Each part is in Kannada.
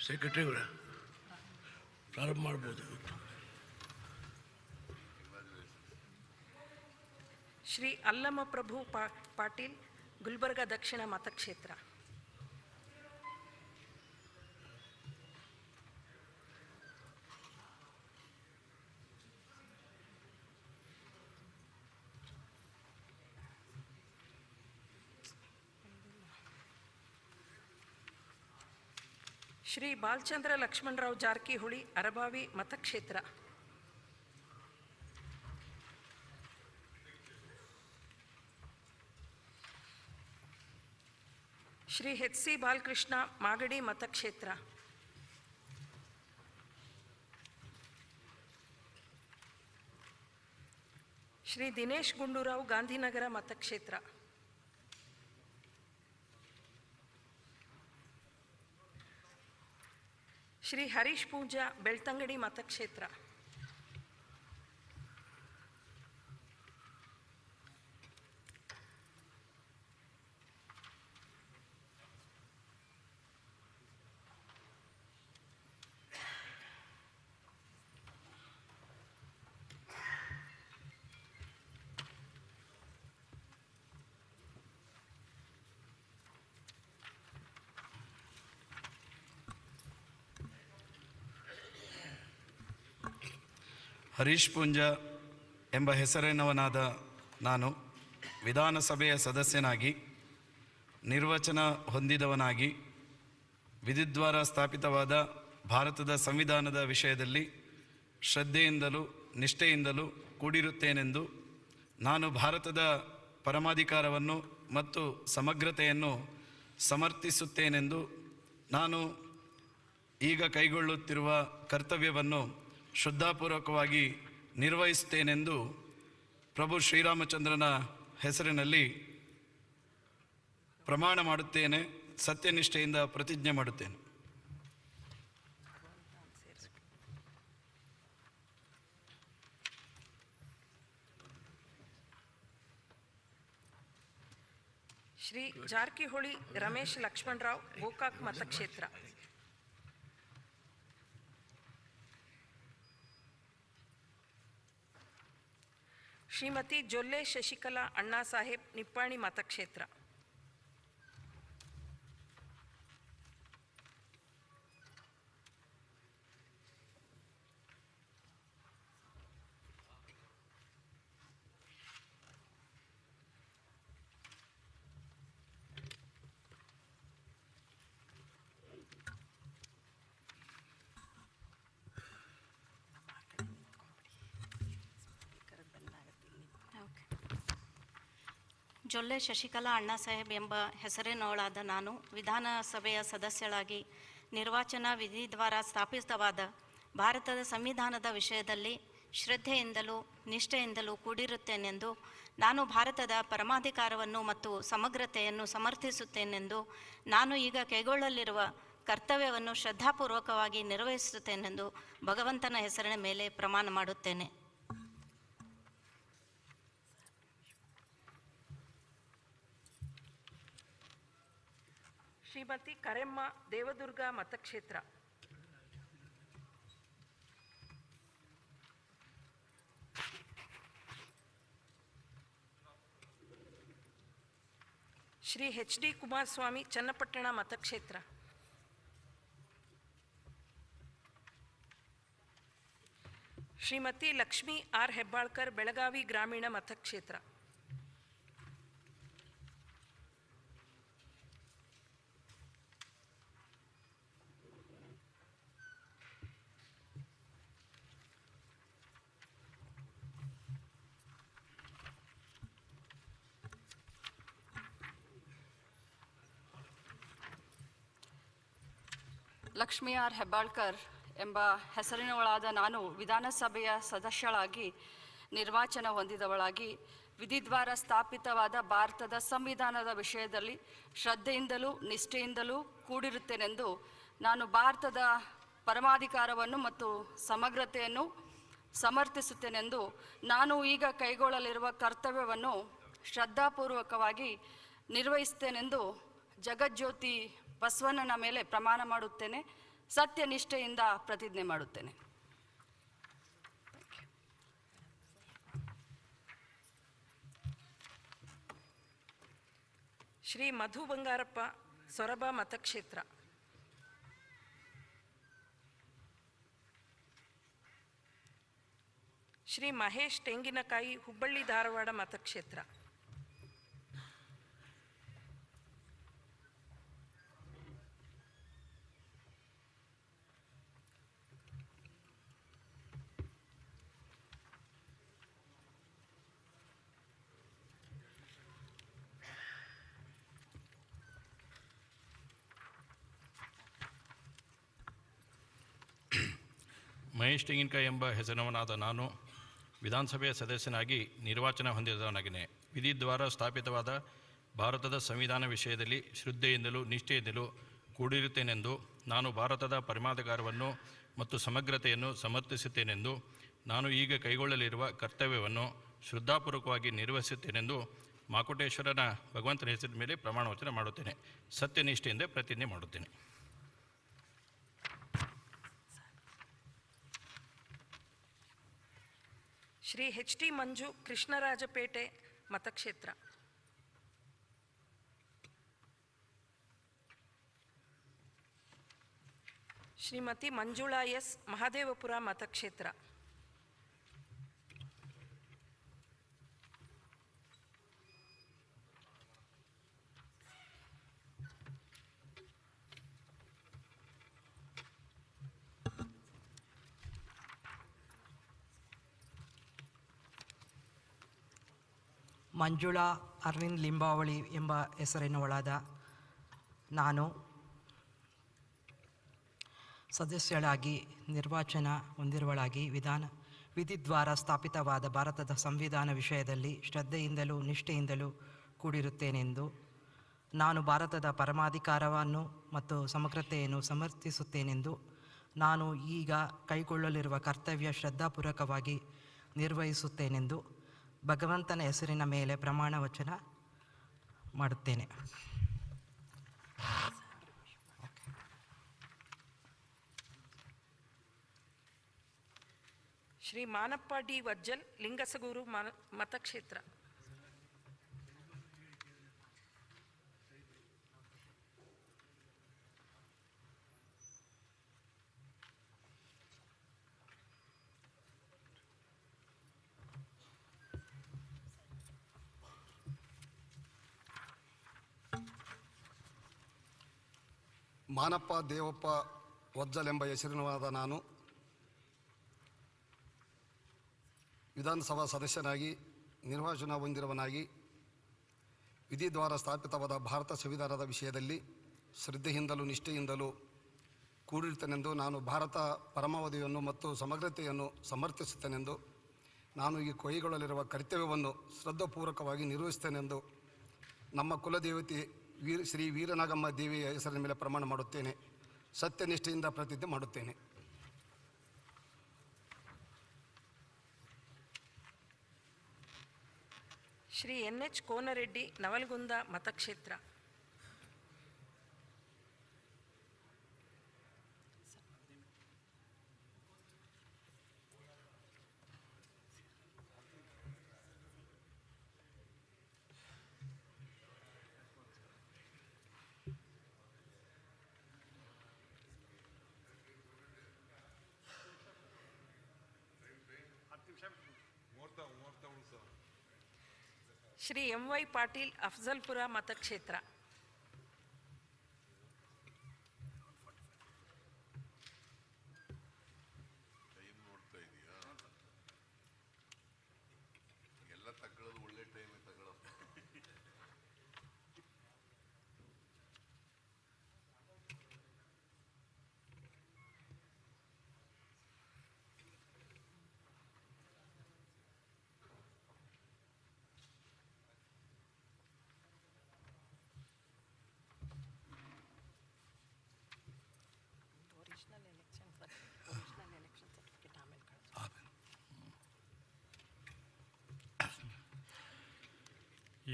ಸೆಕ್ರೆಟರಿಗಳ ಪ್ರಾರಂಭ ಮಾಡ್ಬೋದು. ಶ್ರೀ ಅಲ್ಲಮಪ್ರಭು ಪಾಟೀಲ್, ಗುಲ್ಬರ್ಗ ದಕ್ಷಿಣ ಮತಕ್ಷೇತ್ರ. ಶ್ರೀ ಬಾಲಚಂದ್ರ ಲಕ್ಷ್ಮಣರಾವ್ ಜಾರಕಿಹೊಳಿ, ಅರಬಾವಿ ಮತಕ್ಷೇತ್ರ. ಶ್ರೀ ಎಚ್ ಸಿ ಬಾಲಕೃಷ್ಣ, ಮಾಗಡಿ ಮತಕ್ಷೇತ್ರ. ಶ್ರೀ ದಿನೇಶ್ ಗುಂಡೂರಾವ್, ಗಾಂಧಿನಗರ ಮತಕ್ಷೇತ್ರ. ಶ್ರೀ ಹರೀಶ್ ಪೂಜಾ, ಬೆಳ್ತಂಗಡಿ ಮತಕ್ಷೇತ್ರ. ಹರೀಶ್ ಪೂಂಜ ಎಂಬ ಹೆಸರಿನವನಾದ ನಾನು ವಿಧಾನಸಭೆಯ ಸದಸ್ಯನಾಗಿ ನಿರ್ವಚನ ಹೊಂದಿದವನಾಗಿ ವಿಧಿದ್ವಾರ ಸ್ಥಾಪಿತವಾದ ಭಾರತದ ಸಂವಿಧಾನದ ವಿಷಯದಲ್ಲಿ ಶ್ರದ್ಧೆಯಿಂದಲೂ ನಿಷ್ಠೆಯಿಂದಲೂ ಕೂಡಿರುತ್ತೇನೆಂದು, ನಾನು ಭಾರತದ ಪರಮಾಧಿಕಾರವನ್ನು ಮತ್ತು ಸಮಗ್ರತೆಯನ್ನು ಸಮರ್ಥಿಸುತ್ತೇನೆಂದು, ನಾನು ಈಗ ಕೈಗೊಳ್ಳುತ್ತಿರುವ ಕರ್ತವ್ಯವನ್ನು ಶ್ರದ್ಧಾಪೂರ್ವಕವಾಗಿ ನಿರ್ವಹಿಸುತ್ತೇನೆಂದು ಪ್ರಭು ಶ್ರೀರಾಮಚಂದ್ರನ ಹೆಸರಿನಲ್ಲಿ ಪ್ರಮಾಣ ಮಾಡುತ್ತೇನೆ, ಸತ್ಯನಿಷ್ಠೆಯಿಂದ ಪ್ರತಿಜ್ಞೆ ಮಾಡುತ್ತೇನೆ. ಶ್ರೀ ಜಾರಕಿಹೊಳಿ ರಮೇಶ್ ಲಕ್ಷ್ಮಣರಾವ್, ಗೋಕಾಕ್ ಮತಕ್ಷೇತ್ರ. ಶ್ರೀಮತಿ ಜೊಲ್ಲೆ ಶಶಿಕಲಾ ಅಣ್ಣಾ ಸಾಹೇಬ್, ನಿಪ್ಪಾಣಿ ಮತಕ್ಷೇತ್ರ. ಜೊಲ್ಲೆ ಶಶಿಕಲಾ ಅಣ್ಣಾ ಸಾಹೇಬ್ ಎಂಬ ಹೆಸರಿನವಳಾದ ನಾನು ವಿಧಾನಸಭೆಯ ಸದಸ್ಯಳಾಗಿ ನಿರ್ವಾಚನ ವಿಧಿದ್ವಾರ ಸ್ಥಾಪಿತವಾದ ಭಾರತದ ಸಂವಿಧಾನದ ವಿಷಯದಲ್ಲಿ ಶ್ರದ್ಧೆಯಿಂದಲೂ ನಿಷ್ಠೆಯಿಂದಲೂ ಕೂಡಿರುತ್ತೇನೆಂದು, ನಾನು ಭಾರತದ ಪರಮಾಧಿಕಾರವನ್ನು ಮತ್ತು ಸಮಗ್ರತೆಯನ್ನು ಸಮರ್ಥಿಸುತ್ತೇನೆಂದು, ನಾನು ಈಗ ಕೈಗೊಳ್ಳಲಿರುವ ಕರ್ತವ್ಯವನ್ನು ಶ್ರದ್ಧಾಪೂರ್ವಕವಾಗಿ ನಿರ್ವಹಿಸುತ್ತೇನೆಂದು ಭಗವಂತನ ಹೆಸರಿನ ಮೇಲೆ ಪ್ರಮಾಣ ಮಾಡುತ್ತೇನೆ. ಶ್ರೀಮತಿ ಕರೆಮ್ಮ, ದೇವದುರ್ಗ ಮತಕ್ಷೇತ್ರ. ಶ್ರೀ ಎಚ್ ಡಿ ಕುಮಾರಸ್ವಾಮಿ, ಚನ್ನಪಟ್ಟಣ ಮತಕ್ಷೇತ್ರ. ಶ್ರೀಮತಿ ಲಕ್ಷ್ಮೀ ಆರ್ ಹೆಬ್ಬಾಳ್ಕರ್, ಬೆಳಗಾವಿ ಗ್ರಾಮೀಣ ಮತಕ್ಷೇತ್ರ. ಲಕ್ಷ್ಮೀ ಆರ್ ಹೆಬ್ಬಾಳ್ಕರ್ ಎಂಬ ಹೆಸರಿನವಳಾದ ನಾನು ವಿಧಾನಸಭೆಯ ಸದಸ್ಯಳಾಗಿ ನಿರ್ವಾಚನ ಹೊಂದಿದವಳಾಗಿ ವಿಧಿದ್ವಾರ ಸ್ಥಾಪಿತವಾದ ಭಾರತದ ಸಂವಿಧಾನದ ವಿಷಯದಲ್ಲಿ ಶ್ರದ್ಧೆಯಿಂದಲೂ ನಿಷ್ಠೆಯಿಂದಲೂ ಕೂಡಿರುತ್ತೇನೆಂದು, ನಾನು ಭಾರತದ ಪರಮಾಧಿಕಾರವನ್ನು ಮತ್ತು ಸಮಗ್ರತೆಯನ್ನು ಸಮರ್ಥಿಸುತ್ತೇನೆಂದು, ನಾನು ಈಗ ಕೈಗೊಳ್ಳಲಿರುವ ಕರ್ತವ್ಯವನ್ನು ಶ್ರದ್ಧಾಪೂರ್ವಕವಾಗಿ ನಿರ್ವಹಿಸುತ್ತೇನೆಂದು ಜಗಜ್ಯೋತಿ ಬಸವಣ್ಣನ ಮೇಲೆ ಪ್ರಮಾಣ ಮಾಡುತ್ತೇನೆ, ಸತ್ಯನಿಷ್ಠೆಯಿಂದ ಪ್ರತಿಜ್ಞೆ ಮಾಡುತ್ತೇನೆ. ಶ್ರೀ ಮಧು ಬಂಗಾರಪ್ಪ, ಸೊರಬ ಮತಕ್ಷೇತ್ರ. ಶ್ರೀ ಮಹೇಶ್ ತೆಂಗಿನಕಾಯಿ, ಹುಬ್ಬಳ್ಳಿ ಧಾರವಾಡ ಮತಕ್ಷೇತ್ರ. ಮಹೇಶ್ ತೆಂಗಿನಕಾಯಿ ಎಂಬ ಹೆಸರಿನವನಾದ ನಾನು ವಿಧಾನಸಭೆಯ ಸದಸ್ಯನಾಗಿ ನಿರ್ವಾಚನ ಹೊಂದಿದವನಾಗಿದ್ದೇನೆ. ವಿಧಿದ್ವಾರ ಸ್ಥಾಪಿತವಾದ ಭಾರತದ ಸಂವಿಧಾನ ವಿಷಯದಲ್ಲಿ ಶ್ರದ್ಧೆಯಿಂದಲೂ ನಿಷ್ಠೆಯಿಂದಲೂ ಕೂಡಿರುತ್ತೇನೆಂದು ನಾನು ಭಾರತದ ಪರಮಾಧಿಕಾರವನ್ನು ಮತ್ತು ಸಮಗ್ರತೆಯನ್ನು ಸಮರ್ಥಿಸುತ್ತೇನೆಂದು ನಾನು ಈಗ ಕೈಗೊಳ್ಳಲಿರುವ ಕರ್ತವ್ಯವನ್ನು ಶ್ರದ್ಧಾಪೂರ್ವಕವಾಗಿ ನಿರ್ವಹಿಸುತ್ತೇನೆಂದು ಮಾಕುಟೇಶ್ವರನ ಭಗವಂತನ ಹೆಸರಿನ ಮೇಲೆ ಪ್ರಮಾಣವಚನ ಮಾಡುತ್ತೇನೆ. ಸತ್ಯನಿಷ್ಠೆಯಿಂದ ಪ್ರತಿಜ್ಞೆ ಮಾಡುತ್ತೇನೆ. Shri H T Manju, Krishnarajpet ಮತಕ್ಷೇತ್ರ. Shrimati Manjula S, Mahadevapura ಮತಕ್ಷೇತ್ರ. Manjula Arvind Limbavali ಎಂಬ ಹೆಸರಿನವಳಾದ ನಾನು ಸದಸ್ಯಳಾಗಿ ನಿರ್ವಾಚನ ಹೊಂದಿರುವಳಾಗಿ ವಿಧಿದ್ವಾರ ಸ್ಥಾಪಿತವಾದ ಭಾರತದ ಸಂವಿಧಾನ ವಿಷಯದಲ್ಲಿ ಶ್ರದ್ಧೆಯಿಂದಲೂ ನಿಷ್ಠೆಯಿಂದಲೂ ಕೂಡಿರುತ್ತೇನೆಂದು ನಾನು ಭಾರತದ ಪರಮಾಧಿಕಾರವನ್ನು ಮತ್ತು ಸಮಗ್ರತೆಯನ್ನು ಸಮರ್ಥಿಸುತ್ತೇನೆಂದು ನಾನು ಈಗ ಕೈಗೊಳ್ಳಲಿರುವ ಕರ್ತವ್ಯ ಶ್ರದ್ಧಾಪೂರ್ವಕವಾಗಿ ನಿರ್ವಹಿಸುತ್ತೇನೆಂದು ಭಗವಂತನ ಹೆಸರಿನ ಮೇಲೆ ಪ್ರಮಾಣ ವಚನ ಮಾಡುತ್ತೇನೆ. ಶ್ರೀ ಮಾನಪ್ಪ ಡಿ ವಜ್ಜಲ್, ಲಿಂಗಸಗೂರು ಮತಕ್ಷೇತ್ರ. ಮಾನಪ್ಪ ದೇವಪ್ಪ ವಜ್ಜಲ್ ಎಂಬ ಹೆಸರಿನವಾದ ನಾನು ವಿಧಾನಸಭಾ ಸದಸ್ಯನಾಗಿ ನಿರ್ವಾಚನ ಹೊಂದಿರುವನಾಗಿ ವಿಧಿದ್ವಾರ ಸ್ಥಾಪಿತವಾದ ಭಾರತ ಸಂವಿಧಾನದ ವಿಷಯದಲ್ಲಿ ಶ್ರದ್ಧೆಯಿಂದಲೂ ನಿಷ್ಠೆಯಿಂದಲೂ ಕೂಡಿರುತ್ತೇನೆಂದು ನಾನು ಭಾರತ ಪರಮಾವಧಿಯನ್ನು ಮತ್ತು ಸಮಗ್ರತೆಯನ್ನು ಸಮರ್ಥಿಸುತ್ತೇನೆಂದು ನಾನು ಈ ಕೈಗೊಳ್ಳಲಿರುವ ಕರ್ತವ್ಯವನ್ನು ಶ್ರದ್ಧಾಪೂರ್ವಕವಾಗಿ ನಿರ್ವಹಿಸುತ್ತೇನೆಂದು ನಮ್ಮ ಕುಲದೇವತೆ ಶ್ರೀ ವೀರನಾಗಮ್ಮ ದೇವಿಯ ಹೆಸರಿನ ಮೇಲೆ ಪ್ರಮಾಣ ಮಾಡುತ್ತೇನೆ. ಸತ್ಯನಿಷ್ಠೆಯಿಂದ ಪ್ರತಿಜ್ಞೆ ಮಾಡುತ್ತೇನೆ. ಶ್ರೀ ಎನ್ ಎಚ್ ಕೋನರೆಡ್ಡಿ, ನವಲ್ಗುಂದ ಮತಕ್ಷೇತ್ರ. ಶ್ರೀ ಎಂ ವೈ ಪಾಟೀಲ್, ಅಫ್ಜಲ್ಪುರ ಮತಕ್ಷೇತ್ರ.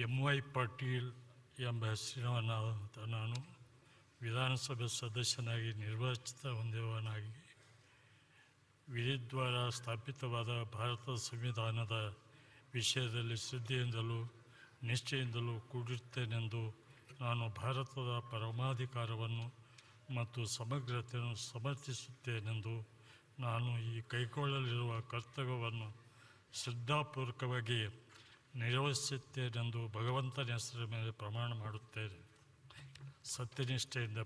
ಎಂ ವೈ ಪಾಟೀಲ್ ಎಂಬ ಹೆಸರಿನವನಾದ ನಾನು ವಿಧಾನಸಭೆ ಸದಸ್ಯನಾಗಿ ನಿರ್ವಾಚಿತ ಹೊಂದಿರುವವನಾಗಿ ವಿಧಿದ್ವಾರ ಸ್ಥಾಪಿತವಾದ ಭಾರತದ ಸಂವಿಧಾನದ ವಿಷಯದಲ್ಲಿ ಶ್ರದ್ಧೆಯಿಂದಲೂ ನಿಷ್ಠೆಯಿಂದಲೂ ಕೂಡಿರುತ್ತೇನೆಂದು ನಾನು ಭಾರತದ ಪರಮಾಧಿಕಾರವನ್ನು ಮತ್ತು ಸಮಗ್ರತೆಯನ್ನು ಸಮರ್ಥಿಸುತ್ತೇನೆಂದು ನಾನು ಈ ಕೈಗೊಳ್ಳಲಿರುವ ಕರ್ತವ್ಯವನ್ನು ಶ್ರದ್ಧಾಪೂರ್ವಕವಾಗಿ ನಿರ್ವಹಿಸುತ್ತೇನೆಂದು ಭಗವಂತನ ಹೆಸರ ಮೇಲೆ ಪ್ರಮಾಣ ಮಾಡುತ್ತೇನೆ. ಸತ್ಯನಿಷ್ಠೆಯಿಂದ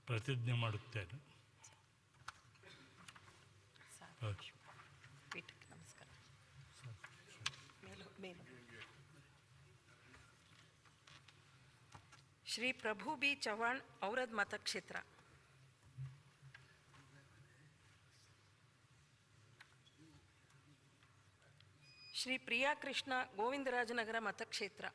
ಪ್ರತಿಜ್ಞೆ ಮಾಡುತ್ತೇನೆ. ಪೀಠಕ್ಕೆ ನಮಸ್ಕಾರ. ಶ್ರೀ ಪ್ರಭು ಬಿ ಚವ್ಹಾಣ್, ಔರದ್ ಮತಕ್ಷೇತ್ರ. ಶ್ರೀ ಪ್ರಿಯಾ ಕೃಷ್ಣ, ಗೋವಿಂದರಾಜನಗರ ಮತಕ್ಷೇತ್ರ.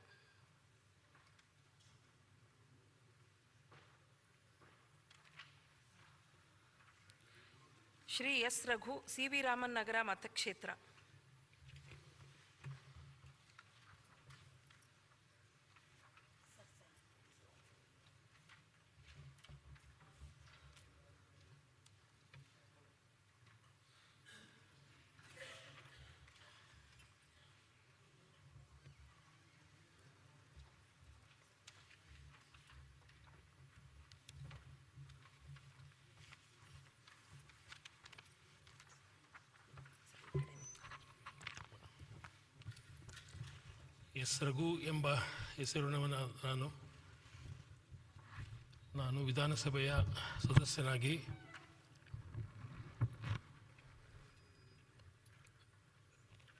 Shri S Raghu, C V Raman Nagar ಮತಕ್ಷೇತ್ರ. ಎಸ್ ರಘು ಎಂಬ ಹೆಸರಿನವನ ನಾನು ವಿಧಾನಸಭೆಯ ಸದಸ್ಯನಾಗಿ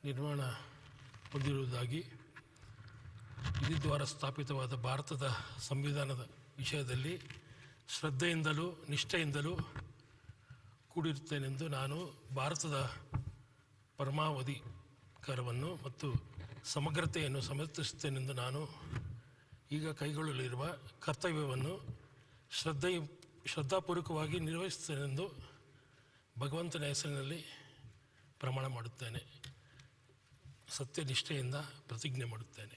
ನಿರ್ಮಾಣ ಹೊಂದಿರುವುದಾಗಿ ವಿಧಿದ್ವಾರ ಸ್ಥಾಪಿತವಾದ ಭಾರತದ ಸಂವಿಧಾನದ ವಿಷಯದಲ್ಲಿ ಶ್ರದ್ಧೆಯಿಂದಲೂ ನಿಷ್ಠೆಯಿಂದಲೂ ಕೂಡಿರುತ್ತೇನೆಂದು ನಾನು ಭಾರತದ ಪರಮಾಧಿಕಾರವನ್ನು ಮತ್ತು ಸಮಗ್ರತೆಯನ್ನು ಸಮರ್ಥಿಸುತ್ತೇನೆಂದು ನಾನು ಈಗ ಕೈಗೊಳ್ಳಲಿರುವ ಕರ್ತವ್ಯವನ್ನು ಶ್ರದ್ಧಾಪೂರ್ವಕವಾಗಿ ನಿರ್ವಹಿಸುತ್ತೇನೆಂದು ಭಗವಂತನ ಹೆಸರಿನಲ್ಲಿ ಪ್ರಮಾಣ ಮಾಡುತ್ತೇನೆ. ಸತ್ಯನಿಷ್ಠೆಯಿಂದ ಪ್ರತಿಜ್ಞೆ ಮಾಡುತ್ತೇನೆ.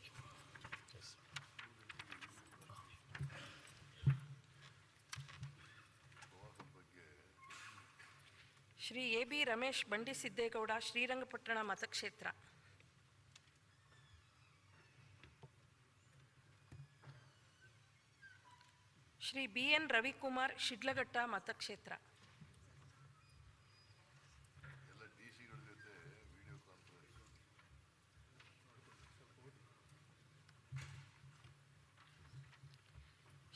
ಶ್ರೀ ಎ ಬಿ ರಮೇಶ್, ಬಂಡಿಸಿದ್ದೇಗೌಡ, ಶ್ರೀರಂಗಪಟ್ಟಣ ಮತಕ್ಷೇತ್ರ. ಶ್ರೀ ಬಿ ಎನ್ ರವಿಕುಮಾರ್, ಶಿಡ್ಲಘಟ್ಟ ಮತಕ್ಷೇತ್ರ.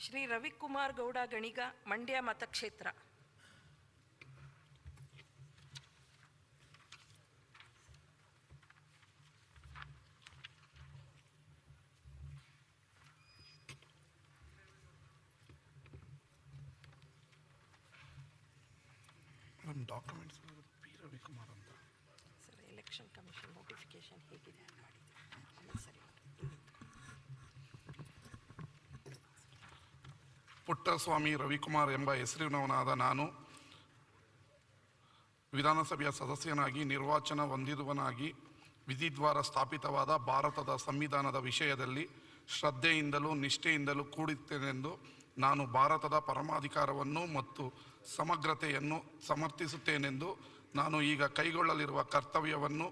ಶ್ರೀ ರವಿಕುಮಾರ್ ಗೌಡ ಗಣಿಗ, ಮಂಡ್ಯ ಮತಕ್ಷೇತ್ರ. ಡಾಕ್ಯುಮೆಂಟ್ಸ್ ಪಿ ರವಿಕುಮಾರ್ ಅಂತ ಸರ್, ಎಲೆಕ್ಷನ್ ಕಮಿಷನ್ ನೋಟಿಫಿಕೇಶನ್ ಹೇಗಿದೆ ಸರಿ. ಪುಟ್ಟಸ್ವಾಮಿ ರವಿಕುಮಾರ್ ಎಂಬ ಹೆಸರಿನವನಾದ ನಾನು ವಿಧಾನಸಭೆಯ ಸದಸ್ಯನಾಗಿ ನಿರ್ವಾಚನ ಹೊಂದಿರುವನಾಗಿ ವಿಧಿದ್ವಾರ ಸ್ಥಾಪಿತವಾದ ಭಾರತದ ಸಂವಿಧಾನದ ವಿಷಯದಲ್ಲಿ ಶ್ರದ್ಧೆಯಿಂದಲೂ ನಿಷ್ಠೆಯಿಂದಲೂ ಕೂಡಿರುತ್ತೇನೆಂದು ನಾನು ಭಾರತದ ಪರಮಾಧಿಕಾರವನ್ನು ಮತ್ತು ಸಮಗ್ರತೆಯನ್ನು ಸಮರ್ಥಿಸುತ್ತೇನೆಂದು ನಾನು ಈಗ ಕೈಗೊಳ್ಳಲಿರುವ ಕರ್ತವ್ಯವನ್ನು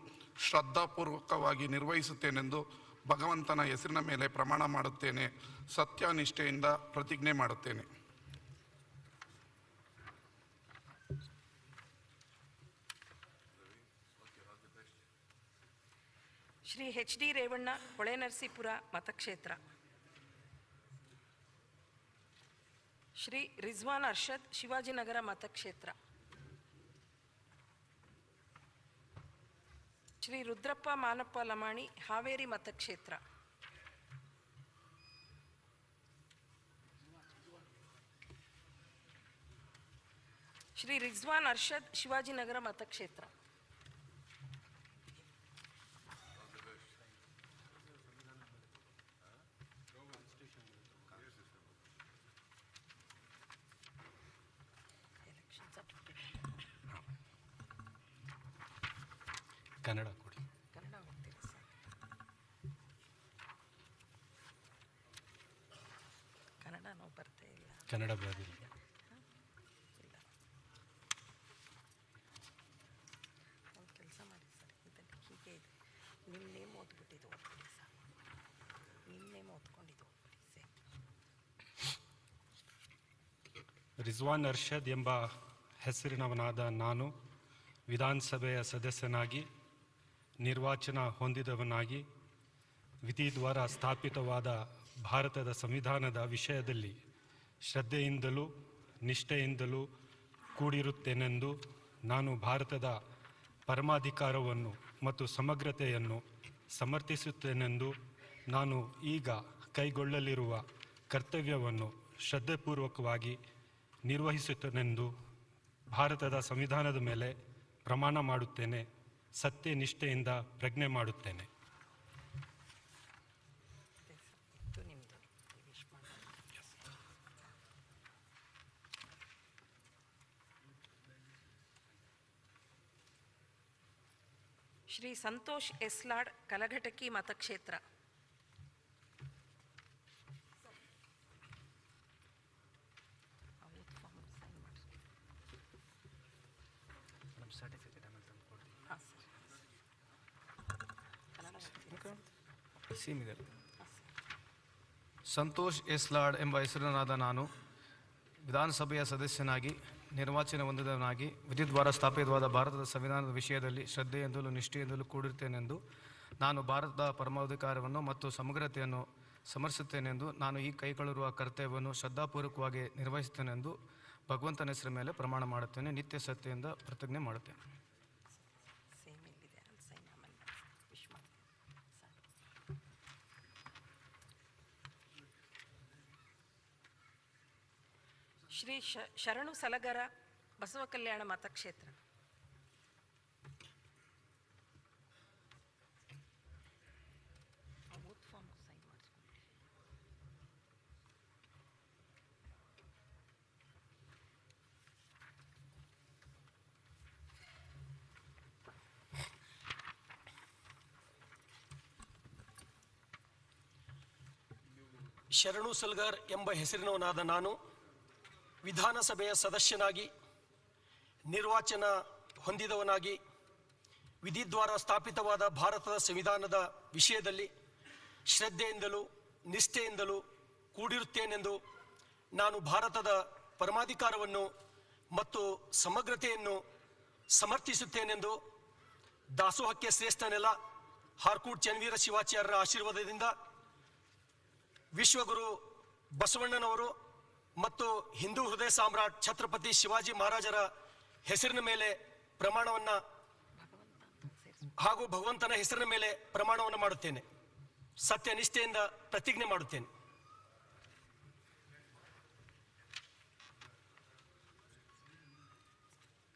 ಶ್ರದ್ಧಾಪೂರ್ವಕವಾಗಿ ನಿರ್ವಹಿಸುತ್ತೇನೆಂದು ಭಗವಂತನ ಹೆಸರಿನ ಮೇಲೆ ಪ್ರಮಾಣ ಮಾಡುತ್ತೇನೆ. ಸತ್ಯನಿಷ್ಠೆಯಿಂದ ಪ್ರತಿಜ್ಞೆ ಮಾಡುತ್ತೇನೆ. ಶ್ರೀ ಎಚ್ ಡಿ ರೇವಣ್ಣ, ಹೊಳೆನರಸೀಪುರ ಮತಕ್ಷೇತ್ರ. ಶ್ರೀ ರಿಜ್ವಾನ್ ಅರ್ಷದ್, ಶಿವಾಜಿನಗರ ಮತಕ್ಷೇತ್ರ. ಶ್ರೀ ರುದ್ರಪ್ಪ ಮಾನಪ್ಪ ಲಮಾಣಿ, ಹಾವೇರಿ ಮತಕ್ಷೇತ್ರ. ಶ್ರೀ ರಿಜ್ವಾನ್ ಅರ್ಷದ್, ಶಿವಾಜಿನಗರ ಮತಕ್ಷೇತ್ರ. ಕನ್ನಡ ಕೊಡಿ. ಕನ್ನಡ ಹೋಗ್ತೀರಾ ಸರ್? ಕನ್ನಡ ನಾವು ಬರ್ತೇ ಇಲ್ಲ. ಕನ್ನಡ ಬರೋದಿಲ್ಲ. ಒಂದು ಕೆಲಸ ಮಾಡಿ ಸರ್, ಇದನ್ನು ಹೀಗೆ ಇದೆ, ನಿಮ್ಮ ನೇಮ್ ಓದ್ಬಿಟ್ಟಿದ್ದು ಓದ್ಬಿಡಿ ಸರ್, ನಿಮ್ಮ ನೇಮ್ ಓದ್ಕೊಂಡಿದ್ದು ಓದ್ಬಿಡಿ ಸರ್. ರಿಜ್ವಾನ್ ಅರ್ಷದ್ ಎಂಬ ಹೆಸರಿನವನಾದ ನಾನು ವಿಧಾನಸಭೆಯ ಸದಸ್ಯನಾಗಿ ನಿರ್ವಾಚನ ಹೊಂದಿದವನಾಗಿ ವಿಧಿ ದ್ವಾರ ಸ್ಥಾಪಿತವಾದ ಭಾರತದ ಸಂವಿಧಾನದ ವಿಷಯದಲ್ಲಿ ಶ್ರದ್ಧೆಯಿಂದಲೂ ನಿಷ್ಠೆಯಿಂದಲೂ ಕೂಡಿರುತ್ತೇನೆಂದು ನಾನು ಭಾರತದ ಪರಮಾಧಿಕಾರವನ್ನು ಮತ್ತು ಸಮಗ್ರತೆಯನ್ನು ಸಮರ್ಥಿಸುತ್ತೇನೆಂದು ನಾನು ಈಗ ಕೈಗೊಳ್ಳಲಿರುವ ಕರ್ತವ್ಯವನ್ನು ಶ್ರದ್ಧೆಪೂರ್ವಕವಾಗಿ ನಿರ್ವಹಿಸುತ್ತೇನೆಂದು ಭಾರತದ ಸಂವಿಧಾನದ ಮೇಲೆ ಪ್ರಮಾಣ ಮಾಡುತ್ತೇನೆ. ಸತ್ಯನಿಷ್ಠೆಯಿಂದ ಪ್ರಜ್ಞೆ ಮಾಡುತ್ತೇನೆ. ಶ್ರೀ ಸಂತೋಷ್ ಎಸ್ಲಾಡ್, ಕಲಘಟಕಿ ಮತಕ್ಷೇತ್ರ. ಸಂತೋಷ್ ಎಸ್ಲಾಡ್ ಎಂಬ ಹೆಸರಿನಾದ ನಾನು ವಿಧಾನಸಭೆಯ ಸದಸ್ಯನಾಗಿ ನಿರ್ವಾಚನ ಹೊಂದಿದವನಾಗಿ ವಿಧಿದ್ವಾರ ಸ್ಥಾಪಿತವಾದ ಭಾರತದ ಸಂವಿಧಾನದ ವಿಷಯದಲ್ಲಿ ಶ್ರದ್ಧೆಯಿಂದಲೂ ನಿಷ್ಠೆಯಿಂದಲೂ ಕೂಡಿರುತ್ತೇನೆಂದು ನಾನು ಭಾರತದ ಪರಮಾಧಿಕಾರವನ್ನು ಮತ್ತು ಸಮಗ್ರತೆಯನ್ನು ಸಮರ್ಥಿಸುತ್ತೇನೆಂದು ನಾನು ಈ ಕೈಗೊಳ್ಳಿರುವ ಕರ್ತವ್ಯವನ್ನು ಶ್ರದ್ಧಾಪೂರ್ವಕವಾಗಿ ನಿರ್ವಹಿಸುತ್ತೇನೆಂದು ಭಗವಂತನ ಹೆಸರ ಮೇಲೆ ಪ್ರಮಾಣ ಮಾಡುತ್ತೇನೆ. ನಿತ್ಯ ಸತ್ಯದಿಂದ ಪ್ರತಿಜ್ಞೆ ಮಾಡುತ್ತೇನೆ. ಶ್ರೀ ಶರಣು ಸಲಗರ, ಬಸವ ಕಲ್ಯಾಣ ಮತಕ್ಷೇತ್ರ. ಶರಣು ಸಲ್ಗರ್ ಎಂಬ ಹೆಸರಿನವನಾದ ನಾನು ವಿಧಾನಸಭೆಯ ಸದಸ್ಯನಾಗಿ ನಿರ್ವಾಚನ ಹೊಂದಿದವನಾಗಿ ವಿಧಿದ್ವಾರ ಸ್ಥಾಪಿತವಾದ ಭಾರತದ ಸಂವಿಧಾನದ ವಿಷಯದಲ್ಲಿ ಶ್ರದ್ಧೆಯಿಂದಲೂ ನಿಷ್ಠೆಯಿಂದಲೂ ಕೂಡಿರುತ್ತೇನೆಂದು ನಾನು ಭಾರತದ ಪರಮಾಧಿಕಾರವನ್ನು ಮತ್ತು ಸಮಗ್ರತೆಯನ್ನು ಸಮರ್ಥಿಸುತ್ತೇನೆಂದು ದಾಸೋಹಕ್ಕೆ ಶ್ರೇಷ್ಠ ನೆಲ ಹಾರ್ಕೂಡ್ ಚನ್ನವೀರ ಶಿವಾಚಾರ್ಯರ ಆಶೀರ್ವಾದದಿಂದ ವಿಶ್ವಗುರು ಬಸವಣ್ಣನವರು ಮತ್ತು ಹಿಂದೂ ಹೃದಯ ಸಾಮ್ರಾಟ್ ಛತ್ರಪತಿ ಶಿವಾಜಿ ಮಹಾರಾಜರ ಹೆಸರಿನ ಮೇಲೆ ಪ್ರಮಾಣವನ್ನು ಹಾಗೂ ಭಗವಂತನ ಹೆಸರಿನ ಮೇಲೆ ಪ್ರಮಾಣವನ್ನು ಮಾಡುತ್ತೇನೆ. ಸತ್ಯನಿಷ್ಠೆಯಿಂದ ಪ್ರತಿಜ್ಞೆ ಮಾಡುತ್ತೇನೆ.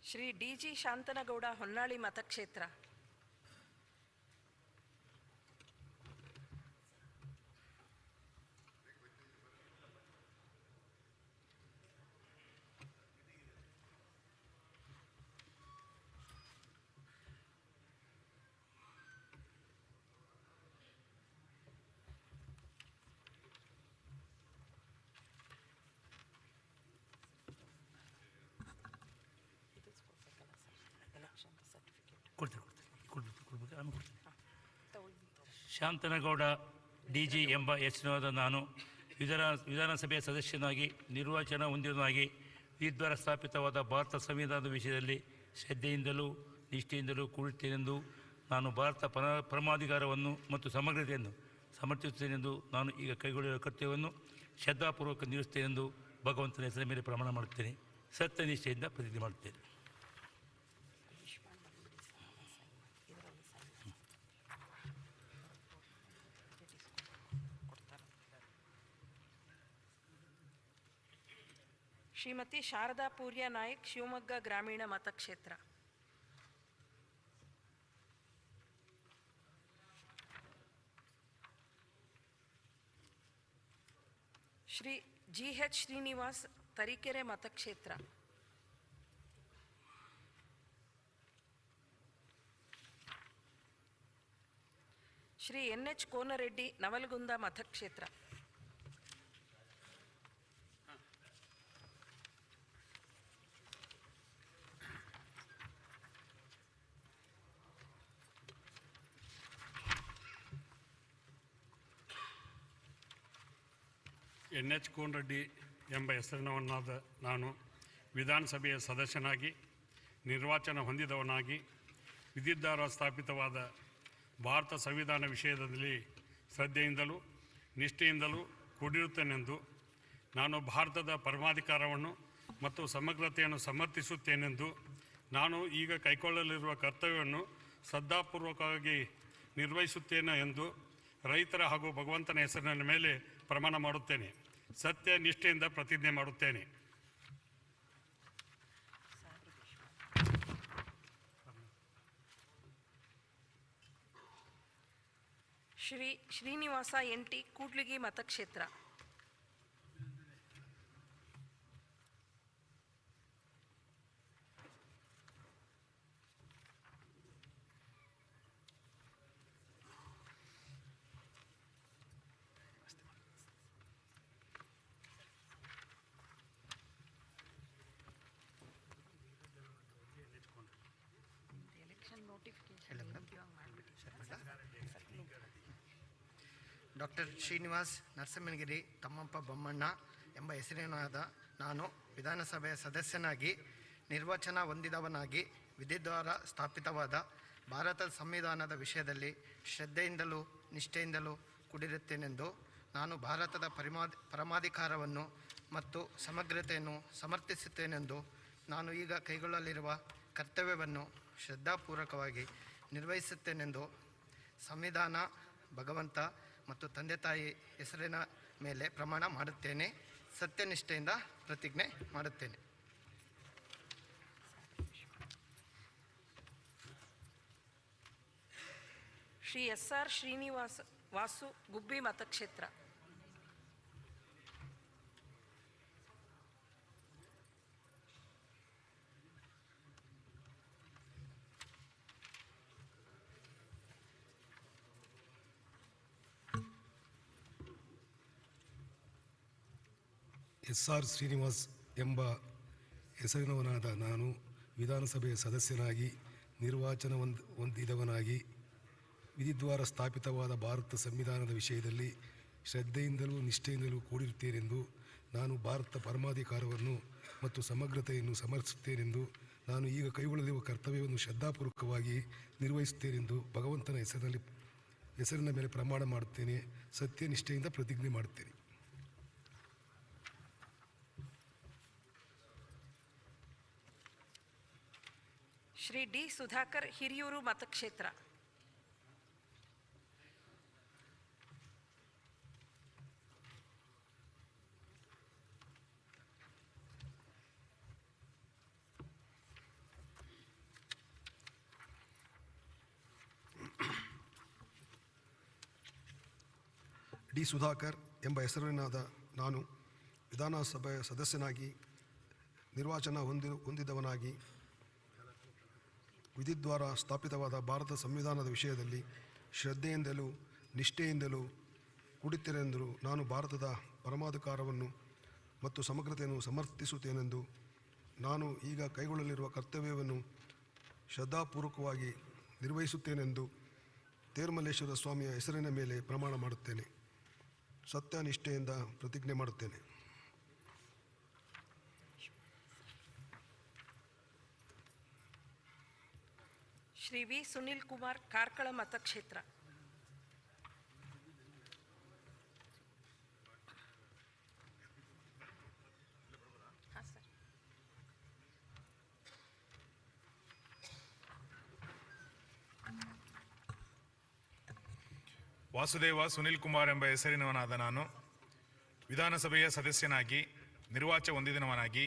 ಶ್ರೀ ಡಿ.ಜಿ. ಶಾಂತನಗೌಡ, ಹೊನ್ನಾಳಿ ಮತಕ್ಷೇತ್ರ. ಶಾಂತನಗೌಡ ಡಿ.ಜಿ. ಎಂಬ ಹೆಸರಿನಾದ ನಾನು ವಿಧಾನಸಭೆಯ ಸದಸ್ಯನಾಗಿ ನಿರ್ವಾಚನ ಹೊಂದಿದವನಾಗಿ ವಿಧಿದ್ವಾರ ಸ್ಥಾಪಿತವಾದ ಭಾರತ ಸಂವಿಧಾನದ ವಿಷಯದಲ್ಲಿ ಶ್ರದ್ಧೆಯಿಂದಲೂ ನಿಷ್ಠೆಯಿಂದಲೂ ಕೂಡಿರುತ್ತೇನೆಂದು ನಾನು ಭಾರತ ಪರಮಾಧಿಕಾರವನ್ನು ಮತ್ತು ಸಮಗ್ರತೆಯನ್ನು ಸಮರ್ಥಿಸುತ್ತೇನೆಂದು ನಾನು ಈಗ ಕೈಗೊಳ್ಳುವ ಕರ್ತವ್ಯವನ್ನು ಶ್ರದ್ಧಾಪೂರ್ವಕ ನಿರ್ವಹಿಸುತ್ತೇನೆಂದು ಭಗವಂತನ ಹೆಸರಿನ ಮೇಲೆ ಪ್ರಮಾಣ ಮಾಡುತ್ತೇನೆ. ಸತ್ಯನಿಷ್ಠೆಯಿಂದ ಪ್ರತಿಜ್ಞೆ ಮಾಡುತ್ತೇನೆ. ಶ್ರೀಮತಿ ಶಾರದಾ ಪೂರ್ಯ ನಾಯಕ್, ಶಿವಮೊಗ್ಗ ಗ್ರಾಮೀಣ ಮತಕ್ಷೇತ್ರ. ಶ್ರೀ ಜಿ.ಎಚ್. ಶ್ರೀನಿವಾಸ್, ತರೀಕೆರೆ ಮತಕ್ಷೇತ್ರ. ಶ್ರೀ ಎನ್.ಎಚ್. ಕೋನರೆಡ್ಡಿ, ನವಲಗುಂದ ಮತಕ್ಷೇತ್ರ. NH ಕೋನರೆಡ್ಡಿ ಎಂಬ ಹೆಸರಿನವನಾದ ನಾನು ವಿಧಾನಸಭೆಯ ಸದಸ್ಯನಾಗಿ ನಿರ್ವಾಚನ ಹೊಂದಿದವನಾಗಿ ವಿಧಿದ್ವಾರ ಸ್ಥಾಪಿತವಾದ ಭಾರತ ಸಂವಿಧಾನ ವಿಷಯದಲ್ಲಿ ಶ್ರದ್ಧೆಯಿಂದಲೂ ನಿಷ್ಠೆಯಿಂದಲೂ ಕೂಡಿರುತ್ತೇನೆಂದು ನಾನು ಭಾರತದ ಪರಮಾಧಿಕಾರವನ್ನು ಮತ್ತು ಸಮಗ್ರತೆಯನ್ನು ಸಮರ್ಥಿಸುತ್ತೇನೆಂದು ನಾನು ಈಗ ಕೈಗೊಳ್ಳಲಿರುವ ಕರ್ತವ್ಯವನ್ನು ಶ್ರದ್ಧಾಪೂರ್ವಕವಾಗಿ ನಿರ್ವಹಿಸುತ್ತೇನೆ ಎಂದು ರೈತರ ಹಾಗೂ ಭಗವಂತನ ಹೆಸರಿನ ಮೇಲೆ ಪ್ರಮಾಣ ಮಾಡುತ್ತೇನೆ. ಸತ್ಯ ನಿಷ್ಠೆಯಿಂದ ಪ್ರತಿಜ್ಞೆ ಮಾಡುತ್ತೇನೆ. ಶ್ರೀ ಶ್ರೀನಿವಾಸ NT ಕೂಡ್ಲಿಗಿ ಮತಕ್ಷೇತ್ರ. ಡಾಕ್ಟರ್ ಶ್ರೀನಿವಾಸ್ ನರಸಿಂಹಗಿರಿ ತಮ್ಮಪ್ಪ ಬೊಮ್ಮಣ್ಣ ಎಂಬ ಹೆಸರಿನಾದ ನಾನು ವಿಧಾನಸಭೆಯ ಸದಸ್ಯನಾಗಿ ನಿರ್ವಾಚನ ಹೊಂದಿದವನಾಗಿ ವಿಧಿದ್ವಾರ ಸ್ಥಾಪಿತವಾದ ಭಾರತದ ಸಂವಿಧಾನದ ವಿಷಯದಲ್ಲಿ ಶ್ರದ್ಧೆಯಿಂದಲೂ ನಿಷ್ಠೆಯಿಂದಲೂ ಕೂಡಿರುತ್ತೇನೆಂದು ನಾನು ಭಾರತದ ಪರಮಾಧಿಕಾರವನ್ನು ಮತ್ತು ಸಮಗ್ರತೆಯನ್ನು ಸಮರ್ಥಿಸುತ್ತೇನೆಂದು ನಾನು ಈಗ ಕೈಗೊಳ್ಳಲಿರುವ ಕರ್ತವ್ಯವನ್ನು ಶ್ರದ್ಧಾಪೂರ್ವಕವಾಗಿ ನಿರ್ವಹಿಸುತ್ತೇನೆಂದು ಸಂವಿಧಾನ, ಭಗವಂತ ಮತ್ತು ತಂದೆ ತಾಯಿ ಹೆಸರಿನ ಮೇಲೆ ಪ್ರಮಾಣ ಮಾಡುತ್ತೇನೆ. ಸತ್ಯನಿಷ್ಠೆಯಿಂದ ಪ್ರತಿಜ್ಞೆ ಮಾಡುತ್ತೇನೆ. ಶ್ರೀ SR ಶ್ರೀನಿವಾಸ ವಾಸು ಗುಬ್ಬಿ ಮತಕ್ಷೇತ್ರ. SR ಶ್ರೀನಿವಾಸ್ ಎಂಬ ಹೆಸರಿನವನಾದ ನಾನು ವಿಧಾನಸಭೆಯ ಸದಸ್ಯನಾಗಿ ನಿರ್ವಾಚನ ಹೊಂದಿದವನಾಗಿ ವಿಧಿದ್ವಾರ ಸ್ಥಾಪಿತವಾದ ಭಾರತ ಸಂವಿಧಾನದ ವಿಷಯದಲ್ಲಿ ಶ್ರದ್ಧೆಯಿಂದಲೂ ನಿಷ್ಠೆಯಿಂದಲೂ ಕೂಡಿರುತ್ತೇನೆಂದು ನಾನು ಭಾರತ ಪರಮಾಧಿಕಾರವನ್ನು ಮತ್ತು ಸಮಗ್ರತೆಯನ್ನು ಸಮರ್ಥಿಸುತ್ತೇನೆಂದು ನಾನು ಈಗ ಕೈಗೊಳ್ಳಲಿರುವ ಕರ್ತವ್ಯವನ್ನು ಶ್ರದ್ಧಾಪೂರ್ವಕವಾಗಿ ನಿರ್ವಹಿಸುತ್ತೇನೆಂದು ಭಗವಂತನ ಹೆಸರಿನ ಮೇಲೆ ಪ್ರಮಾಣ ಮಾಡುತ್ತೇನೆ. ಸತ್ಯನಿಷ್ಠೆಯಿಂದ ಪ್ರತಿಜ್ಞೆ ಮಾಡುತ್ತೇನೆ. ಶ್ರೀ D ಸುಧಾಕರ್ ಹಿರಿಯೂರು ಮತಕ್ಷೇತ್ರ. D ಸುಧಾಕರ್ ಎಂಬ ಹೆಸರಿನಾದ ನಾನು ವಿಧಾನಸಭೆಯ ಸದಸ್ಯನಾಗಿ ನಿರ್ವಾಚನ ಹೊಂದಿದವನಾಗಿ ವಿಧಿದ್ವಾರ ಸ್ಥಾಪಿತವಾದ ಭಾರತ ಸಂವಿಧಾನದ ವಿಷಯದಲ್ಲಿ ಶ್ರದ್ಧೆಯಿಂದಲೂ ನಿಷ್ಠೆಯಿಂದಲೂ ಕೂಡಿರುತ್ತೇನೆಂದು ನಾನು ಭಾರತದ ಪರಮಾಧಿಕಾರವನ್ನು ಮತ್ತು ಸಮಗ್ರತೆಯನ್ನು ಸಮರ್ಥಿಸುತ್ತೇನೆಂದು ನಾನು ಈಗ ಕೈಗೊಳ್ಳಲಿರುವ ಕರ್ತವ್ಯವನ್ನು ಶ್ರದ್ಧಾಪೂರ್ವಕವಾಗಿ ನಿರ್ವಹಿಸುತ್ತೇನೆಂದು ತೇರುಮಲ್ಲೇಶ್ವರ ಸ್ವಾಮಿಯ ಹೆಸರಿನ ಮೇಲೆ ಪ್ರಮಾಣ ಮಾಡುತ್ತೇನೆ. ಸತ್ಯನಿಷ್ಠೆಯಿಂದ ಪ್ರತಿಜ್ಞೆ ಮಾಡುತ್ತೇನೆ. ಶ್ರೀ V ಸುನಿಲ್ ಕುಮಾರ್ ಕಾರ್ಕಳ ಮತಕ್ಷೇತ್ರ. ವಾಸುದೇವ ಸುನಿಲ್ ಕುಮಾರ್ ಎಂಬ ಹೆಸರಿನವನಾದ ನಾನು ವಿಧಾನಸಭೆಯ ಸದಸ್ಯನಾಗಿ ನಿರ್ವಾಚನ ಹೊಂದಿದವನಾಗಿ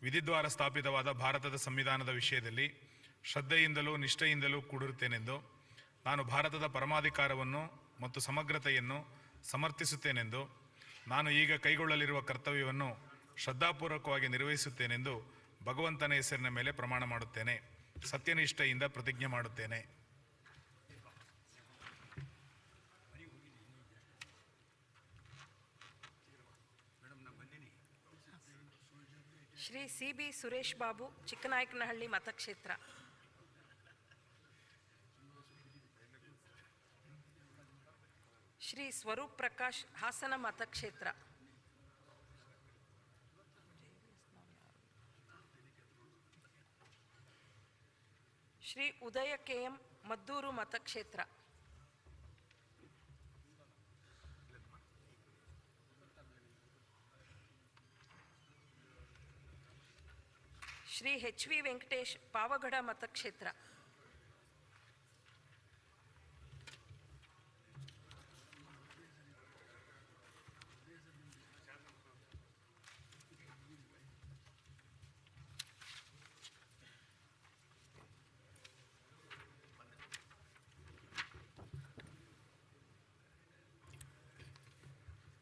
ವಿಧಿದ್ವಾರ ಸ್ಥಾಪಿತವಾದ ಭಾರತದ ಸಂವಿಧಾನದ ವಿಷಯದಲ್ಲಿ ಶ್ರದ್ಧೆಯಿಂದಲೂ ನಿಷ್ಠೆಯಿಂದಲೂ ಕೂಡಿರುತ್ತೇನೆಂದು ನಾನು ಭಾರತದ ಪರಮಾಧಿಕಾರವನ್ನು ಮತ್ತು ಸಮಗ್ರತೆಯನ್ನು ಸಮರ್ಥಿಸುತ್ತೇನೆಂದು ನಾನು ಈಗ ಕೈಗೊಳ್ಳಲಿರುವ ಕರ್ತವ್ಯವನ್ನು ಶ್ರದ್ಧಾಪೂರ್ವಕವಾಗಿ ನಿರ್ವಹಿಸುತ್ತೇನೆಂದು ಭಗವಂತನ ಹೆಸರಿನ ಮೇಲೆ ಪ್ರಮಾಣ ಮಾಡುತ್ತೇನೆ. ಸತ್ಯನಿಷ್ಠೆಯಿಂದ ಪ್ರತಿಜ್ಞೆ ಮಾಡುತ್ತೇನೆ. ಶ್ರೀ CB ಸುರೇಶ್ ಬಾಬು ಚಿಕ್ಕನಾಯಕನಹಳ್ಳಿ ಮತಕ್ಷೇತ್ರ. ಶ್ರೀ ಸ್ವರೂಪ್ ಪ್ರಕಾಶ್ ಹಾಸನ ಮತಕ್ಷೇತ್ರ. ಶ್ರೀ ಉದಯ KM ಮದ್ದೂರು ಮತಕ್ಷೇತ್ರ. ಶ್ರೀ HV ವೆಂಕಟೇಶ್ ಪಾವಗಡ ಮತಕ್ಷೇತ್ರ.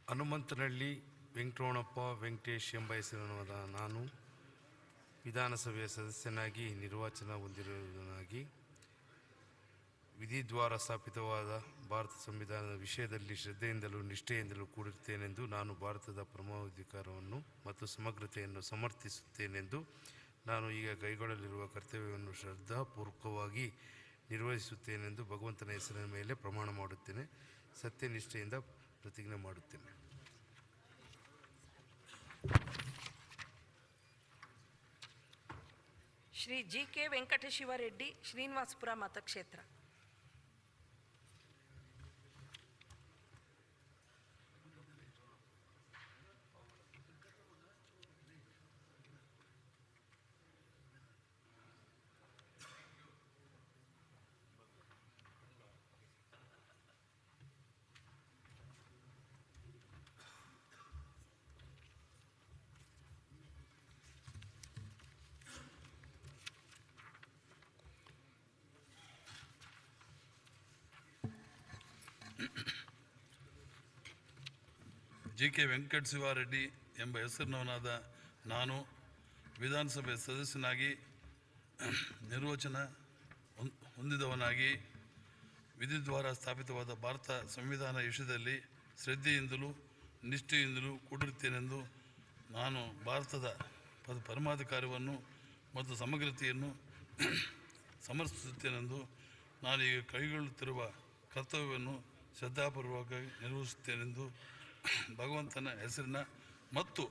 ಹನುಮಂತನಹಳ್ಳಿ ವೆಂಕಟರಮಣಪ್ಪ ವೆಂಕಟೇಶ್ ಎಂಬ ಹೆಸರಿನ ನಾನು ವಿಧಾನಸಭೆಯ ಸದಸ್ಯನಾಗಿ ನಿರ್ವಾಚನ ಹೊಂದಿರುವುದನಾಗಿ ವಿಧಿದ್ವಾರ ಸ್ಥಾಪಿತವಾದ ಭಾರತ ಸಂವಿಧಾನದ ವಿಷಯದಲ್ಲಿ ಶ್ರದ್ಧೆಯಿಂದಲೂ ನಿಷ್ಠೆಯಿಂದಲೂ ಕೂಡಿರುತ್ತೇನೆಂದು ನಾನು ಭಾರತದ ಪರಮಾಧಿಕಾರವನ್ನು ಮತ್ತು ಸಮಗ್ರತೆಯನ್ನು ಸಮರ್ಥಿಸುತ್ತೇನೆಂದು ನಾನು ಈಗ ಕೈಗೊಳ್ಳಲಿರುವ ಕರ್ತವ್ಯವನ್ನು ಶ್ರದ್ಧಾಪೂರ್ವಕವಾಗಿ ನಿರ್ವಹಿಸುತ್ತೇನೆಂದು ಭಗವಂತನ ಹೆಸರಿನ ಮೇಲೆ ಪ್ರಮಾಣ ಮಾಡುತ್ತೇನೆ. ಸತ್ಯನಿಷ್ಠೆಯಿಂದ ಪ್ರತಿಜ್ಞೆ ಮಾಡುತ್ತೇನೆ. ಶ್ರೀ GK ವೆಂಕಟಶಿವರೆಡ್ಡಿ ಶ್ರೀನಿವಾಸಪುರ ಮತಕ್ಷೇತ್ರ. GK ವೆಂಕಟಶಿವರೆಡ್ಡಿ ಎಂಬ ಹೆಸರಿನವನಾದ ನಾನು ವಿಧಾನಸಭೆ ಸದಸ್ಯನಾಗಿ ನಿರ್ವಚನ ಹೊಂದಿದವನಾಗಿ ವಿಧಿದ್ವಾರ ಸ್ಥಾಪಿತವಾದ ಭಾರತ ಸಂವಿಧಾನ ವಿಷಯದಲ್ಲಿ ಶ್ರದ್ಧೆಯಿಂದಲೂ ನಿಷ್ಠೆಯಿಂದಲೂ ಕೂಡಿರುತ್ತೇನೆಂದು ನಾನು ಭಾರತದ ಪರಮಾಧಿಕಾರವನ್ನು ಮತ್ತು ಸಮಗ್ರತೆಯನ್ನು ಸಮರ್ಥಿಸುತ್ತೇನೆಂದು ನಾನು ಈಗ ಕೈಗೊಳ್ಳುತ್ತಿರುವ ಕರ್ತವ್ಯವನ್ನು ಶ್ರದ್ಧಾಪೂರ್ವಕವಾಗಿ ನಿರ್ವಹಿಸುತ್ತೇನೆಂದು ಭಗವಂತನ ಹೆಸರಿನ ಮತ್ತು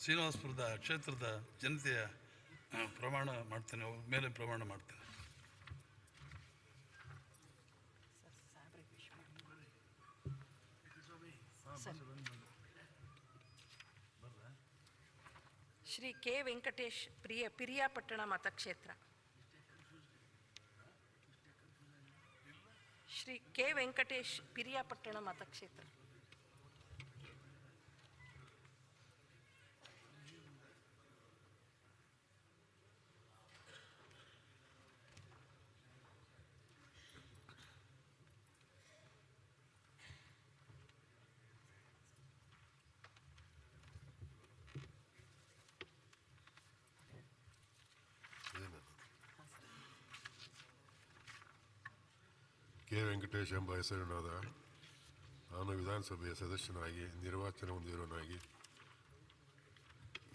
ಶ್ರೀನಿವಾಸಪುರದ ಕ್ಷೇತ್ರದ ಜನತೆಯ ಪ್ರಮಾಣ ಮಾಡ್ತೇನೆ, ಮೇಲೆ ಪ್ರಮಾಣ ಮಾಡ್ತೇನೆ. ಶ್ರೀ K ವೆಂಕಟೇಶ್ ಪಿರಿಯಾಪಟ್ಟಣ ಮತಕ್ಷೇತ್ರ. ಶ್ರೀ K ವೆಂಕಟೇಶ್ ಪಿರಿಯಾಪಟ್ಟಣ ಮತಕ್ಷೇತ್ರ. K ವೆಂಕಟೇಶ್ ಎಂಬ ಹೆಸರಿನಾದ ನಾನು ವಿಧಾನಸಭೆಯ ಸದಸ್ಯನಾಗಿ ನಿರ್ವಾಚನ ಹೊಂದಿರುವನಾಗಿ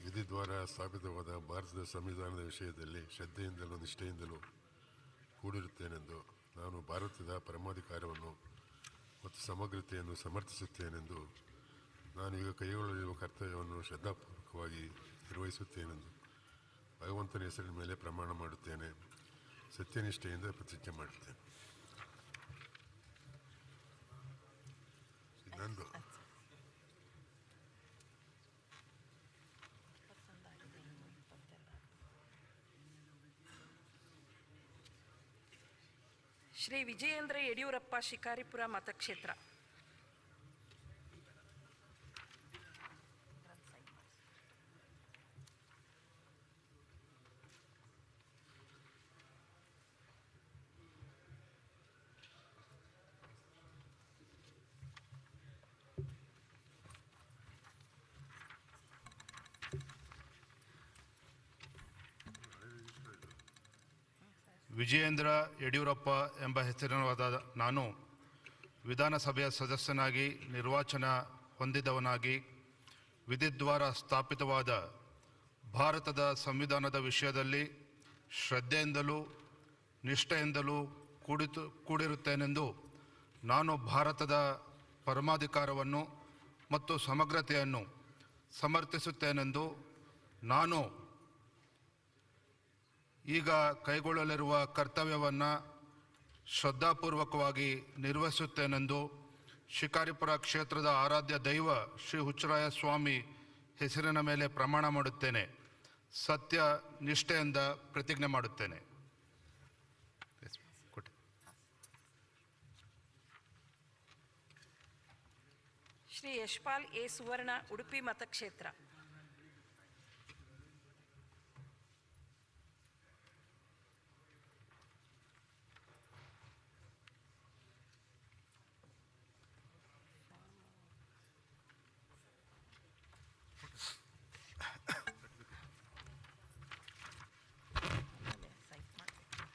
ವಿಧಿದ್ವಾರ ಸ್ಥಾಪಿತವಾದ ಭಾರತದ ಸಂವಿಧಾನದ ವಿಷಯದಲ್ಲಿ ಶ್ರದ್ಧೆಯಿಂದಲೂ ನಿಷ್ಠೆಯಿಂದಲೂ ಕೂಡಿರುತ್ತೇನೆಂದು ನಾನು ಭಾರತದ ಪರಮಾಧಿಕಾರವನ್ನು ಮತ್ತು ಸಮಗ್ರತೆಯನ್ನು ಸಮರ್ಥಿಸುತ್ತೇನೆಂದು ನಾನು ಈಗ ಕೈಗೊಳ್ಳಲಿರುವ ಕರ್ತವ್ಯವನ್ನು ಶ್ರದ್ಧಾಪೂರ್ವಕವಾಗಿ ನಿರ್ವಹಿಸುತ್ತೇನೆಂದು ಭಗವಂತನ ಹೆಸರಿನ ಮೇಲೆ ಪ್ರಮಾಣ ಮಾಡುತ್ತೇನೆ. ಸತ್ಯನಿಷ್ಠೆಯಿಂದ ಪ್ರತಿಜ್ಞೆ ಮಾಡುತ್ತೇನೆ. ನಂದು ಶ್ರೀ ವಿಜಯೇಂದ್ರ ಯಡಿಯೂರಪ್ಪ ಶಿಕಾರಿಪುರ ಮತಕ್ಷೇತ್ರ. ವಿಜಯೇಂದ್ರ ಯಡಿಯೂರಪ್ಪ ಎಂಬ ಹೆಸರಿನವಾದ ನಾನು ವಿಧಾನಸಭೆಯ ಸದಸ್ಯನಾಗಿ ನಿರ್ವಾಚನ ಹೊಂದಿದವನಾಗಿ ವಿಧಿದ್ವಾರ ಸ್ಥಾಪಿತವಾದ ಭಾರತದ ಸಂವಿಧಾನದ ವಿಷಯದಲ್ಲಿ ಶ್ರದ್ಧೆಯಿಂದಲೂ ನಿಷ್ಠೆಯಿಂದಲೂ ಕೂಡಿರುತ್ತೇನೆಂದು ನಾನು ಭಾರತದ ಪರಮಾಧಿಕಾರವನ್ನು ಮತ್ತು ಸಮಗ್ರತೆಯನ್ನು ಸಮರ್ಥಿಸುತ್ತೇನೆಂದು ನಾನು ಈಗ ಕೈಗೊಳ್ಳಲಿರುವ ಕರ್ತವ್ಯವನ್ನು ಶ್ರದ್ಧಾಪೂರ್ವಕವಾಗಿ ನಿರ್ವಹಿಸುತ್ತೇನೆಂದು ಶಿಕಾರಿಪುರ ಕ್ಷೇತ್ರದ ಆರಾಧ್ಯ ದೈವ ಶ್ರೀ ಹುಚ್ಚರಾಯ ಸ್ವಾಮಿ ಹೆಸರಿನ ಮೇಲೆ ಪ್ರಮಾಣ ಮಾಡುತ್ತೇನೆ. ಸತ್ಯ ನಿಷ್ಠೆಯಿಂದ ಪ್ರತಿಜ್ಞೆ ಮಾಡುತ್ತೇನೆ. ಶ್ರೀ ಯಶ್ಪಾಲ್ ಎ ಸುವರ್ಣ, ಉಡುಪಿ ಮತಕ್ಷೇತ್ರ.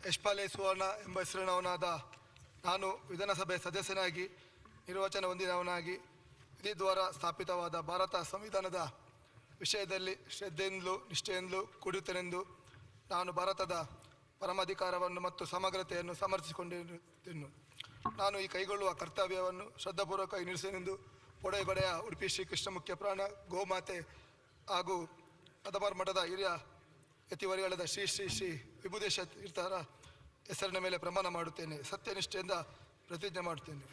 ಯಶ್ಪಾಲ್ ಎ ಸುವರ್ಣ ಎಂಬ ಹೆಸರಿನವನಾದ ನಾನು ವಿಧಾನಸಭೆ ಸದಸ್ಯನಾಗಿ ನಿರ್ವಾಚನ ಹೊಂದಿದವನಾಗಿ ವಿಧಿದ್ವಾರ ಸ್ಥಾಪಿತವಾದ ಭಾರತ ಸಂವಿಧಾನದ ವಿಷಯದಲ್ಲಿ ಶ್ರದ್ಧೆಯಿಂದಲೂ ನಿಷ್ಠೆಯಿಂದಲೂ ಕೂಡಿರುತ್ತೇನೆಂದು ನಾನು ಭಾರತದ ಪರಮಾಧಿಕಾರವನ್ನು ಮತ್ತು ಸಮಗ್ರತೆಯನ್ನು ಸಮರ್ಥಿಸಿಕೊಂಡಿರುತ್ತೇನೆ. ನಾನು ಈ ಕೈಗೊಳ್ಳುವ ಕರ್ತವ್ಯವನ್ನು ಶ್ರದ್ಧಾಪೂರ್ವಕವಾಗಿ ನಿರ್ವಹಿಸಲೆಂದು ಒಡೆಗೊಡೆಯ ಉಡುಪಿ ಶ್ರೀಕೃಷ್ಣ ಮುಖ್ಯ ಪ್ರಾಣ ಗೋಮಾತೆ ಹಾಗೂ ಅದಮಾರ್ ಮಠದ ಹಿರಿಯ ಯತಿವರಿಗಳಾದ ಶ್ರೀ ಶ್ರೀ ಶ್ರೀ ವಿಭೂದೇಶ ತೀರ್ಥರ ಹೆಸರಿನ ಮೇಲೆ ಪ್ರಮಾಣ ಮಾಡುತ್ತೇನೆ. ಸತ್ಯನಿಷ್ಠೆಯಿಂದ ಪ್ರತಿಜ್ಞೆ ಮಾಡುತ್ತೇನೆ.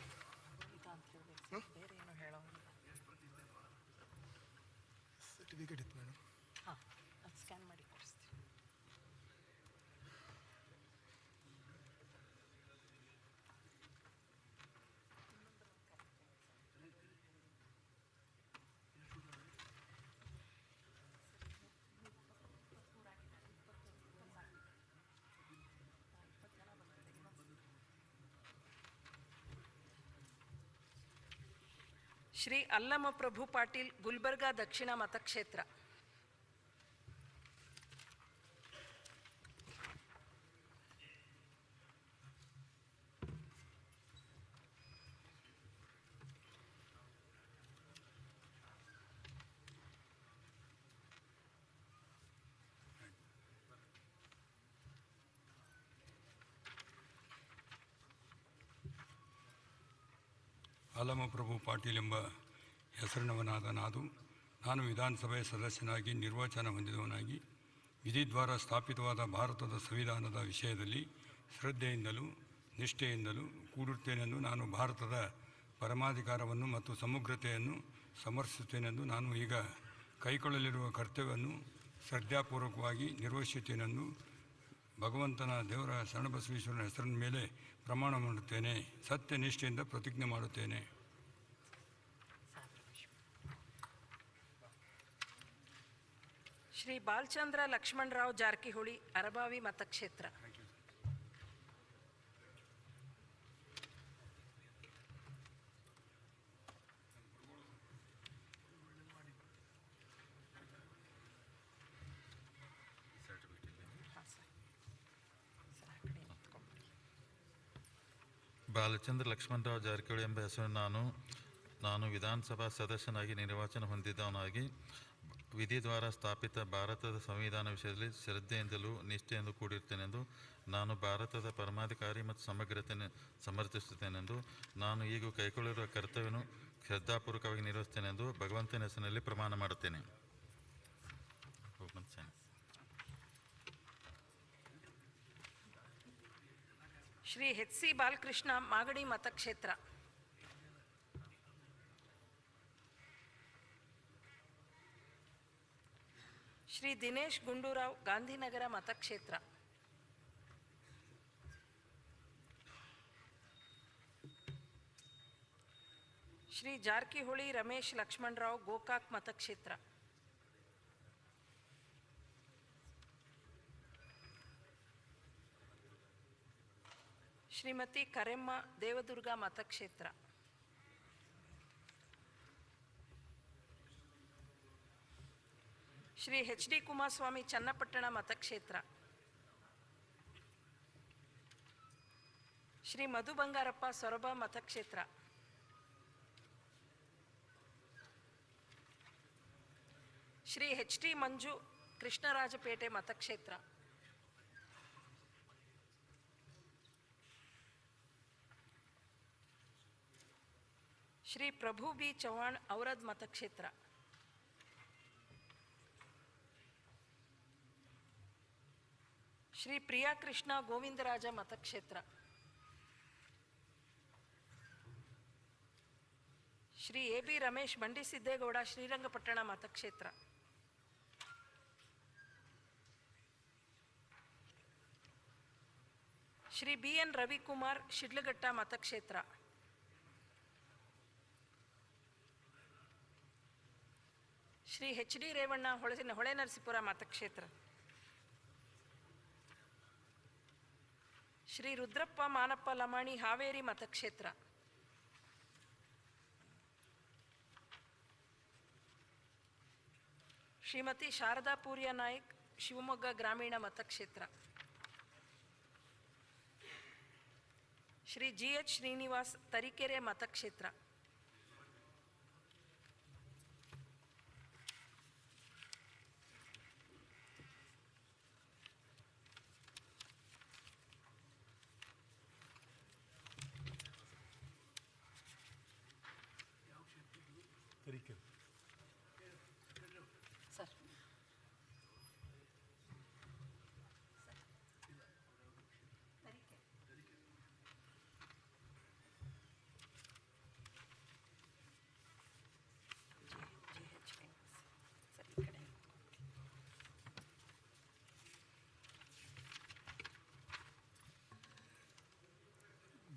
ಸರ್ಟಿಫಿಕೇಟ್ ಇತ್ತು ಮೇಡಮ್. ಹಾಂ, ಅದು ಸ್ಕ್ಯಾನ್ ಮಾಡಿ ಕೊಡಿಸ್ತೀನಿ. ಶ್ರೀ ಅಲ್ಲಮ ಪ್ರಭು ಪಾಟೀಲ್, ಗುಲ್ಬರ್ಗಾ ದಕ್ಷಿಣ ಮತಕ್ಷೇತ್ರ. ಅಲ್ಲಮಪ್ರಭು ಪಾಟೀಲ್ ಎಂಬ ಹೆಸರಿನವನಾದ ನಾನು ವಿಧಾನಸಭೆಯ ಸದಸ್ಯನಾಗಿ ನಿರ್ವಾಚನ ಹೊಂದಿದವನಾಗಿ ವಿಧಿದ್ವಾರ ಸ್ಥಾಪಿತವಾದ ಭಾರತದ ಸಂವಿಧಾನದ ವಿಷಯದಲ್ಲಿ ಶ್ರದ್ಧೆಯಿಂದಲೂ ನಿಷ್ಠೆಯಿಂದಲೂ ಕೂಡಿರುತ್ತೇನೆಂದು ನಾನು ಭಾರತದ ಪರಮಾಧಿಕಾರವನ್ನು ಮತ್ತು ಸಮಗ್ರತೆಯನ್ನು ಸಮರ್ಥಿಸುತ್ತೇನೆಂದು ನಾನು ಈಗ ಕೈಗೊಳ್ಳಲಿರುವ ಕರ್ತವ್ಯವನ್ನು ಶ್ರದ್ಧಾಪೂರ್ವಕವಾಗಿ ನಿರ್ವಹಿಸುತ್ತೇನೆಂದು ಭಗವಂತನ ದೇವರ ಶರಣಬಸವೇಶ್ವರನ ಹೆಸರಿನ ಮೇಲೆ ಪ್ರಮಾಣ ಮಾಡುತ್ತೇನೆ. ಸತ್ಯನಿಷ್ಠೆಯಿಂದ ಪ್ರತಿಜ್ಞೆ ಮಾಡುತ್ತೇನೆ. ಶ್ರೀ ಬಾಲಚಂದ್ರ ಲಕ್ಷ್ಮಣರಾವ್ ಜಾರಕಿಹೊಳಿ, ಅರಬಾವಿ ಮತಕ್ಷೇತ್ರ. ಬಾಲಚಂದ್ರ ಲಕ್ಷ್ಮಣರಾವ್ ಜಾರಕಿಹೊಳಿ ಎಂಬ ಹೆಸರು ನಾನು ವಿಧಾನಸಭಾ ಸದಸ್ಯನಾಗಿ ನಿರ್ವಾಚನ ಹೊಂದಿದವನಾಗಿ ವಿಧಿದ್ವಾರ ಸ್ಥಾಪಿತ ಭಾರತದ ಸಂವಿಧಾನ ವಿಷಯದಲ್ಲಿ ಶ್ರದ್ಧೆಯಿಂದಲೂ ನಿಷ್ಠೆಯಿಂದ ಕೂಡಿರುತ್ತೇನೆಂದು ನಾನು ಭಾರತದ ಪರಮಾಧಿಕಾರಿ ಮತ್ತು ಸಮಗ್ರತೆಯನ್ನು ಸಮರ್ಥಿಸುತ್ತೇನೆಂದು ನಾನು ಈಗ ಕೈಗೊಳ್ಳಿರುವ ಕರ್ತವ್ಯವನ್ನು ಶ್ರದ್ಧಾಪೂರ್ವಕವಾಗಿ ನಿರ್ವಹಿಸುತ್ತೇನೆಂದು ಭಗವಂತನ ಹೆಸರಿನಲ್ಲಿ ಪ್ರಮಾಣ ಮಾಡುತ್ತೇನೆ. ಶ್ರೀ ಎಚ್ ಸಿ ಬಾಲಕೃಷ್ಣ, ಮಾಗಡಿ ಮತಕ್ಷೇತ್ರ. ಶ್ರೀ ದಿನೇಶ್ ಗುಂಡೂರಾವ್, ಗಾಂಧಿನಗರ ಮತಕ್ಷೇತ್ರ. ಶ್ರೀ ಜಾರಕಿಹೊಳಿ ರಮೇಶ್ ಲಕ್ಷ್ಮಣರಾವ್, ಗೋಕಾಕ್ ಮತಕ್ಷೇತ್ರ. ಶ್ರೀಮತಿ ಕರೆಮ್ಮ, ದೇವದುರ್ಗ ಮತಕ್ಷೇತ್ರ. ಶ್ರೀ ಎಚ್ ಡಿ ಕುಮಾರಸ್ವಾಮಿ, ಚನ್ನಪಟ್ಟಣ ಮತಕ್ಷೇತ್ರ. ಶ್ರೀ ಮಧು ಬಂಗಾರಪ್ಪ, ಸೊರಬ ಮತಕ್ಷೇತ್ರ. ಶ್ರೀ ಎಚ್ ಟಿ ಮಂಜು, ಕೃಷ್ಣರಾಜಪೇಟೆ ಮತಕ್ಷೇತ್ರ. ಶ್ರೀ ಪ್ರಭು ಬಿ ಚೌಹಾಣ್, ಔರದ್ ಮತಕ್ಷೇತ್ರ. ಶ್ರೀ ಪ್ರಿಯಾಕೃಷ್ಣ ಗೋವಿಂದರಾಜ ಮತಕ್ಷೇತ್ರ, ಶ್ರೀ ಎ ಬಿ ರಮೇಶ್ ಬಂಡಿಸಿದ್ದೇಗೌಡ ಶ್ರೀರಂಗಪಟ್ಟಣ ಮತಕ್ಷೇತ್ರ, ಶ್ರೀ ಬಿ ಎನ್ ರವಿಕುಮಾರ್ ಶಿಡ್ಲಘಟ್ಟ ಮತಕ್ಷೇತ್ರ, ಶ್ರೀ ಎಚ್ ಡಿ ರೇವಣ್ಣ ಹೊಳೆನರಸೀಪುರ ಮತಕ್ಷೇತ್ರ, ಶ್ರೀ ರುದ್ರಪ್ಪ ಮಾನಪ್ಪ ಲಮಾಣಿ ಹಾವೇರಿ ಮತಕ್ಷೇತ್ರ, ಶ್ರೀಮತಿ ಶಾರದಾ ಪೂರ್ಯ ನಾಯ್ಕ್ ಶಿವಮೊಗ್ಗ ಗ್ರಾಮೀಣ ಮತಕ್ಷೇತ್ರ, ಶ್ರೀ ಜಿ ಎಚ್ ಶ್ರೀನಿವಾಸ್ ತರೀಕೆರೆ ಮತಕ್ಷೇತ್ರ,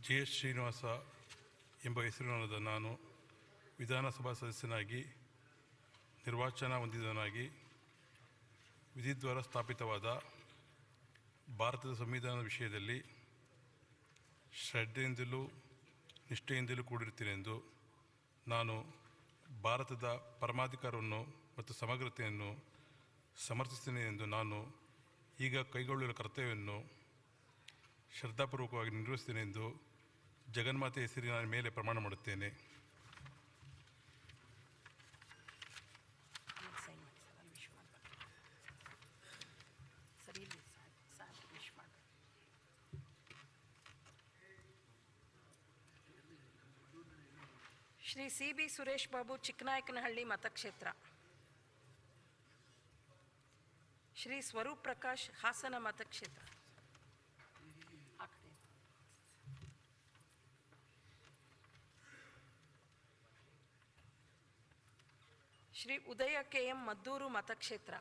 ಜಿ ಎಸ್ ಶ್ರೀನಿವಾಸ ಎಂಬ ಹೆಸರಿನಲ್ಲಿದ್ದ ನಾನು ವಿಧಾನಸಭಾ ಸದಸ್ಯನಾಗಿ ನಿರ್ವಾಚನ ಹೊಂದಿದವನಾಗಿ ವಿಧಿದ್ವಾರ ಸ್ಥಾಪಿತವಾದ ಭಾರತದ ಸಂವಿಧಾನದ ವಿಷಯದಲ್ಲಿ ಶ್ರದ್ಧೆಯಿಂದಲೂ ನಿಷ್ಠೆಯಿಂದಲೂ ಕೂಡಿರುತ್ತೇನೆಂದು ನಾನು ಭಾರತದ ಪರಮಾಧಿಕಾರವನ್ನು ಮತ್ತು ಸಮಗ್ರತೆಯನ್ನು ಸಮರ್ಥಿಸುತ್ತೇನೆ ಎಂದು ನಾನು ಈಗ ಕೈಗೊಳ್ಳುವ ಕರ್ತವ್ಯವನ್ನು ಶ್ರದ್ಧಾಪೂರ್ವಕವಾಗಿ ನಿರ್ವಹಿಸುತ್ತೇನೆ ಎಂದು ಜಗನ್ಮಾತೆ ಹೆಸರಿನ ಮೇಲೆ ಪ್ರಮಾಣ ಮಾಡುತ್ತೇನೆ. ಶ್ರೀ ಸಿ ಬಿ ಸುರೇಶ್ ಬಾಬು ಚಿಕ್ಕನಾಯಕನಹಳ್ಳಿ ಮತಕ್ಷೇತ್ರ, ಶ್ರೀ ಸ್ವರೂಪ್ ಪ್ರಕಾಶ್ ಹಾಸನ ಮತಕ್ಷೇತ್ರ, ಶ್ರೀ ಉದಯ ಕೆ ಎಂ ಮದ್ದೂರು ಮತಕ್ಷೇತ್ರ,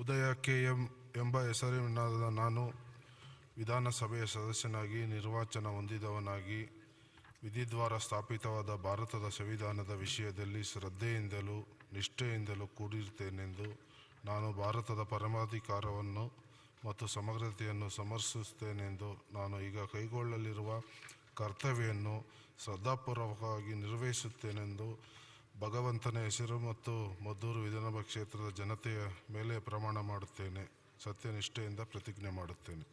ಉದಯ ಕೆ ಎಂ ಎಂಬ ಹೆಸರಿನಾದ ನಾನು ವಿಧಾನಸಭೆಯ ಸದಸ್ಯನಾಗಿ ನಿರ್ವಾಚನ ಹೊಂದಿದವನಾಗಿ ವಿಧಿದ್ವಾರ ಸ್ಥಾಪಿತವಾದ ಭಾರತದ ಸಂವಿಧಾನದ ವಿಷಯದಲ್ಲಿ ಶ್ರದ್ಧೆಯಿಂದಲೂ ನಿಷ್ಠೆಯಿಂದಲೂ ಕೂಡಿರುತ್ತೇನೆಂದು ನಾನು ಭಾರತದ ಪರಮಾಧಿಕಾರವನ್ನು ಮತ್ತು ಸಮಗ್ರತೆಯನ್ನು ಸಮರ್ಥಿಸುತ್ತೇನೆಂದು ನಾನು ಈಗ ಕೈಗೊಳ್ಳಲಿರುವ ಕರ್ತವ್ಯವನ್ನು ಶ್ರದ್ಧಾಪೂರ್ವಕವಾಗಿ ನಿರ್ವಹಿಸುತ್ತೇನೆಂದು ಭಗವಂತನ ಹೆಸರು ಮತ್ತು ಮದ್ದೂರು ವಿಧಾನಸಭಾ ಕ್ಷೇತ್ರದ ಜನತೆಯ ಮೇಲೆ ಪ್ರಮಾಣ ಮಾಡುತ್ತೇನೆ. ಸತ್ಯನಿಷ್ಠೆಯಿಂದ ಪ್ರತಿಜ್ಞೆ ಮಾಡುತ್ತೇನೆ.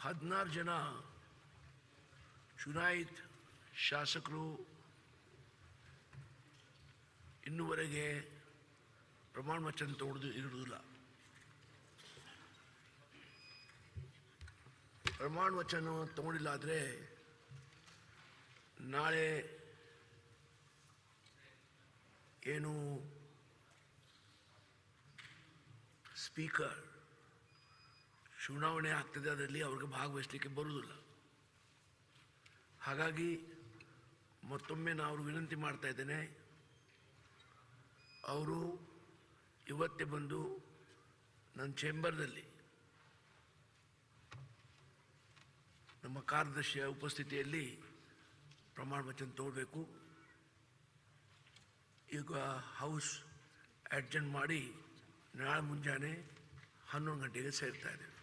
ಹದಿನಾರು ಜನ ಚುನಾಯಿತ ಶಾಸಕರು ಇನ್ನೂವರೆಗೆ ಪ್ರಮಾಣ ವಚನ ಇರುವುದಿಲ್ಲ. ಪ್ರಮಾಣ ವಚನ ತಗೊಂಡಿಲ್ಲ ಆದರೆ ನಾಳೆ ಏನು ಸ್ಪೀಕರ್ ಚುನಾವಣೆ ಆಗ್ತದೆ, ಅದರಲ್ಲಿ ಅವ್ರಿಗೆ ಭಾಗವಹಿಸಲಿಕ್ಕೆ ಬರುವುದಿಲ್ಲ. ಹಾಗಾಗಿ ಮತ್ತೊಮ್ಮೆ ನಾನು ವಿನಂತಿ ಮಾಡ್ತಾ ಇದ್ದೇನೆ, ಅವರು ಇವತ್ತೇ ಬಂದು ನನ್ನ ಚೇಂಬರ್ದಲ್ಲಿ ನಮ್ಮ ಕಾರ್ಯದರ್ಶಿಯ ಉಪಸ್ಥಿತಿಯಲ್ಲಿ ಪ್ರಮಾಣ ವಚನ ತಗೊಳ್ಬೇಕು. ಈಗ ಹೌಸ್ ಅಡ್ಜೆಂಟ್ ಮಾಡಿ ನಾಳೆ ಮುಂಜಾನೆ 11 ಗಂಟೆಗೆ ಸೇರ್ತಾ ಇದ್ದೇವೆ.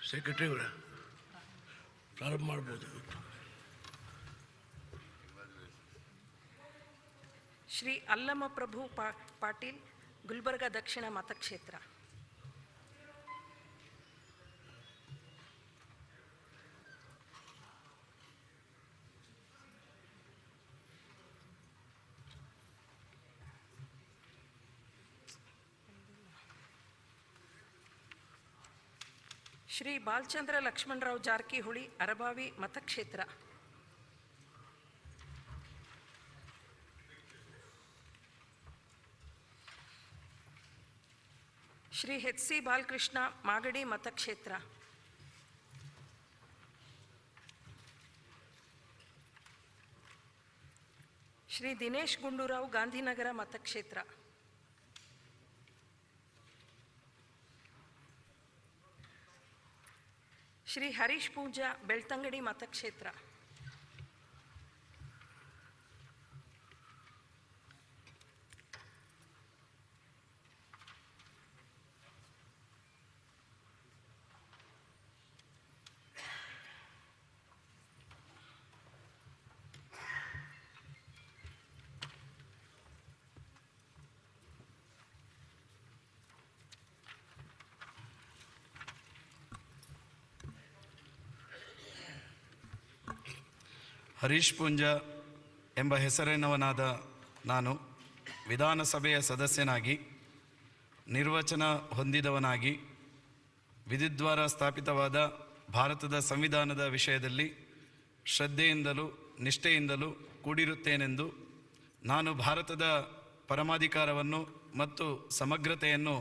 ಸೆಕ್ರೆಟರಿಗಳ ಪ್ರಾರಂಭ ಮಾಡ್ಬೋದು. ಶ್ರೀ ಅಲ್ಲಮಪ್ರಭು ಪಾಟೀಲ್, ಗುಲ್ಬರ್ಗ ದಕ್ಷಿಣ ಮತಕ್ಷೇತ್ರ. ಶ್ರೀ ಬಾಲಚಂದ್ರ ಲಕ್ಷ್ಮಣರಾವ್ ಜಾರಕಿಹೊಳಿ, ಅರಬಾವಿ ಮತಕ್ಷೇತ್ರ. ಶ್ರೀ HC ಬಾಲಕೃಷ್ಣ, ಮಾಗಡಿ ಮತಕ್ಷೇತ್ರ. ಶ್ರೀ ದಿನೇಶ್ ಗುಂಡೂರಾವ್, ಗಾಂಧಿನಗರ ಮತಕ್ಷೇತ್ರ. ಶ್ರೀ ಹರೀಶ್ ಪೂಜಾ, ಬೆಳ್ತಂಗಡಿ ಮತಕ್ಷೇತ್ರ. ಹರೀಶ್ ಪುಂಜ ಎಂಬ ಹೆಸರಿನವನಾದ ನಾನು ವಿಧಾನಸಭೆಯ ಸದಸ್ಯನಾಗಿ ನಿರ್ವಚನ ಹೊಂದಿದವನಾಗಿ ವಿಧಿದ್ವಾರ ಸ್ಥಾಪಿತವಾದ ಭಾರತದ ಸಂವಿಧಾನದ ವಿಷಯದಲ್ಲಿ ಶ್ರದ್ಧೆಯಿಂದಲೂ ನಿಷ್ಠೆಯಿಂದಲೂ ಕೂಡಿರುತ್ತೇನೆಂದು ನಾನು ಭಾರತದ ಪರಮಾಧಿಕಾರವನ್ನು ಮತ್ತು ಸಮಗ್ರತೆಯನ್ನು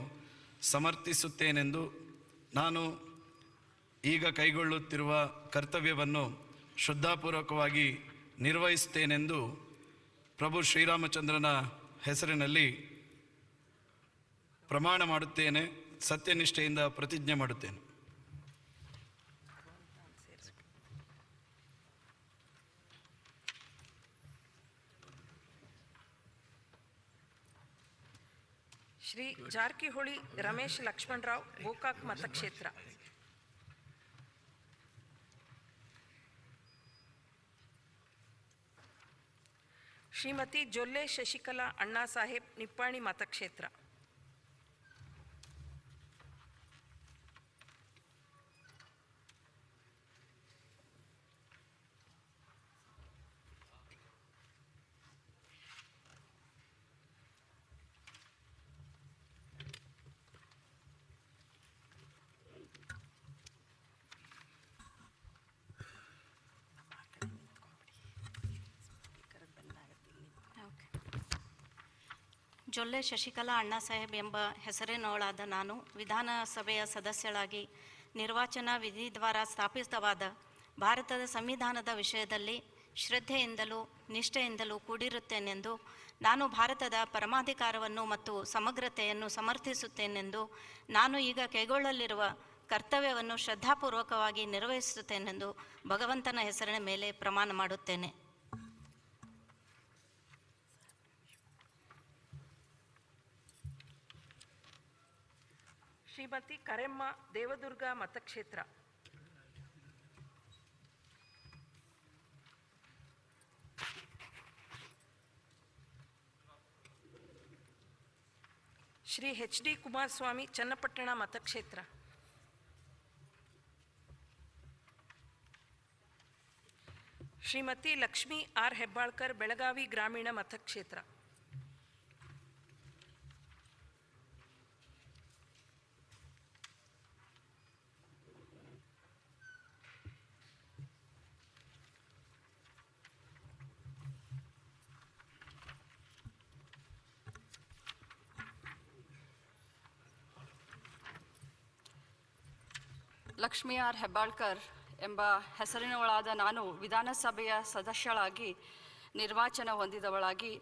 ಸಮರ್ಥಿಸುತ್ತೇನೆಂದು ನಾನು ಈಗ ಕೈಗೊಳ್ಳುತ್ತಿರುವ ಕರ್ತವ್ಯವನ್ನು ಶ್ರದ್ಧಾಪೂರ್ವಕವಾಗಿ ನಿರ್ವಹಿಸುತ್ತೇನೆಂದು ಪ್ರಭು ಶ್ರೀರಾಮಚಂದ್ರನ ಹೆಸರಿನಲ್ಲಿ ಪ್ರಮಾಣ ಮಾಡುತ್ತೇನೆ, ಸತ್ಯನಿಷ್ಠೆಯಿಂದ ಪ್ರತಿಜ್ಞೆ ಮಾಡುತ್ತೇನೆ. ಶ್ರೀ ಜಾರಕಿಹೊಳಿ ರಮೇಶ್ ಲಕ್ಷ್ಮಣರಾವ್, ಗೋಕಾಕ್ ಮತಕ್ಷೇತ್ರ. ಶ್ರೀಮತಿ ಜೊಲ್ಲೆ ಶಶಿಕಲಾ ಅಣ್ಣಾ ಸಾಹೇಬ್, ನಿಪ್ಪಾಣಿ ಮತಕ್ಷೇತ್ರ. ಜೊಲ್ಲೆ ಶಶಿಕಲಾ ಅಣ್ಣಾ ಸಾಹೇಬ್ ಎಂಬ ಹೆಸರಿನವಳಾದ ನಾನು ವಿಧಾನಸಭೆಯ ಸದಸ್ಯಳಾಗಿ ನಿರ್ವಾಚನ ವಿಧಿದ್ವಾರ ಸ್ಥಾಪಿತವಾದ ಭಾರತದ ಸಂವಿಧಾನದ ವಿಷಯದಲ್ಲಿ ಶ್ರದ್ಧೆಯಿಂದಲೂ ನಿಷ್ಠೆಯಿಂದಲೂ ಕೂಡಿರುತ್ತೇನೆಂದು ನಾನು ಭಾರತದ ಪರಮಾಧಿಕಾರವನ್ನು ಮತ್ತು ಸಮಗ್ರತೆಯನ್ನು ಸಮರ್ಥಿಸುತ್ತೇನೆಂದು ನಾನು ಈಗ ಕೈಗೊಳ್ಳಲಿರುವ ಕರ್ತವ್ಯವನ್ನು ಶ್ರದ್ಧಾಪೂರ್ವಕವಾಗಿ ನಿರ್ವಹಿಸುತ್ತೇನೆಂದು ಭಗವಂತನ ಹೆಸರಿನ ಮೇಲೆ ಪ್ರಮಾಣ ಮಾಡುತ್ತೇನೆ. ಶ್ರೀಮತಿ ಕರೆಮ್ಮ, ದೇವದುರ್ಗ ಮತಕ್ಷೇತ್ರ. ಶ್ರೀ HD ಕುಮಾರಸ್ವಾಮಿ, ಚನ್ನಪಟ್ಟಣ ಮತಕ್ಷೇತ್ರ. ಶ್ರೀಮತಿ ಲಕ್ಷ್ಮೀ R ಹೆಬ್ಬಾಳ್ಕರ್, ಬೆಳಗಾವಿ ಗ್ರಾಮೀಣ ಮತಕ್ಷೇತ್ರ. ಲಕ್ಷ್ಮೀ R ಹೆಬ್ಬಾಳ್ಕರ್ ಎಂಬ ಹೆಸರಿನವಳಾದ ನಾನು ವಿಧಾನಸಭೆಯ ಸದಸ್ಯಳಾಗಿ ನಿರ್ವಾಚನ ಹೊಂದಿದವಳಾಗಿ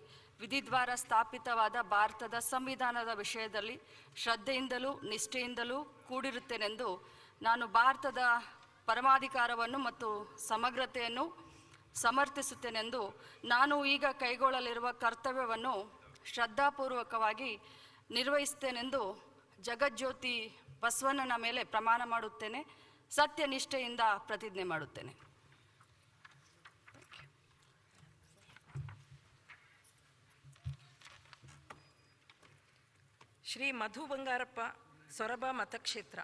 ವಿಧಿದ್ವಾರ ಸ್ಥಾಪಿತವಾದ ಭಾರತದ ಸಂವಿಧಾನದ ವಿಷಯದಲ್ಲಿ ಶ್ರದ್ಧೆಯಿಂದಲೂ ನಿಷ್ಠೆಯಿಂದಲೂ ಕೂಡಿರುತ್ತೇನೆಂದು ನಾನು ಭಾರತದ ಪರಮಾಧಿಕಾರವನ್ನು ಮತ್ತು ಸಮಗ್ರತೆಯನ್ನು ಸಮರ್ಥಿಸುತ್ತೇನೆಂದು ನಾನು ಈಗ ಕೈಗೊಳ್ಳಲಿರುವ ಕರ್ತವ್ಯವನ್ನು ಶ್ರದ್ಧಾಪೂರ್ವಕವಾಗಿ ನಿರ್ವಹಿಸುತ್ತೇನೆಂದು ಜಗಜ್ಯೋತಿ ಬಸವಣ್ಣನ ಮೇಲೆ ಪ್ರಮಾಣ ಮಾಡುತ್ತೇನೆ, ಸತ್ಯನಿಷ್ಠೆಯಿಂದ ಪ್ರತಿಜ್ಞೆ ಮಾಡುತ್ತೇನೆ. ಶ್ರೀ ಮಧು ಬಂಗಾರಪ್ಪ, ಸೊರಬ ಮತಕ್ಷೇತ್ರ.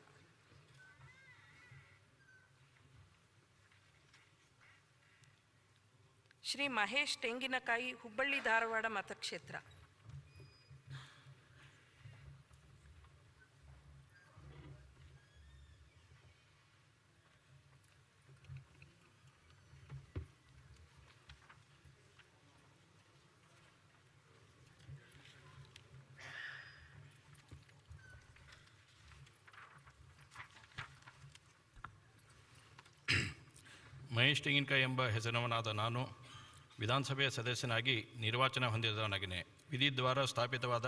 ಶ್ರೀ ಮಹೇಶ್ ತೆಂಗಿನಕಾಯಿ, ಹುಬ್ಬಳ್ಳಿ ಧಾರವಾಡ ಮತಕ್ಷೇತ್ರ. ಮಹೇಶ್ ತೆಂಗಿನಕಾಯಿ ಎಂಬ ಹೆಸರಿನವನಾದ ನಾನು ವಿಧಾನಸಭೆಯ ಸದಸ್ಯನಾಗಿ ನಿರ್ವಾಚನ ಹೊಂದಿದವನಾಗಿದ್ದೇನೆ. ವಿಧಿದ್ವಾರ ಸ್ಥಾಪಿತವಾದ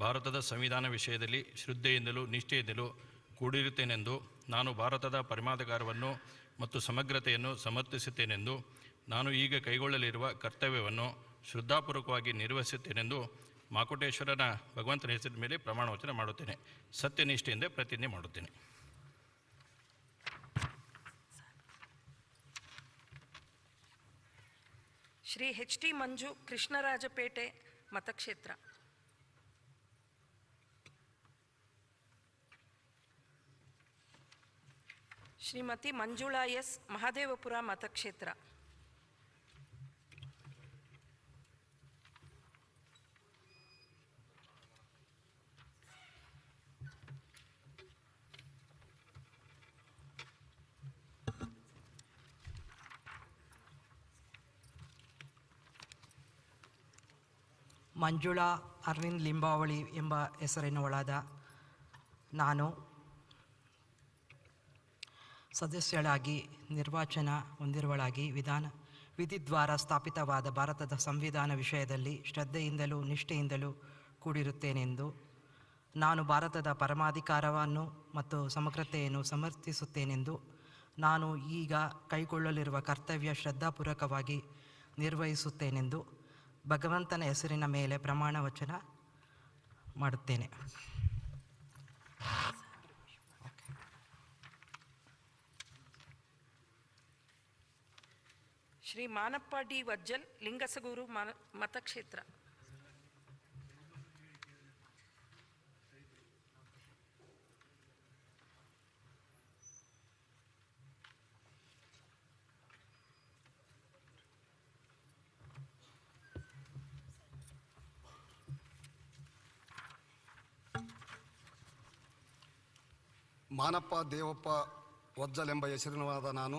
ಭಾರತದ ಸಂವಿಧಾನ ವಿಷಯದಲ್ಲಿ ಶ್ರದ್ಧೆಯಿಂದಲೂ ನಿಷ್ಠೆಯಿಂದಲೂ ಕೂಡಿರುತ್ತೇನೆಂದು ನಾನು ಭಾರತದ ಪರಮಾಧಿಕಾರವನ್ನು ಮತ್ತು ಸಮಗ್ರತೆಯನ್ನು ಸಮರ್ಥಿಸುತ್ತೇನೆಂದು ನಾನು ಈಗ ಕೈಗೊಳ್ಳಲಿರುವ ಕರ್ತವ್ಯವನ್ನು ಶ್ರದ್ಧಾಪೂರ್ವಕವಾಗಿ ನಿರ್ವಹಿಸುತ್ತೇನೆಂದು ಮಾಕುಟೇಶ್ವರನ ಭಗವಂತನ ಹೆಸರಿನ ಮೇಲೆ ಪ್ರಮಾಣ ವಚನ ಮಾಡುತ್ತೇನೆ. ಸತ್ಯನಿಷ್ಠೆಯಿಂದ ಪ್ರತಿಜ್ಞೆ ಮಾಡುತ್ತೇನೆ. Shri H T Manju, Krishnarajpet ಮತಕ್ಷೇತ್ರ. Shrimati Manjula S, Mahadevapura ಮತಕ್ಷೇತ್ರ. Manjula Arvind Limbavali ಎಂಬ ಹೆಸರಿನವಳಾದ ನಾನು ಸದಸ್ಯಳಾಗಿ ನಿರ್ವಾಚನ ಹೊಂದಿರುವಳಾಗಿ ವಿಧಿದ್ವಾರ ಸ್ಥಾಪಿತವಾದ ಭಾರತದ ಸಂವಿಧಾನ ವಿಷಯದಲ್ಲಿ ಶ್ರದ್ಧೆಯಿಂದಲೂ ನಿಷ್ಠೆಯಿಂದಲೂ ಕೂಡಿರುತ್ತೇನೆಂದು ನಾನು ಭಾರತದ ಪರಮಾಧಿಕಾರವನ್ನು ಮತ್ತು ಸಮಗ್ರತೆಯನ್ನು ಸಮರ್ಥಿಸುತ್ತೇನೆಂದು ನಾನು ಈಗ ಕೈಗೊಳ್ಳಲಿರುವ ಕರ್ತವ್ಯ ಶ್ರದ್ಧಾಪೂರ್ವಕವಾಗಿ ನಿರ್ವಹಿಸುತ್ತೇನೆಂದು ಭಗವಂತನ ಹೆಸರಿನ ಮೇಲೆ ಪ್ರಮಾಣ ವಚನ ಮಾಡುತ್ತೇನೆ. ಶ್ರೀ ಮಾನಪ್ಪ ಡಿ ವಜ್ಜಲ್, ಲಿಂಗಸಗೂರು ಮತಕ್ಷೇತ್ರ. ಮಾನಪ್ಪ ದೇವಪ್ಪ ವಜ್ಜಲ್ ಎಂಬ ಹೆಸರಿನವಾದ ನಾನು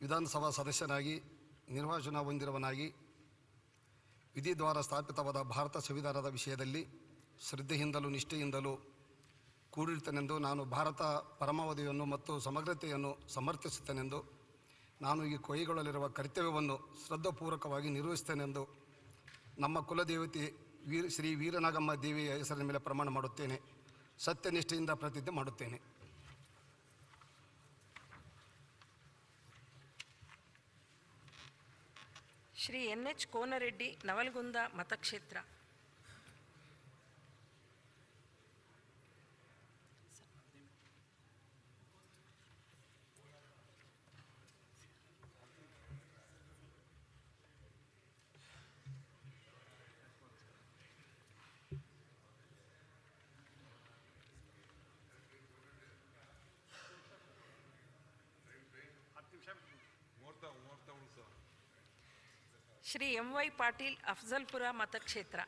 ವಿಧಾನಸಭಾ ಸದಸ್ಯನಾಗಿ ನಿರ್ವಾಚನ ಹೊಂದಿರುವನಾಗಿ ವಿಧಿದ್ವಾರ ಸ್ಥಾಪಿತವಾದ ಭಾರತ ಸಂವಿಧಾನದ ವಿಷಯದಲ್ಲಿ ಶ್ರದ್ಧೆಯಿಂದಲೂ ನಿಷ್ಠೆಯಿಂದಲೂ ಕೂಡಿರುತ್ತೇನೆಂದು ನಾನು ಭಾರತ ಪರಮಾವಧಿಯನ್ನು ಮತ್ತು ಸಮಗ್ರತೆಯನ್ನು ಸಮರ್ಥಿಸುತ್ತೇನೆಂದು ನಾನು ಈಗ ಕೈಗೊಳ್ಳಲಿರುವ ಕರ್ತವ್ಯವನ್ನು ಶ್ರದ್ಧಾಪೂರ್ವಕವಾಗಿ ನಿರ್ವಹಿಸುತ್ತೇನೆಂದು ನಮ್ಮ ಕುಲದೇವತೆ ಶ್ರೀ ವೀರನಾಗಮ್ಮ ದೇವಿಯ ಹೆಸರಿನ ಮೇಲೆ ಪ್ರಮಾಣ ಮಾಡುತ್ತೇನೆ. ಸತ್ಯನಿಷ್ಠೆಯಿಂದ ಪ್ರತಿಜ್ಞೆ ಮಾಡುತ್ತೇನೆ. ಶ್ರೀ ಎನ್ ಎಚ್ ಕೋನರೆಡ್ಡಿ, ನವಲ್ಗುಂದ ಮತಕ್ಷೇತ್ರ. ಶ್ರೀ ಎಂ ವೈ ಪಾಟೀಲ್, ಅಫ್ಜಲ್ಪುರ ಮತಕ್ಷೇತ್ರ.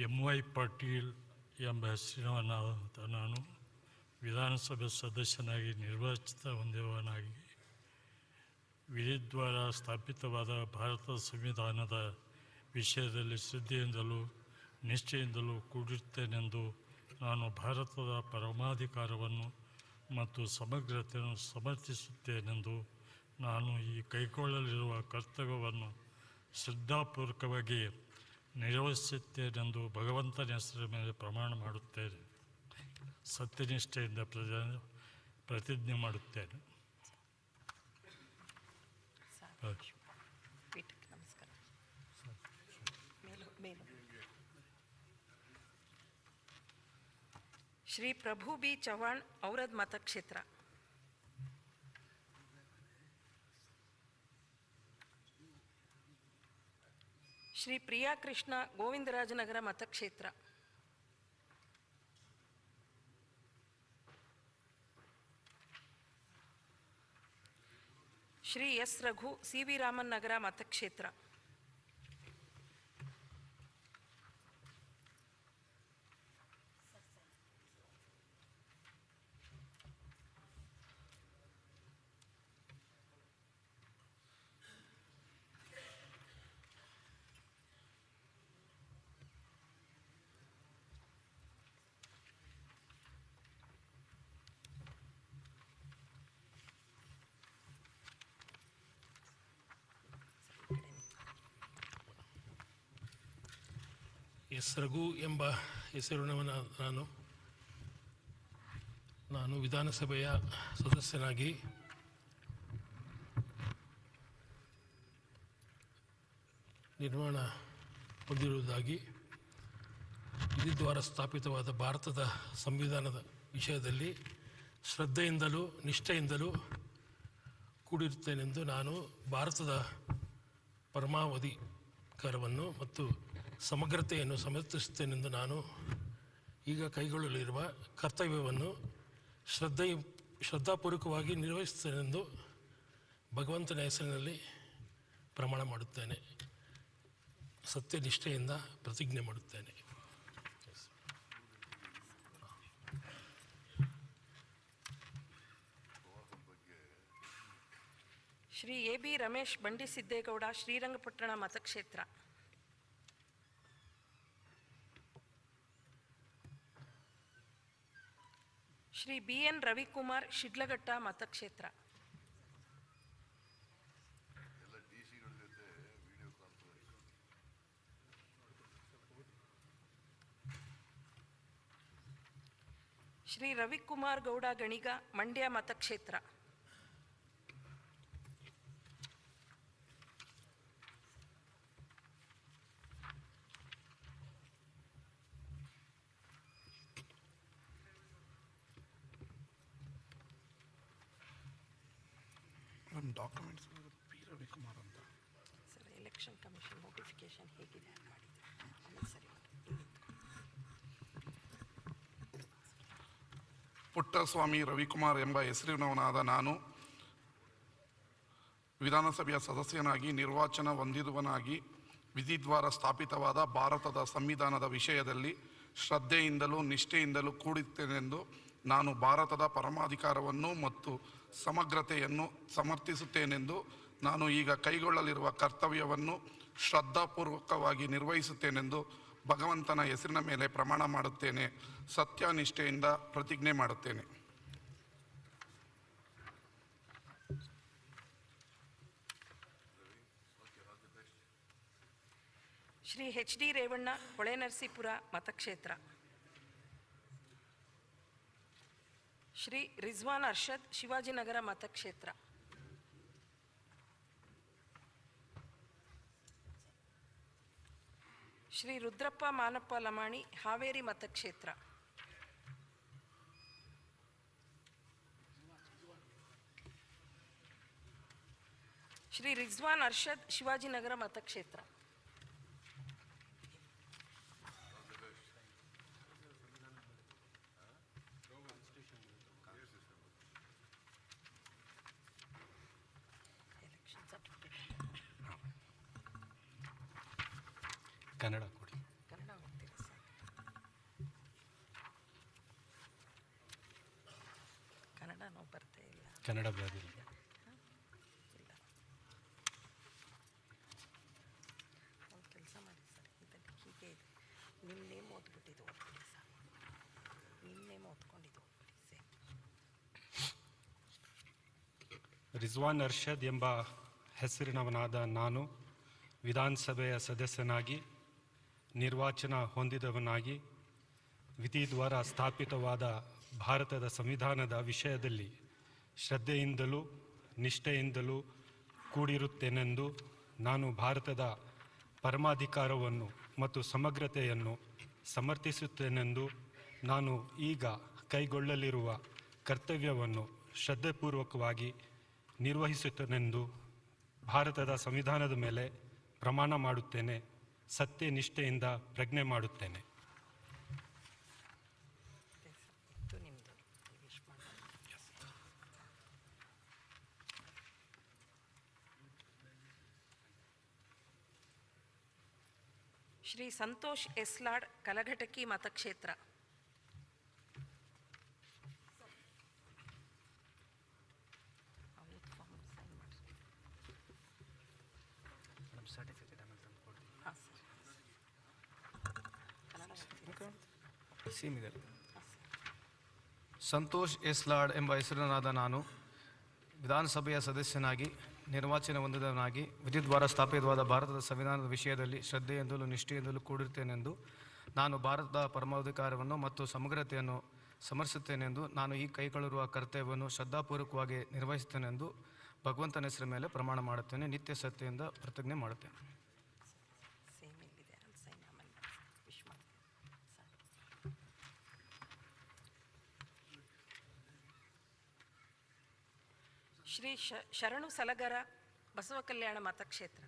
ಎಂ ವೈ ಪಾಟೀಲ್ ಎಂಬ ಹೆಸರಿನವನಾದ ನಾನು ವಿಧಾನಸಭೆ ಸದಸ್ಯನಾಗಿ ನಿರ್ವಾಚಿತ ಹೊಂದಿರುವವನಾಗಿ ವಿಧಿದ್ವಾರ ಸ್ಥಾಪಿತವಾದ ಭಾರತದ ಸಂವಿಧಾನದ ವಿಷಯದಲ್ಲಿ ಶ್ರದ್ಧೆಯಿಂದಲೂ ನಿಷ್ಠೆಯಿಂದಲೂ ಕೂಡಿರುತ್ತೇನೆಂದು ನಾನು ಭಾರತದ ಪರಮಾಧಿಕಾರವನ್ನು ಮತ್ತು ಸಮಗ್ರತೆಯನ್ನು ಸಮರ್ಥಿಸುತ್ತೇನೆಂದು ನಾನು ಈ ಕೈಗೊಳ್ಳಲಿರುವ ಕರ್ತವ್ಯವನ್ನು ಶ್ರದ್ಧಾಪೂರ್ವಕವಾಗಿ ನಿರ್ವಹಿಸುತ್ತೇನೆಂದು ಭಗವಂತನ ಹೆಸರ ಮೇಲೆ ಪ್ರಮಾಣ ಮಾಡುತ್ತೇನೆ. ಸತ್ಯನಿಷ್ಠೆಯಿಂದ ಪ್ರತಿಜ್ಞೆ ಮಾಡುತ್ತೇನೆ. ಪೀಠಕ್ಕೆ ನಮಸ್ಕಾರ. ಮೇಲು ಶ್ರೀ ಪ್ರಭು ಬಿ ಚವ್ಹಾಣ್, ಔರದ್ ಮತಕ್ಷೇತ್ರ. ಶ್ರೀ ಪ್ರಿಯಾ ಕೃಷ್ಣ, ಗೋವಿಂದರಾಜನಗರ ಮತಕ್ಷೇತ್ರ. Shri S Raghu, C V Raman Nagar ಮತಕ್ಷೇತ್ರ. ಎಸ್ ರಘು ಎಂಬ ಹೆಸರಿನವನ ನಾನು ವಿಧಾನಸಭೆಯ ಸದಸ್ಯನಾಗಿ ನಿರ್ಮಾಣ ಹೊಂದಿರುವುದಾಗಿ ವಿಧಿದ್ವಾರ ಸ್ಥಾಪಿತವಾದ ಭಾರತದ ಸಂವಿಧಾನದ ವಿಷಯದಲ್ಲಿ ಶ್ರದ್ಧೆಯಿಂದಲೂ ನಿಷ್ಠೆಯಿಂದಲೂ ಕೂಡಿರುತ್ತೇನೆಂದು ನಾನು ಭಾರತದ ಪರಮಾಧಿಕಾರವನ್ನು ಮತ್ತು ಸಮಗ್ರತೆಯನ್ನು ಸಮರ್ಥಿಸುತ್ತೇನೆಂದು ನಾನು ಈಗ ಕೈಗೊಳ್ಳಲಿರುವ ಕರ್ತವ್ಯವನ್ನು ಶ್ರದ್ಧಾಪೂರ್ವಕವಾಗಿ ನಿರ್ವಹಿಸುತ್ತೇನೆಂದು ಭಗವಂತನ ಹೆಸರಿನಲ್ಲಿ ಪ್ರಮಾಣ ಮಾಡುತ್ತೇನೆ. ಸತ್ಯನಿಷ್ಠೆಯಿಂದ ಪ್ರತಿಜ್ಞೆ ಮಾಡುತ್ತೇನೆ. ಶ್ರೀ ಎ ಬಿ ರಮೇಶ್, ಬಂಡಿಸಿದ್ದೇಗೌಡ, ಶ್ರೀರಂಗಪಟ್ಟಣ ಮತಕ್ಷೇತ್ರ. ಶ್ರೀ ಬಿ ಎನ್ ರವಿಕುಮಾರ್, ಶಿಡ್ಲಘಟ್ಟ ಮತಕ್ಷೇತ್ರ. ಶ್ರೀ ರವಿಕುಮಾರ್ ಗೌಡ ಗಣಿಗ, ಮಂಡ್ಯ ಮತಕ್ಷೇತ್ರ. ಡಾಕ್ಯುಮೆಂಟ್ಸ್ ಪಿ ರವಿಕುಮಾರ್ ಅಂತ ಸರ್, ಎಲೆಕ್ಷನ್ ಕಮಿಷನ್ ನೋಟಿಫಿಕೇಶನ್ ಹೇಗಿದೆ ಮಾಡಿದೆ ಸರಿ. ಪುಟ್ಟಸ್ವಾಮಿ ರವಿಕುಮಾರ್ ಎಂಬ ಹೆಸರಿನವನಾದ ನಾನು ವಿಧಾನಸಭೆಯ ಸದಸ್ಯನಾಗಿ ನಿರ್ವಾಚನ ಹೊಂದಿರುವನಾಗಿ ವಿಧಿದ್ವಾರ ಸ್ಥಾಪಿತವಾದ ಭಾರತದ ಸಂವಿಧಾನದ ವಿಷಯದಲ್ಲಿ ಶ್ರದ್ಧೆಯಿಂದಲೂ ನಿಷ್ಠೆಯಿಂದಲೂ ಕೂಡಿರುತ್ತೇನೆಂದು ನಾನು ಭಾರತದ ಪರಮಾಧಿಕಾರವನ್ನು ಮತ್ತು ಸಮಗ್ರತೆಯನ್ನು ಸಮರ್ಥಿಸುತ್ತೇನೆಂದು ನಾನು ಈಗ ಕೈಗೊಳ್ಳಲಿರುವ ಕರ್ತವ್ಯವನ್ನು ಶ್ರದ್ಧಾಪೂರ್ವಕವಾಗಿ ನಿರ್ವಹಿಸುತ್ತೇನೆಂದು ಭಗವಂತನ ಹೆಸರಿನ ಮೇಲೆ ಪ್ರಮಾಣ ಮಾಡುತ್ತೇನೆ. ಸತ್ಯನಿಷ್ಠೆಯಿಂದ ಪ್ರತಿಜ್ಞೆ ಮಾಡುತ್ತೇನೆ. ಶ್ರೀ ಎಚ್ ಡಿ ರೇವಣ್ಣ, ಹೊಳೆನರಸೀಪುರ ಮತಕ್ಷೇತ್ರ. ಶ್ರೀ ರಿಜ್ವಾನ್ ಅರ್ಷದ್, ಶಿವಾಜಿನಗರ ಮತಕ್ಷೇತ್ರ. ಶ್ರೀ ರುದ್ರಪ್ಪ ಮಾನಪ್ಪ ಲಮಾಣಿ, ಹಾವೇರಿ ಮತಕ್ಷೇತ್ರ. ಶ್ರೀ ರಿಜ್ವಾನ್ ಅರ್ಷದ್, ಶಿವಾಜಿನಗರ ಮತಕ್ಷೇತ್ರ. ಕನ್ನಡ ಕೊಡಿ. ಕನ್ನಡ ಕನ್ನಡ ಬರೋದಿಲ್ಲ. ಒಂದು ಕೆಲಸ ಮಾಡಿ ಸರ್, ಇದನ್ನು ಹೀಗೆ ಇದೆ, ನಿಮ್ಮ ನೇಮ್ ಓದ್ಬಿಟ್ಟಿದ್ದು ಓದ್ಬಿಡಿ ಸರ್, ನಿಮ್ಮ ನೇಮ್ ಓದ್ಕೊಂಡಿದ್ದು ಓದ್ಬಿಡಿ ಸರ್. ರಿಜ್ವಾನ್ ಅರ್ಷದ್ ಎಂಬ ಹೆಸರಿನವನಾದ ನಾನು ವಿಧಾನಸಭೆಯ ಸದಸ್ಯನಾಗಿ ನಿರ್ವಾಚನ ಹೊಂದಿದವನಾಗಿ ವಿಧಿ ದ್ವಾರ ಸ್ಥಾಪಿತವಾದ ಭಾರತದ ಸಂವಿಧಾನದ ವಿಷಯದಲ್ಲಿ ಶ್ರದ್ಧೆಯಿಂದಲೂ ನಿಷ್ಠೆಯಿಂದಲೂ ಕೂಡಿರುತ್ತೇನೆಂದು ನಾನು ಭಾರತದ ಪರಮಾಧಿಕಾರವನ್ನು ಮತ್ತು ಸಮಗ್ರತೆಯನ್ನು ಸಮರ್ಥಿಸುತ್ತೇನೆಂದು ನಾನು ಈಗ ಕೈಗೊಳ್ಳಲಿರುವ ಕರ್ತವ್ಯವನ್ನು ಶ್ರದ್ಧೆಪೂರ್ವಕವಾಗಿ ನಿರ್ವಹಿಸುತ್ತೇನೆಂದು ಭಾರತದ ಸಂವಿಧಾನದ ಮೇಲೆ ಪ್ರಮಾಣ ಮಾಡುತ್ತೇನೆ, ಸತ್ಯ ನಿಷ್ಠೆಯಿಂದ ಪ್ರಜ್ಞೆ ಮಾಡುತ್ತೇನೆ. ಶ್ರೀ ಸಂತೋಷ್ ಎಸ್ಲಾಡ್, ಕಲಘಟಕಿ ಮತಕ್ಷೇತ್ರ. ಸಂತೋಷ್ ಎಸ್ಲಾಡ್ ಎಂಬ ಹೆಸರಿನಾದ ನಾನು ವಿಧಾನಸಭೆಯ ಸದಸ್ಯನಾಗಿ ನಿರ್ವಾಚನ ಹೊಂದಿದವನಾಗಿ ವಿಧಿದ್ವಾರ ಸ್ಥಾಪಿತವಾದ ಭಾರತದ ಸಂವಿಧಾನದ ವಿಷಯದಲ್ಲಿ ಶ್ರದ್ಧೆಯಿಂದಲೂ ನಿಷ್ಠೆಯಿಂದಲೂ ಕೂಡಿರುತ್ತೇನೆಂದು ನಾನು ಭಾರತದ ಪರಮಾಧಿಕಾರವನ್ನು ಮತ್ತು ಸಮಗ್ರತೆಯನ್ನು ಸಮರ್ಥಿಸುತ್ತೇನೆಂದು ನಾನು ಈ ಕೈಗೊಳ್ಳಿರುವ ಕರ್ತವ್ಯವನ್ನು ಶ್ರದ್ಧಾಪೂರ್ವಕವಾಗಿ ನಿರ್ವಹಿಸುತ್ತೇನೆಂದು ಭಗವಂತನ ಹೆಸರ ಮೇಲೆ ಪ್ರಮಾಣ ಮಾಡುತ್ತೇನೆ, ನಿತ್ಯ ಸತ್ಯದಿಂದ ಪ್ರತಿಜ್ಞೆ ಮಾಡುತ್ತೇನೆ. ಶ್ರೀ ಶರಣು ಸಲಗರ, ಬಸವ ಕಲ್ಯಾಣ ಮತಕ್ಷೇತ್ರ.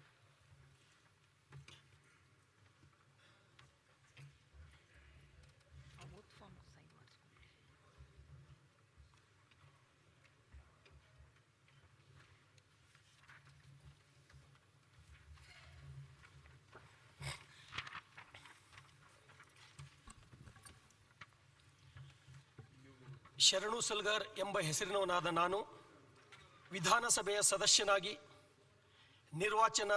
ಶರಣು ಸಲ್ಗಾರ್ ಎಂಬ ಹೆಸರಿನವನಾದ ನಾನು ವಿಧಾನಸಭೆಯ ಸದಸ್ಯನಾಗಿ ನಿರ್ವಾಚನ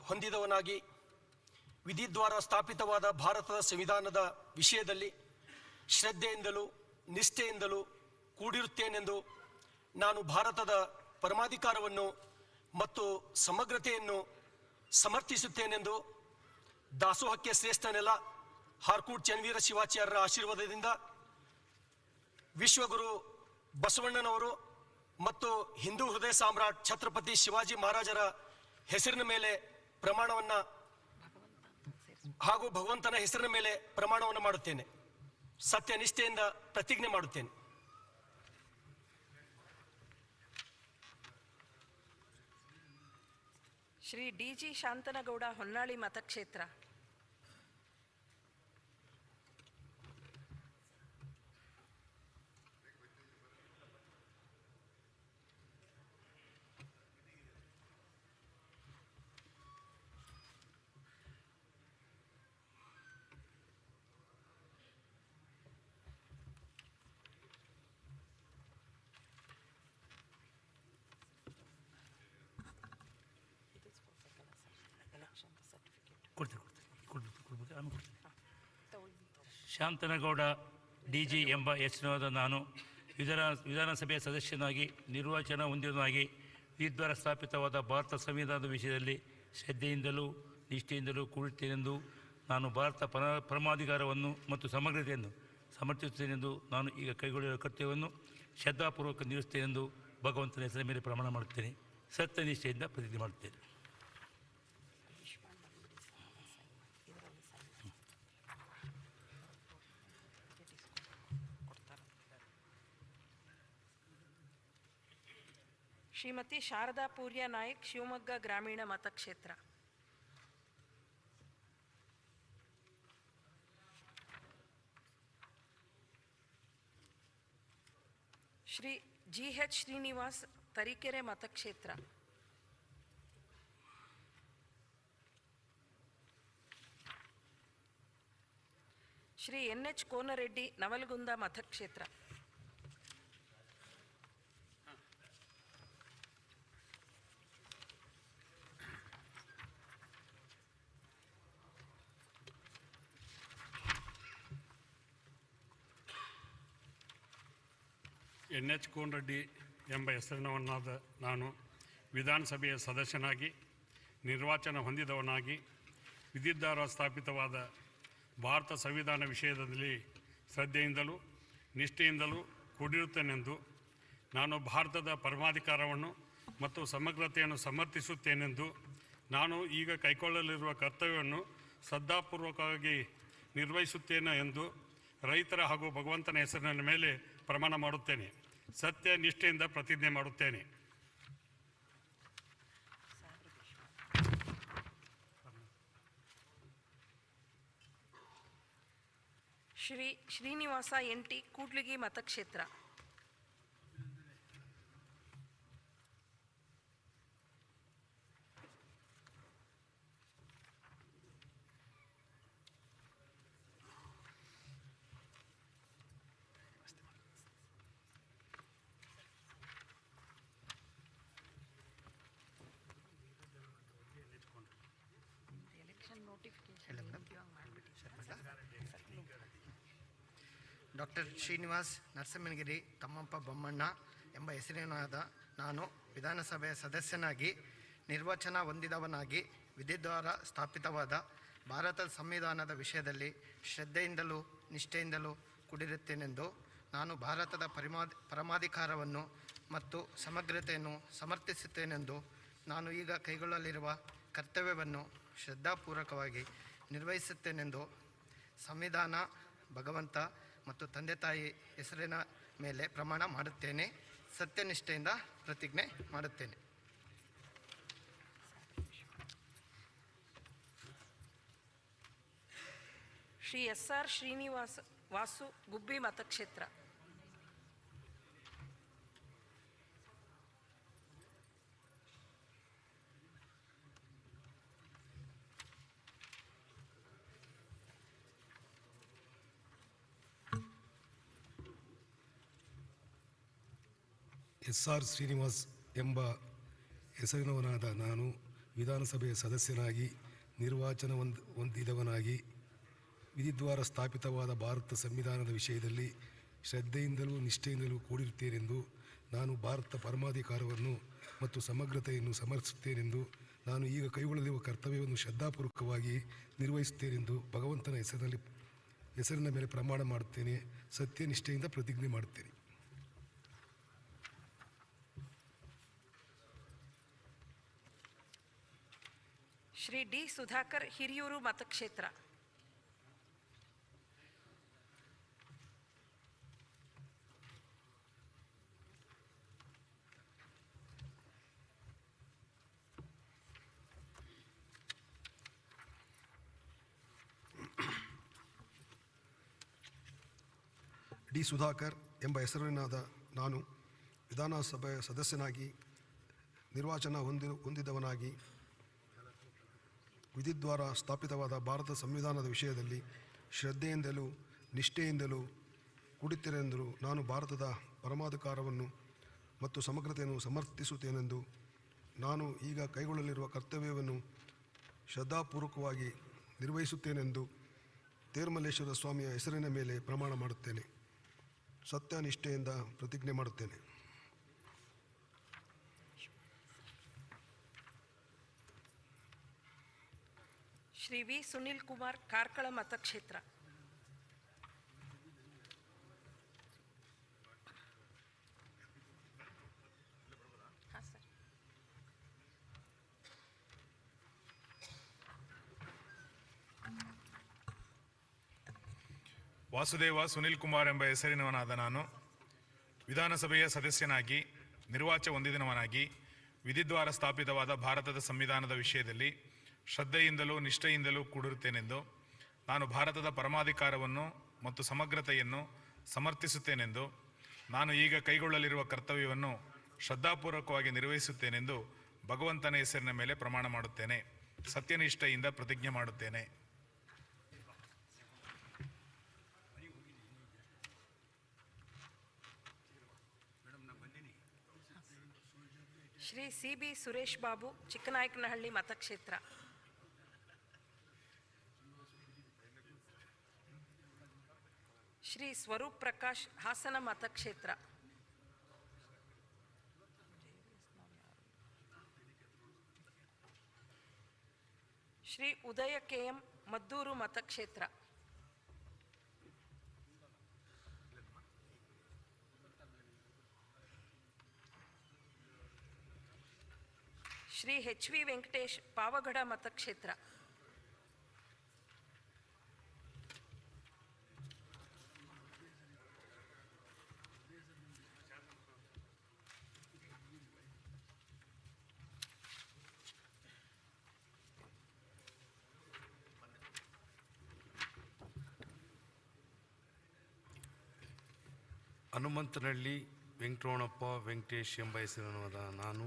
ಹೊಂದಿದವನಾಗಿ ವಿಧಿದ್ವಾರ ಸ್ಥಾಪಿತವಾದ ಭಾರತದ ಸಂವಿಧಾನದ ವಿಷಯದಲ್ಲಿ ಶ್ರದ್ಧೆಯಿಂದಲೂ ನಿಷ್ಠೆಯಿಂದಲೂ ಕೂಡಿರುತ್ತೇನೆಂದು ನಾನು ಭಾರತದ ಪರಮಾಧಿಕಾರವನ್ನು ಮತ್ತು ಸಮಗ್ರತೆಯನ್ನು ಸಮರ್ಥಿಸುತ್ತೇನೆಂದು ದಾಸೋಹಕ್ಕೆ ಶ್ರೇಷ್ಠ ನೆಲ ಹಾರ್ಕೂಟ್ ಚನ್ನವೀರ ಶಿವಾಚಾರ್ಯರ ಆಶೀರ್ವಾದದಿಂದ ವಿಶ್ವಗುರು ಬಸವಣ್ಣನವರು ಮತ್ತು ಹಿಂದೂ ಹೃದಯ ಸಾಮ್ರಾಟ್ ಛತ್ರಪತಿ ಶಿವಾಜಿ ಮಹಾರಾಜರ ಹೆಸರಿನ ಮೇಲೆ ಪ್ರಮಾಣವನ್ನು ಹಾಗೂ ಭಗವಂತನ ಹೆಸರಿನ ಮೇಲೆ ಪ್ರಮಾಣವನ್ನು ಮಾಡುತ್ತೇನೆ, ಸತ್ಯನಿಷ್ಠೆಯಿಂದ ಪ್ರತಿಜ್ಞೆ ಮಾಡುತ್ತೇನೆ. ಶ್ರೀ ಡಿ.ಜಿ. ಶಾಂತನಗೌಡ, ಹೊನ್ನಾಳಿ ಮತಕ್ಷೇತ್ರ. ಶಾಂತನಗೌಡ ಡಿ.ಜಿ. ಎಂಬ ಹೆಸರಿನಾದ ನಾನು ವಿಧಾನಸಭೆಯ ಸದಸ್ಯನಾಗಿ ನಿರ್ವಾಚನ ಹೊಂದಿದವನಾಗಿ ವಿಧಿದ್ವಾರ ಸ್ಥಾಪಿತವಾದ ಭಾರತ ಸಂವಿಧಾನದ ವಿಷಯದಲ್ಲಿ ಶ್ರದ್ಧೆಯಿಂದಲೂ ನಿಷ್ಠೆಯಿಂದಲೂ ಕೂಡಿರುತ್ತೇನೆಂದು ನಾನು ಭಾರತ ಪರಮಾಧಿಕಾರವನ್ನು ಮತ್ತು ಸಮಗ್ರತೆಯನ್ನು ಸಮರ್ಥಿಸುತ್ತೇನೆಂದು ನಾನು ಈಗ ಕೈಗೊಳ್ಳುವ ಕರ್ತವ್ಯವನ್ನು ಶ್ರದ್ಧಾಪೂರ್ವಕ ನಿರ್ವಹಿಸುತ್ತೇನೆಂದು ಭಗವಂತನ ಹೆಸರಿನ ಮೇಲೆ ಪ್ರಮಾಣ ಮಾಡುತ್ತೇನೆ, ಸತ್ಯನಿಷ್ಠೆಯಿಂದ ಪ್ರತಿಜ್ಞೆ ಮಾಡುತ್ತೇನೆ. ಶ್ರೀಮತಿ ಶಾರದಾ ಪೂರ್ಯ ನಾಯಕ್, ಶಿವಮೊಗ್ಗ ಗ್ರಾಮೀಣ ಮತಕ್ಷೇತ್ರ. ಶ್ರೀ ಜಿ.ಎಚ್. ಶ್ರೀನಿವಾಸ್, ತರೀಕೆರೆ ಮತಕ್ಷೇತ್ರ. ಶ್ರೀ ಎನ್.ಎಚ್. ಕೋನರೆಡ್ಡಿ, ನವಲಗುಂದ ಮತಕ್ಷೇತ್ರ. NH ಕೋನರೆಡ್ಡಿ ಎಂಬ ಹೆಸರಿನವನಾದ ನಾನು ವಿಧಾನಸಭೆಯ ಸದಸ್ಯನಾಗಿ ನಿರ್ವಾಚನ ಹೊಂದಿದವನಾಗಿ ವಿಧಿದ್ವಾರ ಸ್ಥಾಪಿತವಾದ ಭಾರತ ಸಂವಿಧಾನ ವಿಷಯದಲ್ಲಿ ಶ್ರದ್ಧೆಯಿಂದಲೂ ನಿಷ್ಠೆಯಿಂದಲೂ ಕೂಡಿರುತ್ತೇನೆಂದು ನಾನು ಭಾರತದ ಪರಮಾಧಿಕಾರವನ್ನು ಮತ್ತು ಸಮಗ್ರತೆಯನ್ನು ಸಮರ್ಥಿಸುತ್ತೇನೆಂದು ನಾನು ಈಗ ಕೈಗೊಳ್ಳಲಿರುವ ಕರ್ತವ್ಯವನ್ನು ಶ್ರದ್ಧಾಪೂರ್ವಕವಾಗಿ ನಿರ್ವಹಿಸುತ್ತೇನೆ ಎಂದು ರೈತರ ಹಾಗೂ ಭಗವಂತನ ಹೆಸರಿನ ಮೇಲೆ ಪ್ರಮಾಣ ಮಾಡುತ್ತೇನೆ. ಸತ್ಯ ನಿಷ್ಠೆಯಿಂದ ಪ್ರತಿಜ್ಞೆ ಮಾಡುತ್ತೇನೆ. ಶ್ರೀ ಶ್ರೀನಿವಾಸ NT ಕೂಡ್ಲಿಗಿ ಮತಕ್ಷೇತ್ರ. ಡಾಕ್ಟರ್ ಶ್ರೀನಿವಾಸ್ ನರಸಿಂಹಗಿರಿ ತಮ್ಮಪ್ಪ ಬೊಮ್ಮಣ್ಣ ಎಂಬ ಹೆಸರಿನಾದ ನಾನು ವಿಧಾನಸಭೆಯ ಸದಸ್ಯನಾಗಿ ನಿರ್ವಾಚನ ಹೊಂದಿದವನಾಗಿ ವಿಧಿದ್ವಾರ ಸ್ಥಾಪಿತವಾದ ಭಾರತದ ಸಂವಿಧಾನದ ವಿಷಯದಲ್ಲಿ ಶ್ರದ್ಧೆಯಿಂದಲೂ ನಿಷ್ಠೆಯಿಂದಲೂ ಕೂಡಿರುತ್ತೇನೆಂದು ನಾನು ಭಾರತದ ಪರಮಾಧಿಕಾರವನ್ನು ಮತ್ತು ಸಮಗ್ರತೆಯನ್ನು ಸಮರ್ಥಿಸುತ್ತೇನೆಂದು ನಾನು ಈಗ ಕೈಗೊಳ್ಳಲಿರುವ ಕರ್ತವ್ಯವನ್ನು ಶ್ರದ್ಧಾಪೂರ್ವಕವಾಗಿ ನಿರ್ವಹಿಸುತ್ತೇನೆಂದು ಸಂವಿಧಾನ, ಭಗವಂತ ಮತ್ತು ತಂದೆ ತಾಯಿ ಹೆಸರಿನ ಮೇಲೆ ಪ್ರಮಾಣ ಮಾಡುತ್ತೇನೆ. ಸತ್ಯನಿಷ್ಠೆಯಿಂದ ಪ್ರತಿಜ್ಞೆ ಮಾಡುತ್ತೇನೆ. ಶ್ರೀ SR ಶ್ರೀನಿವಾಸ ವಾಸು ಗುಬ್ಬಿ ಮತಕ್ಷೇತ್ರ. SR ಶ್ರೀನಿವಾಸ್ ಎಂಬ ಹೆಸರಿನವನಾದ ನಾನು ವಿಧಾನಸಭೆಯ ಸದಸ್ಯನಾಗಿ ನಿರ್ವಾಚನ ಹೊಂದಿದವನಾಗಿ ವಿಧಿದ್ವಾರ ಸ್ಥಾಪಿತವಾದ ಭಾರತ ಸಂವಿಧಾನದ ವಿಷಯದಲ್ಲಿ ಶ್ರದ್ಧೆಯಿಂದಲೂ ನಿಷ್ಠೆಯಿಂದಲೂ ಕೂಡಿರುತ್ತೇನೆಂದು ನಾನು ಭಾರತ ಪರಮಾಧಿಕಾರವನ್ನು ಮತ್ತು ಸಮಗ್ರತೆಯನ್ನು ಸಮರ್ಥಿಸುತ್ತೇನೆಂದು ನಾನು ಈಗ ಕೈಗೊಳ್ಳಲಿರುವ ಕರ್ತವ್ಯವನ್ನು ಶ್ರದ್ಧಾಪೂರ್ವಕವಾಗಿ ನಿರ್ವಹಿಸುತ್ತೇನೆಂದು ಭಗವಂತನ ಹೆಸರಿನ ಮೇಲೆ ಪ್ರಮಾಣ ಮಾಡುತ್ತೇನೆ. ಸತ್ಯನಿಷ್ಠೆಯಿಂದ ಪ್ರತಿಜ್ಞೆ ಮಾಡುತ್ತೇನೆ. ಶ್ರೀ D ಸುಧಾಕರ್ ಹಿರಿಯೂರು ಮತಕ್ಷೇತ್ರ. D ಸುಧಾಕರ್ ಎಂಬ ಹೆಸರಿನಾದ ನಾನು ವಿಧಾನಸಭೆಯ ಸದಸ್ಯನಾಗಿ ನಿರ್ವಾಚನ ಹೊಂದಿದವನಾಗಿ ವಿಧಿದ್ವಾರ ಸ್ಥಾಪಿತವಾದ ಭಾರತ ಸಂವಿಧಾನದ ವಿಷಯದಲ್ಲಿ ಶ್ರದ್ಧೆಯಿಂದಲೂ ನಿಷ್ಠೆಯಿಂದಲೂ ಕೂಡಿರುತ್ತೇನೆಂದು ನಾನು ಭಾರತದ ಪರಮಾಧಿಕಾರವನ್ನು ಮತ್ತು ಸಮಗ್ರತೆಯನ್ನು ಸಮರ್ಥಿಸುತ್ತೇನೆಂದು ನಾನು ಈಗ ಕೈಗೊಳ್ಳಲಿರುವ ಕರ್ತವ್ಯವನ್ನು ಶ್ರದ್ಧಾಪೂರ್ವಕವಾಗಿ ನಿರ್ವಹಿಸುತ್ತೇನೆಂದು ತೇರುಮಲ್ಲೇಶ್ವರ ಸ್ವಾಮಿಯ ಹೆಸರಿನ ಮೇಲೆ ಪ್ರಮಾಣ ಮಾಡುತ್ತೇನೆ. ಸತ್ಯನಿಷ್ಠೆಯಿಂದ ಪ್ರತಿಜ್ಞೆ ಮಾಡುತ್ತೇನೆ. ಶ್ರೀ V ಸುನಿಲ್ ಕುಮಾರ್ ಕಾರ್ಕಳ ಮತಕ್ಷೇತ್ರ. ವಾಸುದೇವ ಸುನಿಲ್ ಕುಮಾರ್ ಎಂಬ ಹೆಸರಿನವನಾದ ನಾನು ವಿಧಾನಸಭೆಯ ಸದಸ್ಯನಾಗಿ ನಿರ್ವಾಚನ ಹೊಂದಿದವನಾಗಿ ವಿಧಿದ್ವಾರ ಸ್ಥಾಪಿತವಾದ ಭಾರತದ ಸಂವಿಧಾನದ ವಿಷಯದಲ್ಲಿ ಶ್ರದ್ಧೆಯಿಂದಲೂ ನಿಷ್ಠೆಯಿಂದಲೂ ಕೂಡಿರುತ್ತೇನೆಂದು ನಾನು ಭಾರತದ ಪರಮಾಧಿಕಾರವನ್ನು ಮತ್ತು ಸಮಗ್ರತೆಯನ್ನು ಸಮರ್ಥಿಸುತ್ತೇನೆಂದು ನಾನು ಈಗ ಕೈಗೊಳ್ಳಲಿರುವ ಕರ್ತವ್ಯವನ್ನು ಶ್ರದ್ಧಾಪೂರ್ವಕವಾಗಿ ನಿರ್ವಹಿಸುತ್ತೇನೆಂದು ಭಗವಂತನ ಹೆಸರಿನ ಮೇಲೆ ಪ್ರಮಾಣ ಮಾಡುತ್ತೇನೆ. ಸತ್ಯನಿಷ್ಠೆಯಿಂದ ಪ್ರತಿಜ್ಞೆ ಮಾಡುತ್ತೇನೆ. ಶ್ರೀ CB ಸುರೇಶ್ ಬಾಬು ಚಿಕ್ಕನಾಯಕನಹಳ್ಳಿ ಮತಕ್ಷೇತ್ರ. ಶ್ರೀ ಸ್ವರೂಪ್ ಪ್ರಕಾಶ್ ಹಾಸನ ಮತಕ್ಷೇತ್ರ. ಶ್ರೀ ಉದಯ KM ಮದ್ದೂರು ಮತಕ್ಷೇತ್ರ. ಶ್ರೀ HV ವೆಂಕಟೇಶ್ ಪಾವಗಡ ಮತಕ್ಷೇತ್ರ. ಹನುಮಂತನಹಳ್ಳಿ ವೆಂಕಟರಮಣಪ್ಪ ವೆಂಕಟೇಶ್ ಎಂಬ ಹೆಸರಿನ ನಾನು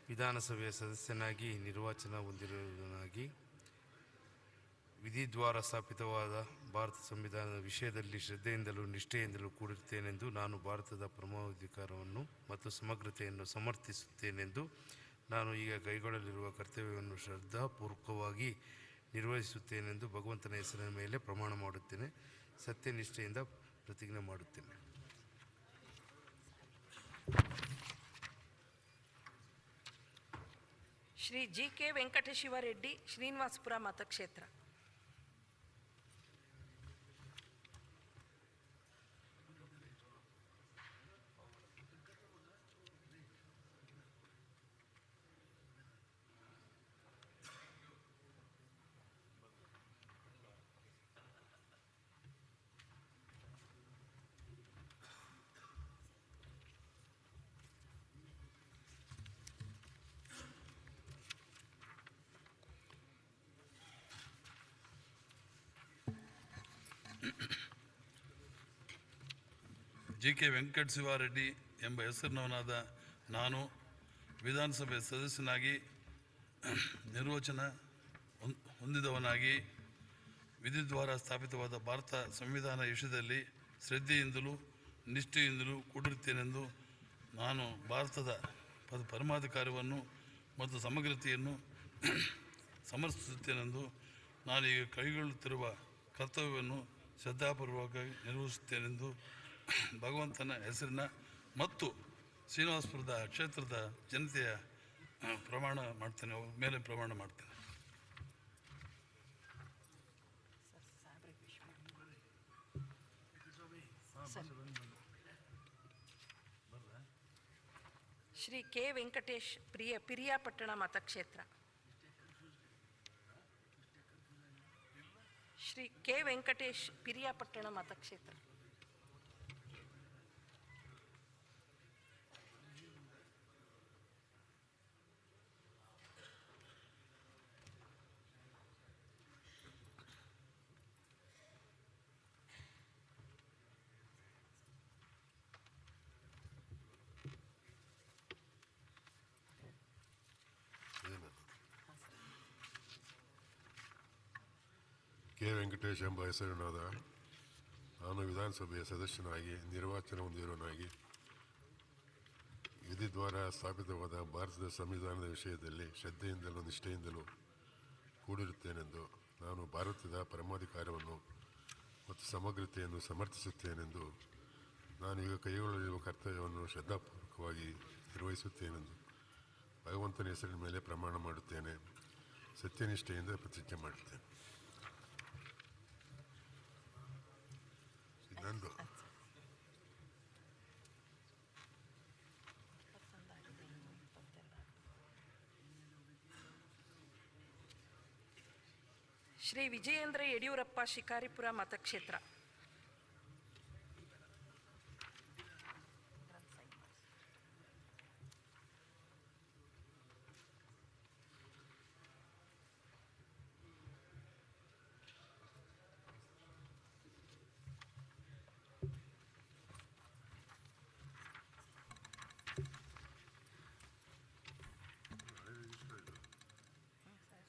ವಿಧಾನಸಭೆಯ ಸದಸ್ಯನಾಗಿ ನಿರ್ವಾಚನ ಹೊಂದಿರುವುದನಾಗಿ ವಿಧಿದ್ವಾರ ಸ್ಥಾಪಿತವಾದ ಭಾರತ ಸಂವಿಧಾನದ ವಿಷಯದಲ್ಲಿ ಶ್ರದ್ಧೆಯಿಂದಲೂ ನಿಷ್ಠೆಯಿಂದಲೂ ಕೂಡಿರುತ್ತೇನೆಂದು ನಾನು ಭಾರತದ ಪರಮಾಧಿಕಾರವನ್ನು ಮತ್ತು ಸಮಗ್ರತೆಯನ್ನು ಸಮರ್ಥಿಸುತ್ತೇನೆಂದು ನಾನು ಈಗ ಕೈಗೊಳ್ಳಲಿರುವ ಕರ್ತವ್ಯವನ್ನು ಶ್ರದ್ಧಾಪೂರ್ವಕವಾಗಿ ನಿರ್ವಹಿಸುತ್ತೇನೆಂದು ಭಗವಂತನ ಹೆಸರಿನ ಮೇಲೆ ಪ್ರಮಾಣ ಮಾಡುತ್ತೇನೆ. ಸತ್ಯನಿಷ್ಠೆಯಿಂದ ಪ್ರತಿಜ್ಞೆ ಮಾಡುತ್ತೇನೆ. ಶ್ರೀ GK ವೆಂಕಟಶಿವರೆಡ್ಡಿ ಶ್ರೀನಿವಾಸಪುರ ಮತಕ್ಷೇತ್ರ. GK ವೆಂಕಟಶಿವರೆಡ್ಡಿ ಎಂಬ ಹೆಸರಿನವನಾದ ನಾನು ವಿಧಾನಸಭೆ ಸದಸ್ಯನಾಗಿ ನಿರ್ವಚನ ಹೊಂದಿದವನಾಗಿ ವಿಧಿದ್ವಾರ ಸ್ಥಾಪಿತವಾದ ಭಾರತ ಸಂವಿಧಾನ ವಿಷಯದಲ್ಲಿ ಶ್ರದ್ಧೆಯಿಂದಲೂ ನಿಷ್ಠೆಯಿಂದಲೂ ಕೂಡಿರುತ್ತೇನೆಂದು ನಾನು ಭಾರತದ ಪರಮಾಧಿಕಾರವನ್ನು ಮತ್ತು ಸಮಗ್ರತೆಯನ್ನು ಸಮರ್ಥಿಸುತ್ತೇನೆಂದು ನಾನು ಈಗ ಕೈಗೊಳ್ಳುತ್ತಿರುವ ಕರ್ತವ್ಯವನ್ನು ಶ್ರದ್ಧಾಪೂರ್ವಕವಾಗಿ ನಿರ್ವಹಿಸುತ್ತೇನೆಂದು ಭಗವಂತನ ಹೆಸರಿನ ಮತ್ತು ಶ್ರೀನಿವಾಸಪುರದ ಕ್ಷೇತ್ರದ ಜನತೆಯ ಪ್ರಮಾಣ ಮಾಡ್ತೇನೆ ಮೇಲೆ ಪ್ರಮಾಣ ಮಾಡ್ತೇನೆ. ಶ್ರೀ K ವೆಂಕಟೇಶ್ ಪಿರಿಯಾಪಟ್ಟಣ ಮತಕ್ಷೇತ್ರ. ಶ್ರೀ K ವೆಂಕಟೇಶ್ ಪಿರಿಯಾಪಟ್ಟಣ ಮತಕ್ಷೇತ್ರ. K ವೆಂಕಟೇಶ್ ಎಂಬ ಹೆಸರಿನಾದ ನಾನು ವಿಧಾನಸಭೆಯ ಸದಸ್ಯನಾಗಿ ನಿರ್ವಾಚನ ಹೊಂದಿರುವನಾಗಿ ವಿಧಿದ್ವಾರ ಸ್ಥಾಪಿತವಾದ ಭಾರತದ ಸಂವಿಧಾನದ ವಿಷಯದಲ್ಲಿ ಶ್ರದ್ಧೆಯಿಂದಲೂ ನಿಷ್ಠೆಯಿಂದಲೂ ಕೂಡಿರುತ್ತೇನೆಂದು ನಾನು ಭಾರತದ ಪರಮಾಧಿಕಾರವನ್ನು ಮತ್ತು ಸಮಗ್ರತೆಯನ್ನು ಸಮರ್ಥಿಸುತ್ತೇನೆಂದು ನಾನು ಈಗ ಕೈಗೊಳ್ಳಲಿರುವ ಕರ್ತವ್ಯವನ್ನು ಶ್ರದ್ಧಾಪೂರ್ವಕವಾಗಿ ನಿರ್ವಹಿಸುತ್ತೇನೆಂದು ಭಗವಂತನ ಹೆಸರಿನ ಮೇಲೆ ಪ್ರಮಾಣ ಮಾಡುತ್ತೇನೆ. ಸತ್ಯನಿಷ್ಠೆಯಿಂದ ಪ್ರತಿಜ್ಞೆ ಮಾಡುತ್ತೇನೆ. ನಂದು ಶ್ರೀ ವಿಜಯೇಂದ್ರ ಯಡಿಯೂರಪ್ಪ ಶಿಕಾರಿಪುರ ಮತಕ್ಷೇತ್ರ.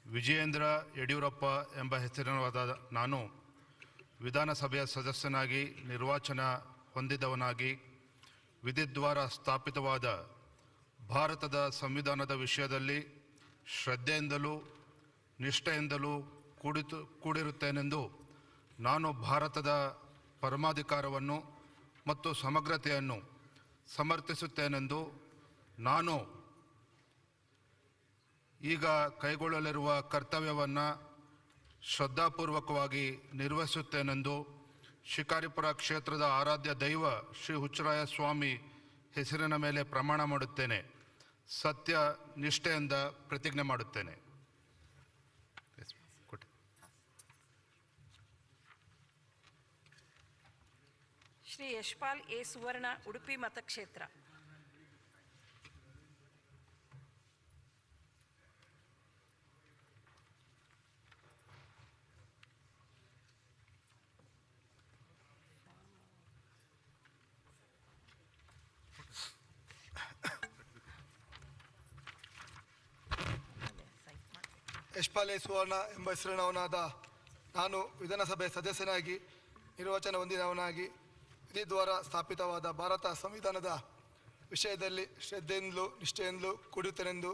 ವಿಜಯೇಂದ್ರ ಯಡಿಯೂರಪ್ಪ ಎಂಬ ಹೆಸರಿನವಾದ ನಾನು ವಿಧಾನಸಭೆಯ ಸದಸ್ಯನಾಗಿ ನಿರ್ವಾಚನ ಹೊಂದಿದವನಾಗಿ ವಿಧಿದ್ವಾರ ಸ್ಥಾಪಿತವಾದ ಭಾರತದ ಸಂವಿಧಾನದ ವಿಷಯದಲ್ಲಿ ಶ್ರದ್ಧೆಯಿಂದಲೂ ನಿಷ್ಠೆಯಿಂದಲೂ ಕೂಡಿರುತ್ತೇನೆಂದು ನಾನು ಭಾರತದ ಪರಮಾಧಿಕಾರವನ್ನು ಮತ್ತು ಸಮಗ್ರತೆಯನ್ನು ಸಮರ್ಥಿಸುತ್ತೇನೆಂದು ನಾನು ಈಗ ಕೈಗೊಳ್ಳಲಿರುವ ಕರ್ತವ್ಯವನ್ನು ಶ್ರದ್ಧಾಪೂರ್ವಕವಾಗಿ ನಿರ್ವಹಿಸುತ್ತೇನೆಂದು ಶಿಕಾರಿಪುರ ಕ್ಷೇತ್ರದ ಆರಾಧ್ಯ ದೈವ ಶ್ರೀ ಹುಚ್ಚರಾಯ ಸ್ವಾಮಿ ಹೆಸರಿನ ಮೇಲೆ ಪ್ರಮಾಣ ಮಾಡುತ್ತೇನೆ. ಸತ್ಯ ನಿಷ್ಠೆಯಿಂದ ಪ್ರತಿಜ್ಞೆ ಮಾಡುತ್ತೇನೆ. ಶ್ರೀ ಯಶ್ಪಾಲ್ ಎ ಸುವರ್ಣ, ಉಡುಪಿ ಮತಕ್ಷೇತ್ರ. ಯಶ್ಪಾಲ್ ಎ ಸುವರ್ಣ ಎಂಬ ಹೆಸರಿನವನಾದ ನಾನು ವಿಧಾನಸಭೆ ಸದಸ್ಯನಾಗಿ ನಿರ್ವಾಚನ ಹೊಂದಿದವನಾಗಿ ವಿಧಿದ್ವಾರ ಸ್ಥಾಪಿತವಾದ ಭಾರತ ಸಂವಿಧಾನದ ವಿಷಯದಲ್ಲಿ ಶ್ರದ್ಧೆಯಿಂದಲೂ ನಿಷ್ಠೆಯಿಂದಲೂ ಕೂಡಿರುತ್ತೇನೆಂದು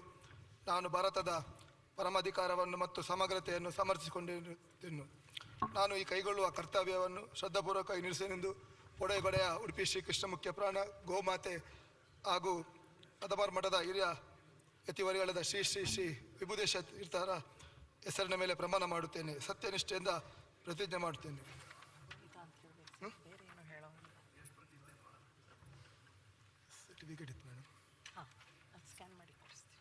ನಾನು ಭಾರತದ ಪರಮಾಧಿಕಾರವನ್ನು ಮತ್ತು ಸಮಗ್ರತೆಯನ್ನು ಸಮರ್ಥಿಸಿಕೊಂಡಿರುತ್ತೇನೆ. ನಾನು ಈ ಕೈಗೊಳ್ಳುವ ಕರ್ತವ್ಯವನ್ನು ಶ್ರದ್ಧಾಪೂರ್ವಕವಾಗಿ ನಿರ್ವಹಿಸೇನೆಂದು ಒಡೆಯಗೊಡೆಯ ಉಡುಪಿ ಶ್ರೀ ಕೃಷ್ಣ ಮುಖ್ಯ ಪ್ರಾಣ ಗೋಮಾತೆ ಹಾಗೂ ಅದಮಾರ್ ಮಠದ ಹಿರಿಯ ಯತಿವರಿಗಳಾದ ಶ್ರೀ ಶ್ರೀ ಶ್ರೀ ವಿಭೂದೇಶ ತೀರ್ಥರ ಹೆಸರಿನ ಮೇಲೆ ಪ್ರಮಾಣ ಮಾಡುತ್ತೇನೆ. ಸತ್ಯನಿಷ್ಠೆಯಿಂದ ಪ್ರತಿಜ್ಞೆ ಮಾಡುತ್ತೇನೆ. ಸರ್ಟಿಫಿಕೇಟ್ ಇತ್ತು ಮೇಡಮ್. ಹಾಂ, ಸ್ಕ್ಯಾನ್ ಮಾಡಿ ಕೊಡಿಸ್ತೀನಿ.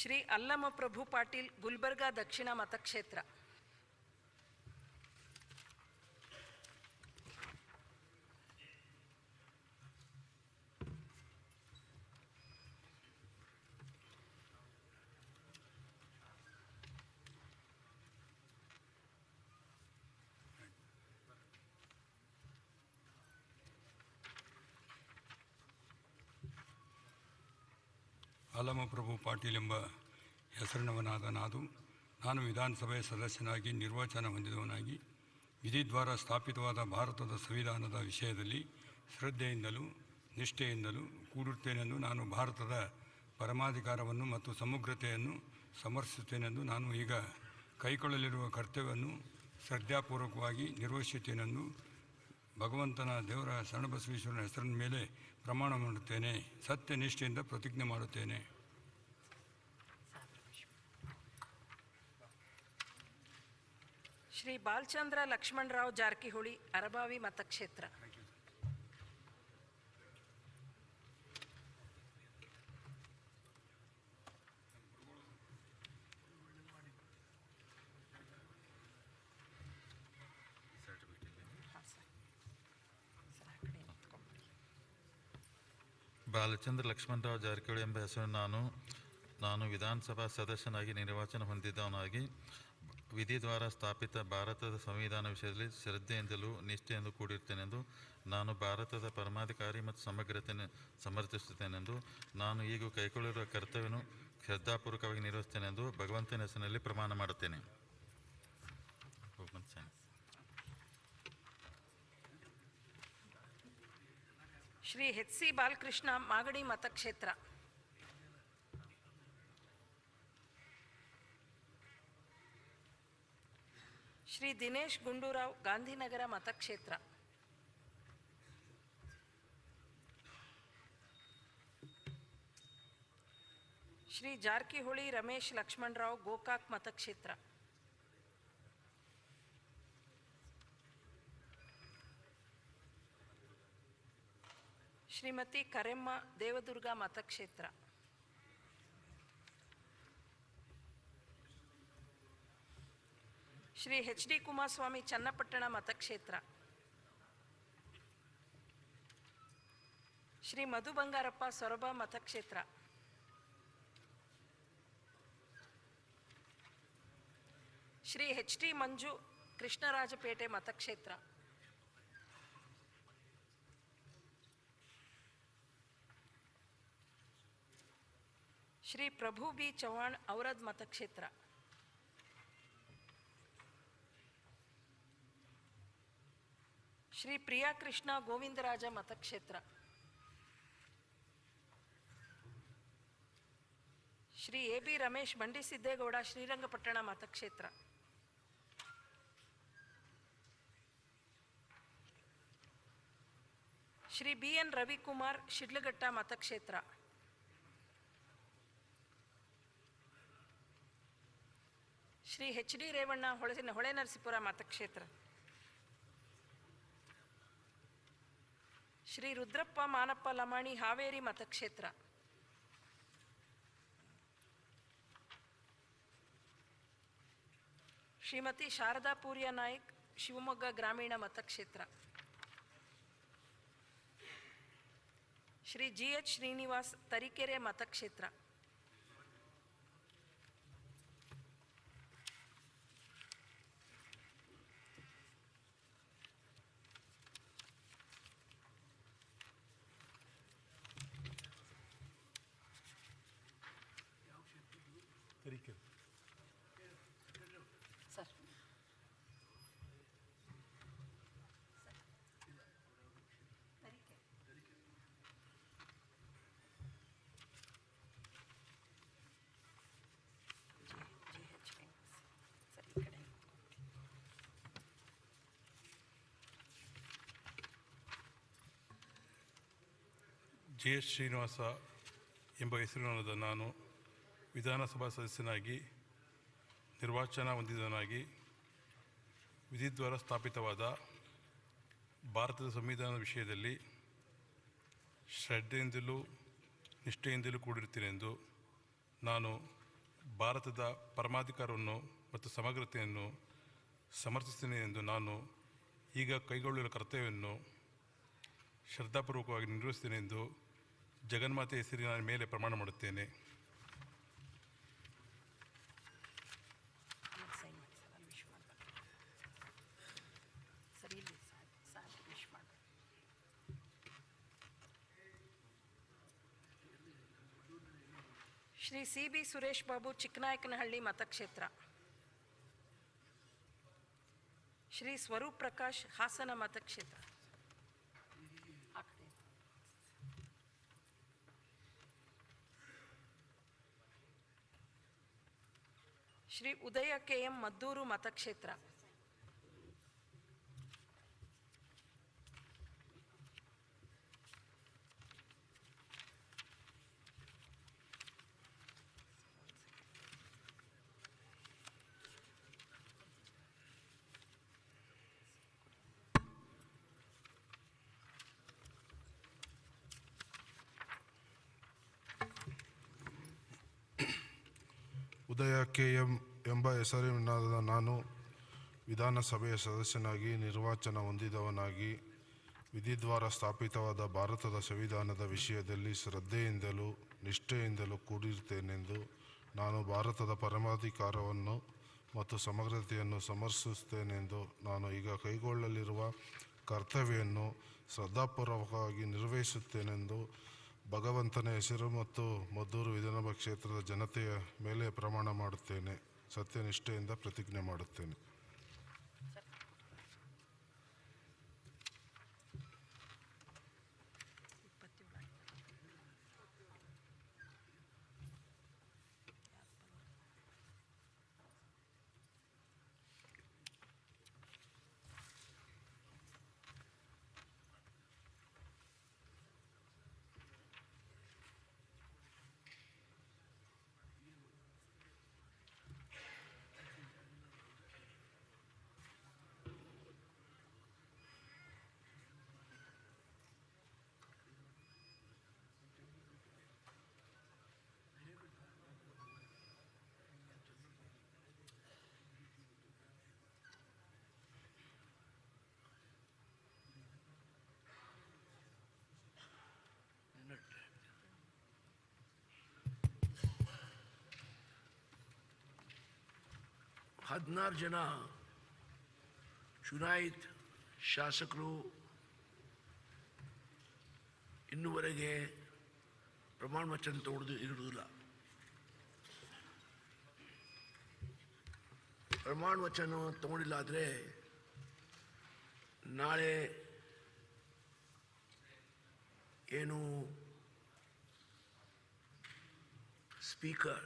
ಶ್ರೀ ಅಲ್ಲಮ ಪ್ರಭು ಪಾಟೀಲ್, ಗುಲ್ಬರ್ಗಾ ದಕ್ಷಿಣ ಮತಕ್ಷೇತ್ರ. ಅಲ್ಲಮಪ್ರಭು ಪಾಟೀಲ್ ಎಂಬ ಹೆಸರಿನವನಾದ ನಾನು ವಿಧಾನಸಭೆಯ ಸದಸ್ಯನಾಗಿ ನಿರ್ವಾಚನ ಹೊಂದಿದವನಾಗಿ ವಿಧಿದ್ವಾರ ಸ್ಥಾಪಿತವಾದ ಭಾರತದ ಸಂವಿಧಾನದ ವಿಷಯದಲ್ಲಿ ಶ್ರದ್ಧೆಯಿಂದಲೂ ನಿಷ್ಠೆಯಿಂದಲೂ ಕೂಡಿರುತ್ತೇನೆಂದು ನಾನು ಭಾರತದ ಪರಮಾಧಿಕಾರವನ್ನು ಮತ್ತು ಸಮಗ್ರತೆಯನ್ನು ಸಮರ್ಥಿಸುತ್ತೇನೆಂದು ನಾನು ಈಗ ಕೈಗೊಳ್ಳಲಿರುವ ಕರ್ತವ್ಯವನ್ನು ಶ್ರದ್ಧಾಪೂರ್ವಕವಾಗಿ ನಿರ್ವಹಿಸುತ್ತೇನೆಂದು ಭಗವಂತನ ದೇವರ ಶರಣಬಸವೇಶ್ವರನ ಹೆಸರಿನ ಮೇಲೆ ಪ್ರಮಾಣ ಮಾಡುತ್ತೇನೆ. ಸತ್ಯನಿಷ್ಠೆಯಿಂದ ಪ್ರತಿಜ್ಞೆ ಮಾಡುತ್ತೇನೆ. ಶ್ರೀ ಬಾಲಚಂದ್ರ ಲಕ್ಷ್ಮಣರಾವ್ ಜಾರಕಿಹೊಳಿ, ಅರಬಾವಿ ಮತಕ್ಷೇತ್ರ. ಬಾಲಚಂದ್ರ ಲಕ್ಷ್ಮಣರಾವ್ ಜಾರಕಿಹೊಳಿ ಎಂಬ ಹೆಸರು ನಾನು ವಿಧಾನಸಭಾ ಸದಸ್ಯನಾಗಿ ನಿರ್ವಾಚನ ಹೊಂದಿದ್ದವನಾಗಿ ವಿಧಿದ್ವಾರ ಸ್ಥಾಪಿತ ಭಾರತದ ಸಂವಿಧಾನ ವಿಷಯದಲ್ಲಿ ಶ್ರದ್ಧೆಯಿಂದಲೂ ನಿಷ್ಠೆಯಿಂದ ಕೂಡಿರುತ್ತೇನೆಂದು ನಾನು ಭಾರತದ ಪರಮಾಧಿಕಾರಿ ಮತ್ತು ಸಮಗ್ರತೆಯನ್ನು ಸಮರ್ಥಿಸುತ್ತೇನೆಂದು ನಾನು ಈಗ ಕೈಗೊಳ್ಳಿರುವ ಕರ್ತವ್ಯವನ್ನು ಶ್ರದ್ಧಾಪೂರ್ವಕವಾಗಿ ನಿರ್ವಹಿಸುತ್ತೇನೆಂದು ಭಗವಂತನ ಹೆಸರಿನಲ್ಲಿ ಪ್ರಮಾಣ ಮಾಡುತ್ತೇನೆ. ಶ್ರೀ ಎಚ್ ಸಿ ಬಾಲಕೃಷ್ಣ, ಮಾಗಡಿ ಮತಕ್ಷೇತ್ರ. ಶ್ರೀ ದಿನೇಶ್ ಗುಂಡೂರಾವ್, ಗಾಂಧಿನಗರ ಮತಕ್ಷೇತ್ರ. ಶ್ರೀ ಜಾರಕಿಹೊಳಿ ರಮೇಶ್ ಲಕ್ಷ್ಮಣರಾವ್, ಗೋಕಾಕ್ ಮತಕ್ಷೇತ್ರ. ಶ್ರೀಮತಿ ಕರೆಮ್ಮ, ದೇವದುರ್ಗ ಮತಕ್ಷೇತ್ರ. ಶ್ರೀ ಎಚ್ ಡಿ ಕುಮಾರಸ್ವಾಮಿ, ಚನ್ನಪಟ್ಟಣ ಮತಕ್ಷೇತ್ರ. ಶ್ರೀ ಮಧು ಬಂಗಾರಪ್ಪ, ಸೊರಬ ಮತಕ್ಷೇತ್ರ. ಶ್ರೀ ಎಚ್ ಟಿ ಮಂಜು, ಕೃಷ್ಣರಾಜಪೇಟೆ ಮತಕ್ಷೇತ್ರ. ಶ್ರೀ ಪ್ರಭು ಬಿ ಚೌಹಾಣ್, ಔರದ್ ಮತಕ್ಷೇತ್ರ. ಶ್ರೀ ಪ್ರಿಯಾ ಕೃಷ್ಣ ಗೋವಿಂದರಾಜ ಮತಕ್ಷೇತ್ರ, ಶ್ರೀ ಎ ಬಿ ರಮೇಶ್ ಬಂಡಿಸಿದ್ದೇಗೌಡ ಶ್ರೀರಂಗಪಟ್ಟಣ ಮತಕ್ಷೇತ್ರ, ಶ್ರೀ ಬಿ ಎನ್ ರವಿಕುಮಾರ್ ಶಿಡ್ಲಘಟ್ಟ ಮತಕ್ಷೇತ್ರ, ಶ್ರೀ ಎಚ್ ಡಿ ರೇವಣ್ಣ ಹೊಳೆನರಸೀಪುರ ಮತಕ್ಷೇತ್ರ, ಶ್ರೀ ರುದ್ರಪ್ಪ ಮಾನಪ್ಪ ಲಮಾಣಿ ಹಾವೇರಿ ಮತಕ್ಷೇತ್ರ, ಶ್ರೀಮತಿ ಶಾರದಾ ಪೂರ್ಯ ನಾಯ್ಕ್ ಶಿವಮೊಗ್ಗ ಗ್ರಾಮೀಣ ಮತಕ್ಷೇತ್ರ, ಶ್ರೀ ಜಿ ಎಚ್ ಶ್ರೀನಿವಾಸ್ ತರೀಕೆರೆ ಮತಕ್ಷೇತ್ರ, ಜಿ ಎಸ್ ಶ್ರೀನಿವಾಸ ಎಂಬ ಹೆಸರಿನಲ್ಲಿದ್ದ ನಾನು ವಿಧಾನಸಭಾ ಸದಸ್ಯನಾಗಿ ನಿರ್ವಾಚನ ಹೊಂದಿದವನಾಗಿ ವಿಧಿದ್ವಾರ ಸ್ಥಾಪಿತವಾದ ಭಾರತದ ಸಂವಿಧಾನದ ವಿಷಯದಲ್ಲಿ ಶ್ರದ್ಧೆಯಿಂದಲೂ ನಿಷ್ಠೆಯಿಂದಲೂ ಕೂಡಿರುತ್ತೇನೆಂದು ನಾನು ಭಾರತದ ಪರಮಾಧಿಕಾರವನ್ನು ಮತ್ತು ಸಮಗ್ರತೆಯನ್ನು ಸಮರ್ಥಿಸುತ್ತೇನೆ ಎಂದು ನಾನು ಈಗ ಕೈಗೊಳ್ಳುವ ಕರ್ತವ್ಯವನ್ನು ಶ್ರದ್ಧಾಪೂರ್ವಕವಾಗಿ ನಿರ್ವಹಿಸುತ್ತೇನೆ ಎಂದು ಜಗನ್ಮಾತೆ ಹೆಸರಿನ ಮೇಲೆ ಪ್ರಮಾಣ ಮಾಡುತ್ತೇನೆ. ಶ್ರೀ ಸಿ ಬಿ ಸುರೇಶ್ ಬಾಬು ಚಿಕ್ಕನಾಯಕನಹಳ್ಳಿ ಮತಕ್ಷೇತ್ರ, ಶ್ರೀ ಸ್ವರೂಪ್ ಪ್ರಕಾಶ್ ಹಾಸನ ಮತಕ್ಷೇತ್ರ, ಶ್ರೀ ಉದಯ ಕೆ ಎಂ ಮದ್ದೂರು ಮತಕ್ಷೇತ್ರ, ಉದಯ ಕೆ ಎಂ ಎಂಬ ಹೆಸರಿನಾದ ನಾನು ವಿಧಾನಸಭೆಯ ಸದಸ್ಯನಾಗಿ ನಿರ್ವಾಚನ ಹೊಂದಿದವನಾಗಿ ವಿಧಿದ್ವಾರ ಸ್ಥಾಪಿತವಾದ ಭಾರತದ ಸಂವಿಧಾನದ ವಿಷಯದಲ್ಲಿ ಶ್ರದ್ಧೆಯಿಂದಲೂ ನಿಷ್ಠೆಯಿಂದಲೂ ಕೂಡಿರುತ್ತೇನೆಂದು ನಾನು ಭಾರತದ ಪರಮಾಧಿಕಾರವನ್ನು ಮತ್ತು ಸಮಗ್ರತೆಯನ್ನು ಸಮರ್ಥಿಸುತ್ತೇನೆಂದು ನಾನು ಈಗ ಕೈಗೊಳ್ಳಲಿರುವ ಕರ್ತವ್ಯವನ್ನು ಶ್ರದ್ಧಾಪೂರ್ವಕವಾಗಿ ನಿರ್ವಹಿಸುತ್ತೇನೆಂದು ಭಗವಂತನ ಹೆಸರು ಮತ್ತು ಮದ್ದೂರು ವಿಧಾನಸಭಾ ಕ್ಷೇತ್ರದ ಜನತೆಯ ಮೇಲೆ ಪ್ರಮಾಣ ಮಾಡುತ್ತೇನೆ. ಸತ್ಯನಿಷ್ಠೆಯಿಂದ ಪ್ರತಿಜ್ಞೆ ಮಾಡುತ್ತೇನೆ. ಹದಿನಾರು ಜನ ಚುನಾಯಿತ ಶಾಸಕರು ಇನ್ನೂವರೆಗೆ ಪ್ರಮಾಣ ವಚನ ಇರುವುದಿಲ್ಲ. ಪ್ರಮಾಣ ವಚನ ತಗೊಂಡಿಲ್ಲ ಆದರೆ ನಾಳೆ ಏನು ಸ್ಪೀಕರ್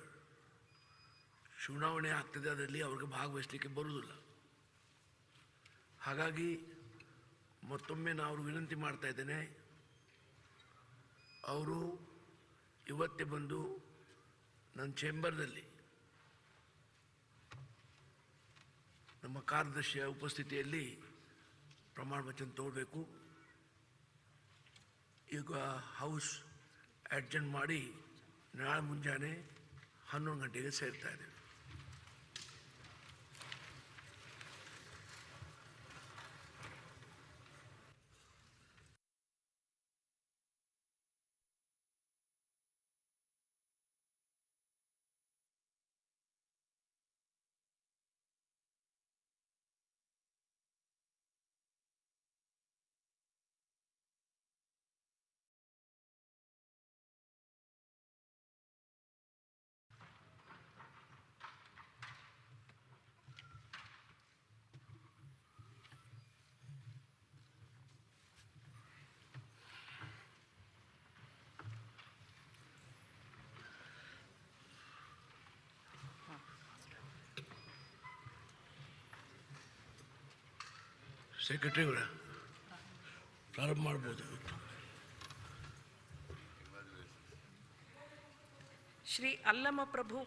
ಚುನಾವಣೆ ಆಗ್ತದೆ, ಅದರಲ್ಲಿ ಅವ್ರಿಗೆ ಭಾಗವಹಿಸಲಿಕ್ಕೆ ಬರುವುದಿಲ್ಲ. ಹಾಗಾಗಿ ಮತ್ತೊಮ್ಮೆ ನಾನು ವಿನಂತಿ ಮಾಡ್ತಾ ಇದ್ದೇನೆ, ಅವರು ಇವತ್ತೇ ಬಂದು ನನ್ನ ಚೇಂಬರ್ದಲ್ಲಿ ನಮ್ಮ ಕಾರ್ಯದರ್ಶಿಯ ಉಪಸ್ಥಿತಿಯಲ್ಲಿ ಪ್ರಮಾಣ ವಚನ ತಗೊಳ್ಬೇಕು. ಈಗ ಹೌಸ್ ಅಡ್ಜೆಂಟ್ ಮಾಡಿ ನಾಳೆ ಮುಂಜಾನೆ 11 ಗಂಟೆಗೆ ಸೇರ್ತಾ ಇದ್ದೇವೆ. ಸೆಕ್ರೆಟರಿ ಅವರ ಪ್ರಾರಂಭ ಮಾಡ್ಬೋದು. ಶ್ರೀ ಅಲ್ಲಮ ಪ್ರಭು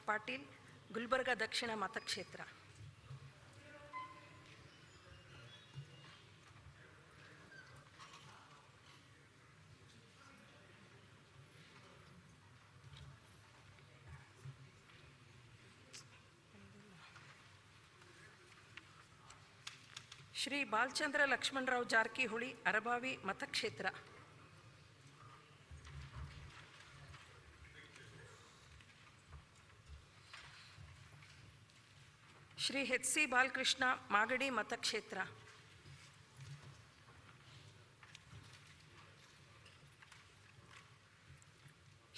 ಪಾಟೀಲ್, ಗುಲ್ಬರ್ಗ ದಕ್ಷಿಣ ಮತಕ್ಷೇತ್ರ. ಶ್ರೀ ಬಾಲಚಂದ್ರ ಲಕ್ಷ್ಮಣರಾವ್ ಜಾರಕಿಹೊಳಿ, ಅರಬಾವಿ ಮತಕ್ಷೇತ್ರ. ಶ್ರೀ ಎಚ್.ಸಿ. ಬಾಲಕೃಷ್ಣ, ಮಾಗಡಿ ಮತಕ್ಷೇತ್ರ.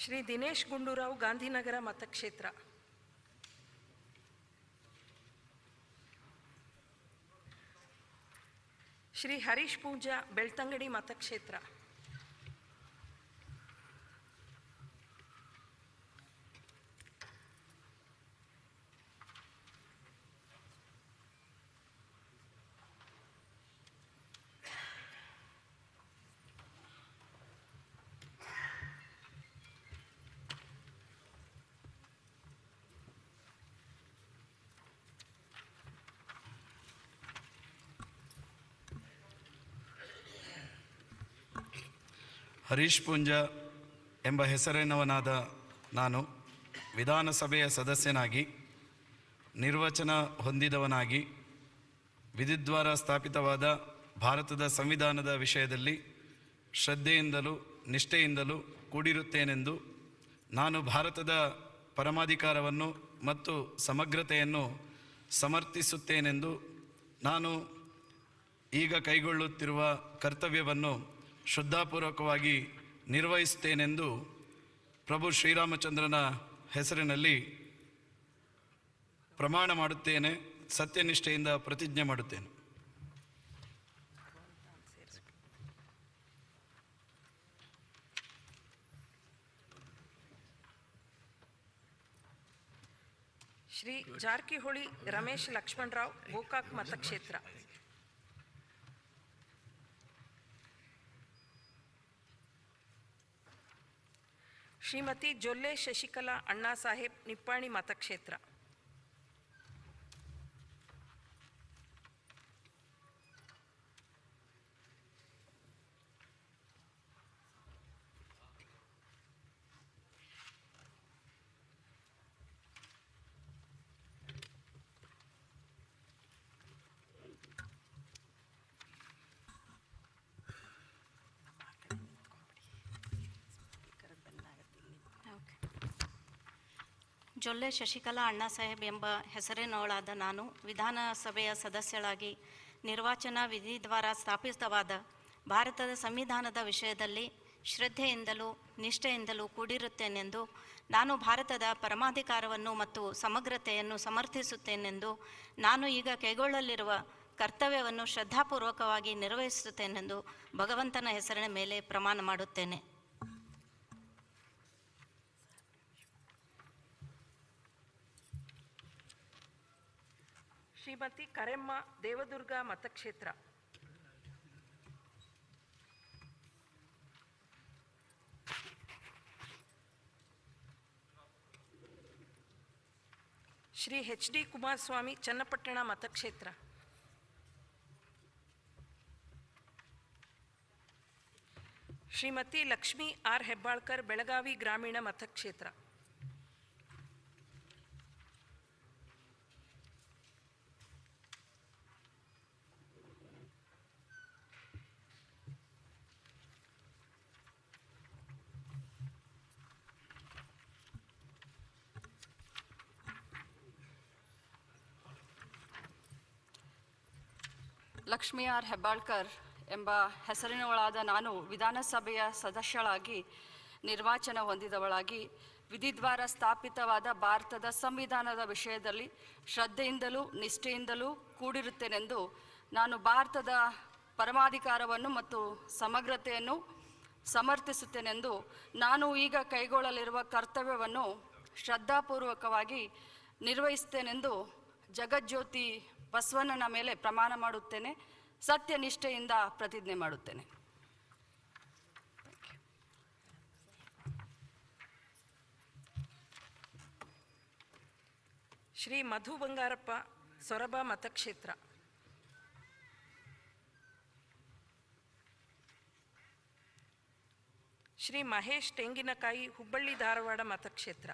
ಶ್ರೀ ದಿನೇಶ್ ಗುಂಡೂರಾವ್, ಗಾಂಧಿನಗರ ಮತಕ್ಷೇತ್ರ. ಶ್ರೀ ಹರೀಶ್ ಪೂಜಾ, ಬೆಳ್ತಂಗಡಿ ಮತಕ್ಷೇತ್ರ. ಹರೀಶ್ ಪುಂಜ ಎಂಬ ಹೆಸರಿನವನಾದ ನಾನು ವಿಧಾನಸಭೆಯ ಸದಸ್ಯನಾಗಿ ನಿರ್ವಚನ ಹೊಂದಿದವನಾಗಿ ವಿಧಿದ್ವಾರ ಸ್ಥಾಪಿತವಾದ ಭಾರತದ ಸಂವಿಧಾನದ ವಿಷಯದಲ್ಲಿ ಶ್ರದ್ಧೆಯಿಂದಲೂ ನಿಷ್ಠೆಯಿಂದಲೂ ಕೂಡಿರುತ್ತೇನೆಂದು ನಾನು ಭಾರತದ ಪರಮಾಧಿಕಾರವನ್ನು ಮತ್ತು ಸಮಗ್ರತೆಯನ್ನು ಸಮರ್ಥಿಸುತ್ತೇನೆಂದು ನಾನು ಈಗ ಕೈಗೊಳ್ಳುತ್ತಿರುವ ಕರ್ತವ್ಯವನ್ನು ಶ್ರದ್ಧಾಪೂರ್ವಕವಾಗಿ ನಿರ್ವಹಿಸುತ್ತೇನೆಂದು ಪ್ರಭು ಶ್ರೀರಾಮಚಂದ್ರನ ಹೆಸರಿನಲ್ಲಿ ಪ್ರಮಾಣ ಮಾಡುತ್ತೇನೆ, ಸತ್ಯನಿಷ್ಠೆಯಿಂದ ಪ್ರತಿಜ್ಞೆ ಮಾಡುತ್ತೇನೆ. ಶ್ರೀ ಜಾರಕಿಹೊಳಿ ರಮೇಶ್ ಲಕ್ಷ್ಮಣರಾವ್, ಗೋಕಾಕ್ ಮತಕ್ಷೇತ್ರ. ಶ್ರೀಮತಿ ಜೊಲ್ಲೆ ಶಶಿಕಲಾ ಅಣ್ಣಾ ಸಾಹೇಬ್, ನಿಪ್ಪಾಣಿ ಮತಕ್ಷೇತ್ರ. ಜೊಲ್ಲೆ ಶಶಿಕಲಾ ಅಣ್ಣಾ ಸಾಹೇಬ್ ಎಂಬ ಹೆಸರಿನವಳಾದ ನಾನು ವಿಧಾನಸಭೆಯ ಸದಸ್ಯಳಾಗಿ ನಿರ್ವಾಚನ ವಿಧಿ ದ್ವಾರ ಸ್ಥಾಪಿತವಾದ ಭಾರತದ ಸಂವಿಧಾನದ ವಿಷಯದಲ್ಲಿ ಶ್ರದ್ಧೆಯಿಂದಲೂ ನಿಷ್ಠೆಯಿಂದಲೂ ಕೂಡಿರುತ್ತೇನೆಂದು ನಾನು ಭಾರತದ ಪರಮಾಧಿಕಾರವನ್ನು ಮತ್ತು ಸಮಗ್ರತೆಯನ್ನು ಸಮರ್ಥಿಸುತ್ತೇನೆಂದು ನಾನು ಈಗ ಕೈಗೊಳ್ಳಲಿರುವ ಕರ್ತವ್ಯವನ್ನು ಶ್ರದ್ಧಾಪೂರ್ವಕವಾಗಿ ನಿರ್ವಹಿಸುತ್ತೇನೆಂದು ಭಗವಂತನ ಹೆಸರಿನ ಮೇಲೆ ಪ್ರಮಾಣ ಮಾಡುತ್ತೇನೆ. ಶ್ರೀಮತಿ ಕರೆಮ್ಮ ದೇವದುರ್ಗ ಮತಕ್ಷೇತ್ರ. ಶ್ರೀ HD ಕುಮಾರಸ್ವಾಮಿ ಚನ್ನಪಟ್ಟಣ ಮತಕ್ಷೇತ್ರ. ಶ್ರೀಮತಿ ಲಕ್ಷ್ಮೀ R ಹೆಬ್ಬಾಳ್ಕರ್ ಬೆಳಗಾವಿ ಗ್ರಾಮೀಣ ಮತಕ್ಷೇತ್ರ. ಲಕ್ಷ್ಮೀ R ಹೆಬ್ಬಾಳ್ಕರ್ ಎಂಬ ಹೆಸರಿನವಳಾದ ನಾನು ವಿಧಾನಸಭೆಯ ಸದಸ್ಯಳಾಗಿ ನಿರ್ವಾಚನ ಹೊಂದಿದವಳಾಗಿ ವಿಧಿದ್ವಾರ ಸ್ಥಾಪಿತವಾದ ಭಾರತದ ಸಂವಿಧಾನದ ವಿಷಯದಲ್ಲಿ ಶ್ರದ್ಧೆಯಿಂದಲೂ ನಿಷ್ಠೆಯಿಂದಲೂ ಕೂಡಿರುತ್ತೇನೆಂದು ನಾನು ಭಾರತದ ಪರಮಾಧಿಕಾರವನ್ನು ಮತ್ತು ಸಮಗ್ರತೆಯನ್ನು ಸಮರ್ಥಿಸುತ್ತೇನೆಂದು ನಾನು ಈಗ ಕೈಗೊಳ್ಳಲಿರುವ ಕರ್ತವ್ಯವನ್ನು ಶ್ರದ್ಧಾಪೂರ್ವಕವಾಗಿ ನಿರ್ವಹಿಸುತ್ತೇನೆಂದು ಜಗಜ್ಯೋತಿ ಬಸವಣ್ಣನ ಮೇಲೆ ಪ್ರಮಾಣ ಮಾಡುತ್ತೇನೆ. ಸತ್ಯನಿಷ್ಠೆಯಿಂದ ಪ್ರತಿಜ್ಞೆ ಮಾಡುತ್ತೇನೆ. ಶ್ರೀ ಮಧು ಬಂಗಾರಪ್ಪ ಸೊರಬ ಮತಕ್ಷೇತ್ರ. ಶ್ರೀ ಮಹೇಶ್ ತೆಂಗಿನಕಾಯಿ ಹುಬ್ಬಳ್ಳಿ ಧಾರವಾಡ ಮತಕ್ಷೇತ್ರ.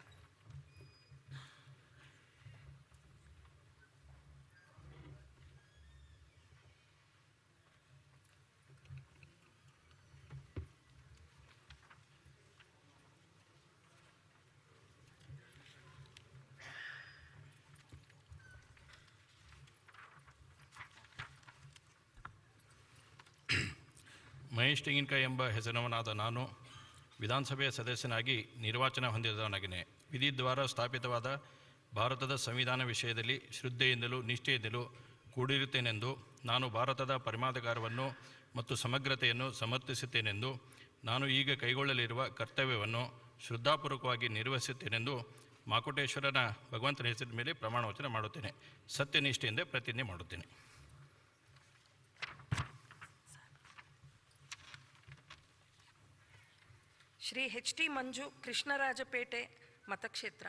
ಮಹೇಶ್ ತೆಂಗಿನಕಾಯಿ ಎಂಬ ಹೆಸರಿನವನಾದ ನಾನು ವಿಧಾನಸಭೆಯ ಸದಸ್ಯನಾಗಿ ನಿರ್ವಾಚನ ಹೊಂದಿದವನಾಗಿದ್ದೇನೆ. ವಿಧಿದ್ವಾರ ಸ್ಥಾಪಿತವಾದ ಭಾರತದ ಸಂವಿಧಾನ ವಿಷಯದಲ್ಲಿ ಶ್ರದ್ಧೆಯಿಂದಲೂ ನಿಷ್ಠೆಯಿಂದಲೂ ಕೂಡಿರುತ್ತೇನೆಂದು ನಾನು ಭಾರತದ ಪರಮಾಧಿಕಾರವನ್ನು ಮತ್ತು ಸಮಗ್ರತೆಯನ್ನು ಸಮರ್ಥಿಸುತ್ತೇನೆಂದು ನಾನು ಈಗ ಕೈಗೊಳ್ಳಲಿರುವ ಕರ್ತವ್ಯವನ್ನು ಶ್ರದ್ಧಾಪೂರ್ವಕವಾಗಿ ನಿರ್ವಹಿಸುತ್ತೇನೆಂದು ಮಾಕುಟೇಶ್ವರನ ಭಗವಂತನ ಹೆಸರಿನ ಮೇಲೆ ಪ್ರಮಾಣ ವಚನ ಮಾಡುತ್ತೇನೆ. ಸತ್ಯನಿಷ್ಠೆಯಿಂದ ಪ್ರತಿಜ್ಞೆ ಮಾಡುತ್ತೇನೆ. ಶ್ರೀ HD ಮಂಜು ಕೃಷ್ಣರಾಜಪೇಟೆ ಮತಕ್ಷೇತ್ರ.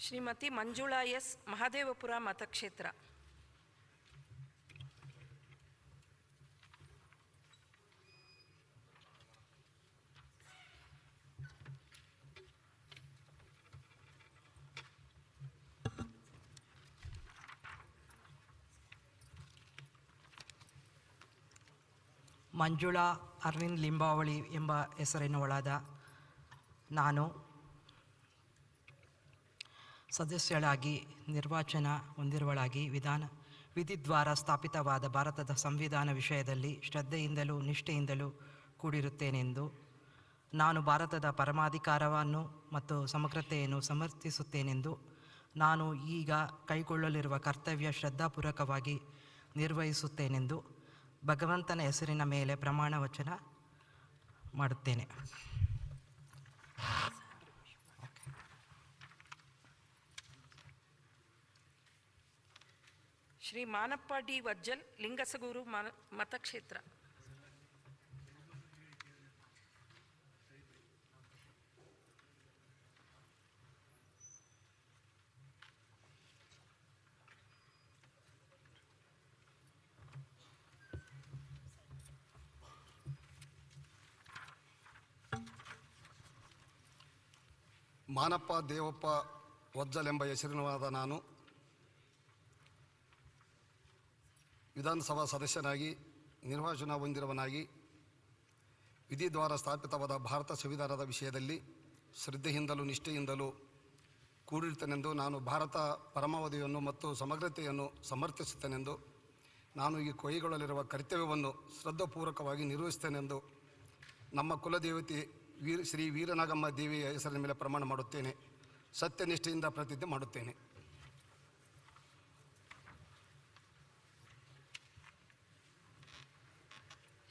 ಶ್ರೀಮತಿ ಮಂಜುಳಾ S ಮಹದೇವಪುರ ಮತಕ್ಷೇತ್ರ. ಮಂಜುಳಾ ಅರವಿಂದ್ ಲಿಂಬಾವಳಿ ಎಂಬ ಹೆಸರಿನವಳಾದ ನಾನು ಸದಸ್ಯಳಾಗಿ ನಿರ್ವಾಚನ ಹೊಂದಿರುವಳಾಗಿ ವಿಧಿದ್ವಾರ ಸ್ಥಾಪಿತವಾದ ಭಾರತದ ಸಂವಿಧಾನ ವಿಷಯದಲ್ಲಿ ಶ್ರದ್ಧೆಯಿಂದಲೂ ನಿಷ್ಠೆಯಿಂದಲೂ ಕೂಡಿರುತ್ತೇನೆಂದು ನಾನು ಭಾರತದ ಪರಮಾಧಿಕಾರವನ್ನು ಮತ್ತು ಸಮಗ್ರತೆಯನ್ನು ಸಮರ್ಥಿಸುತ್ತೇನೆಂದು ನಾನು ಈಗ ಕೈಗೊಳ್ಳಲಿರುವ ಕರ್ತವ್ಯ ಶ್ರದ್ಧಾಪೂರ್ವಕವಾಗಿ ನಿರ್ವಹಿಸುತ್ತೇನೆಂದು ಭಗವಂತನ ಹೆಸರಿನ ಮೇಲೆ ಪ್ರಮಾಣ ವಚನ ಮಾಡುತ್ತೇನೆ. ಶ್ರೀ ಮಾನಪ್ಪ D ವಜ್ಜಲ್ ಲಿಂಗಸಗೂರು ಮತಕ್ಷೇತ್ರ. ಮಾನಪ್ಪ ದೇವಪ್ಪ ವಜ್ಜಲ್ ಎಂಬ ಹೆಸರಿನವಾದ ನಾನು ವಿಧಾನಸಭಾ ಸದಸ್ಯನಾಗಿ ನಿರ್ವಾಚನ ಹೊಂದಿರುವನಾಗಿ ವಿಧಿದ್ವಾರ ಸ್ಥಾಪಿತವಾದ ಭಾರತ ಸಂವಿಧಾನದ ವಿಷಯದಲ್ಲಿ ಶ್ರದ್ಧೆಯಿಂದಲೂ ನಿಷ್ಠೆಯಿಂದಲೂ ಕೂಡಿರುತ್ತೇನೆಂದು ನಾನು ಭಾರತ ಪರಮಾವಧಿಯನ್ನು ಮತ್ತು ಸಮಗ್ರತೆಯನ್ನು ಸಮರ್ಥಿಸುತ್ತೇನೆಂದು ನಾನು ಈ ಕೈಗೊಳ್ಳಲಿರುವ ಕರ್ತವ್ಯವನ್ನು ಶ್ರದ್ಧಾಪೂರ್ವಕವಾಗಿ ನಿರ್ವಹಿಸುತ್ತೇನೆಂದು ನಮ್ಮ ಕುಲದೇವತೆ ಶ್ರೀ ವೀರನಾಗಮ್ಮ ದೇವಿಯ ಹೆಸರಿನ ಮೇಲೆ ಪ್ರಮಾಣ ಮಾಡುತ್ತೇನೆ. ಸತ್ಯನಿಷ್ಠೆಯಿಂದ ಪ್ರತಿಜ್ಞೆ ಮಾಡುತ್ತೇನೆ.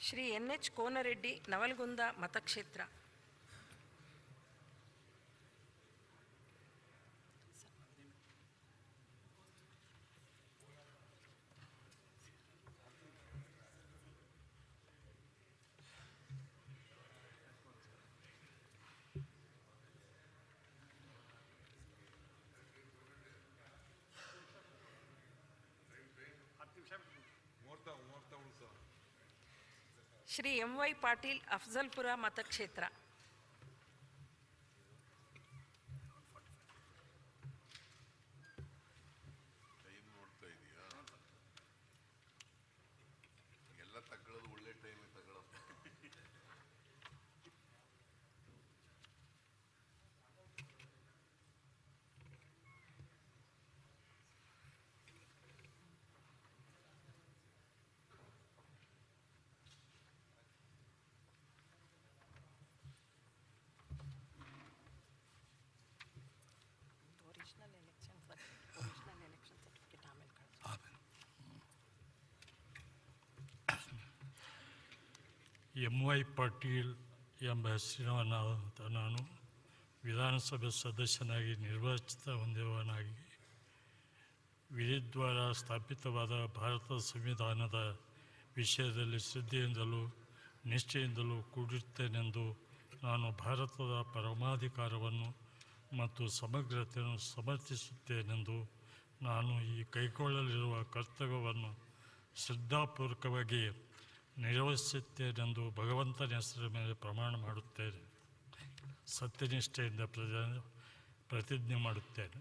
ಶ್ರೀ NH ಕೋನರೆಡ್ಡಿ ನವಲ್ಗುಂದ ಮತಕ್ಷೇತ್ರ. ಶ್ರೀ MY ಪಾಟೀಲ್ ಅಫ್ಜಲ್ಪುರ ಮತಕ್ಷೇತ್ರ. MY ಪಾಟೀಲ್ ಎಂಬ ಹೆಸರಿನವನಾದ ನಾನು ವಿಧಾನಸಭೆ ಸದಸ್ಯನಾಗಿ ನಿರ್ವಾಚಿತ ಹೊಂದಿದವನಾಗಿ ವಿಧಿದ್ವಾರ ಸ್ಥಾಪಿತವಾದ ಭಾರತದ ಸಂವಿಧಾನದ ವಿಷಯದಲ್ಲಿ ಶ್ರದ್ಧೆಯಿಂದಲೂ ನಿಷ್ಠೆಯಿಂದಲೂ ಕೂಡಿರುತ್ತೇನೆಂದು ನಾನು ಭಾರತದ ಪರಮಾಧಿಕಾರವನ್ನು ಮತ್ತು ಸಮಗ್ರತೆಯನ್ನು ಸಮರ್ಥಿಸುತ್ತೇನೆಂದು ನಾನು ಈ ಕೈಗೊಳ್ಳಲಿರುವ ಕರ್ತವ್ಯವನ್ನು ಶ್ರದ್ಧಾಪೂರ್ವಕವಾಗಿ ನಿರ್ವಹಿಸುತ್ತೇನೆಂದು ಭಗವಂತನ ಹೆಸರ ಮೇಲೆ ಪ್ರಮಾಣ ಮಾಡುತ್ತೇನೆ. ಸತ್ಯನಿಷ್ಠೆಯಿಂದ ಪ್ರತಿಜ್ಞೆ ಮಾಡುತ್ತೇನೆ.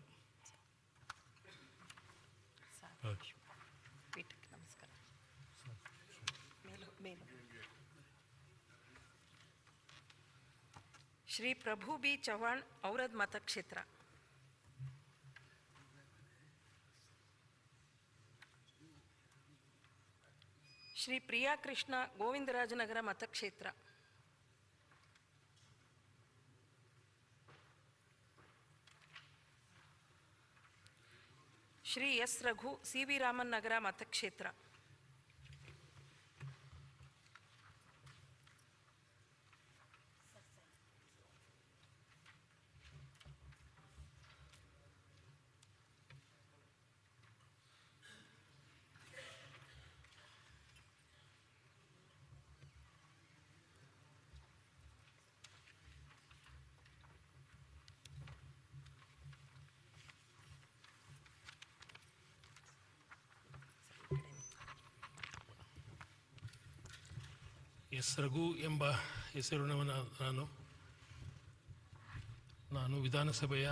ನಮಸ್ಕಾರ. ಶ್ರೀ ಪ್ರಭು ಬಿ ಚವ್ಹಾಣ್ ಔರದ್ ಮತಕ್ಷೇತ್ರ. ಶ್ರೀ ಪ್ರಿಯಾ ಕೃಷ್ಣ ಗೋವಿಂದರಾಜನಗರ ಮತಕ್ಷೇತ್ರ. ಶ್ರೀ S ರಘು CV ರಾಮನ್ ನಗರ ಮತಕ್ಷೇತ್ರ. S ರಘು ಎಂಬ ಹೆಸರಿನವನ ನಾನು ವಿಧಾನಸಭೆಯ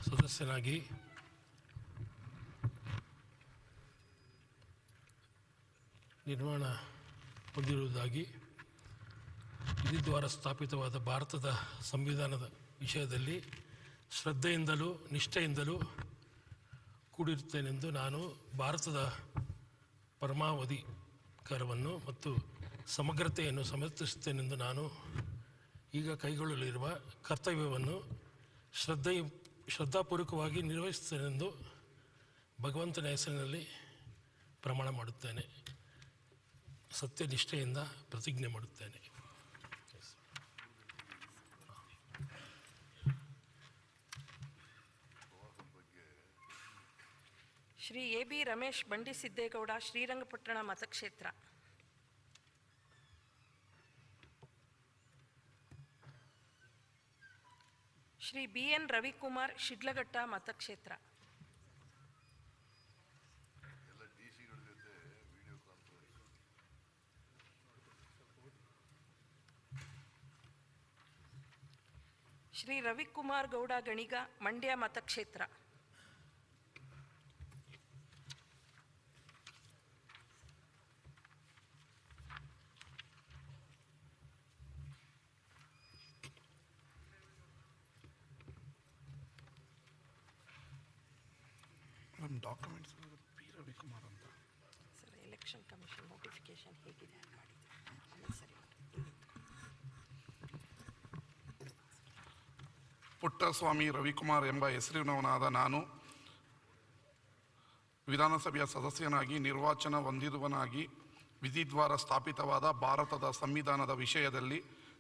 ಸದಸ್ಯನಾಗಿ ನಿರ್ಮಾಣ ಹೊಂದಿರುವುದಾಗಿ ವಿಧಿದ್ವಾರ ಸ್ಥಾಪಿತವಾದ ಭಾರತದ ಸಂವಿಧಾನದ ವಿಷಯದಲ್ಲಿ ಶ್ರದ್ಧೆಯಿಂದಲೂ ನಿಷ್ಠೆಯಿಂದಲೂ ಕೂಡಿರುತ್ತೇನೆಂದು ನಾನು ಭಾರತದ ಪರಮಾಧಿಕಾರವನ್ನು ಮತ್ತು ಸಮಗ್ರತೆಯನ್ನು ಸಮರ್ಥಿಸುತ್ತೇನೆಂದು ನಾನು ಈಗ ಕೈಗೊಳ್ಳಲಿರುವ ಕರ್ತವ್ಯವನ್ನು ಶ್ರದ್ಧಾಪೂರ್ವಕವಾಗಿ ನಿರ್ವಹಿಸುತ್ತೇನೆಂದು ಭಗವಂತನ ಹೆಸರಿನಲ್ಲಿ ಪ್ರಮಾಣ ಮಾಡುತ್ತೇನೆ. ಸತ್ಯನಿಷ್ಠೆಯಿಂದ ಪ್ರತಿಜ್ಞೆ ಮಾಡುತ್ತೇನೆ. ಶ್ರೀ AB ರಮೇಶ್ ಬಂಡಿಸಿದ್ದೇಗೌಡ ಶ್ರೀರಂಗಪಟ್ಟಣ ಮತಕ್ಷೇತ್ರ. ಶ್ರೀ BN ರವಿಕುಮಾರ್ ಶಿಡ್ಲಘಟ್ಟ ಮತಕ್ಷೇತ್ರ. ಶ್ರೀ ರವಿಕುಮಾರ್ ಗೌಡ ಗಣಿಗ ಮಂಡ್ಯ ಮತಕ್ಷೇತ್ರ. ಡಾಕ್ಯುಮೆಂಟ್ಸ್ P ರವಿಕುಮಾರ್ ಅಂತ ಸರ್, ಎಲೆಕ್ಷನ್ ಕಮಿಷನ್ ನೋಟಿಫಿಕೇಶನ್ ಹೇಗಿದೆ ಮಾಡಿದೆ ಆಮೇಲೆ ಸರಿ ಪುಟ್ಟಸ್ವಾಮಿ ರವಿಕುಮಾರ್ ಎಂಬ ಹೆಸರಿನವನಾದ ನಾನು ವಿಧಾನಸಭೆಯ ಸದಸ್ಯನಾಗಿ ನಿರ್ವಾಚನ ಹೊಂದಿದವನಾಗಿ ವಿಧಿದ್ವಾರ ಸ್ಥಾಪಿತವಾದ ಭಾರತದ ಸಂವಿಧಾನದ ವಿಷಯದಲ್ಲಿ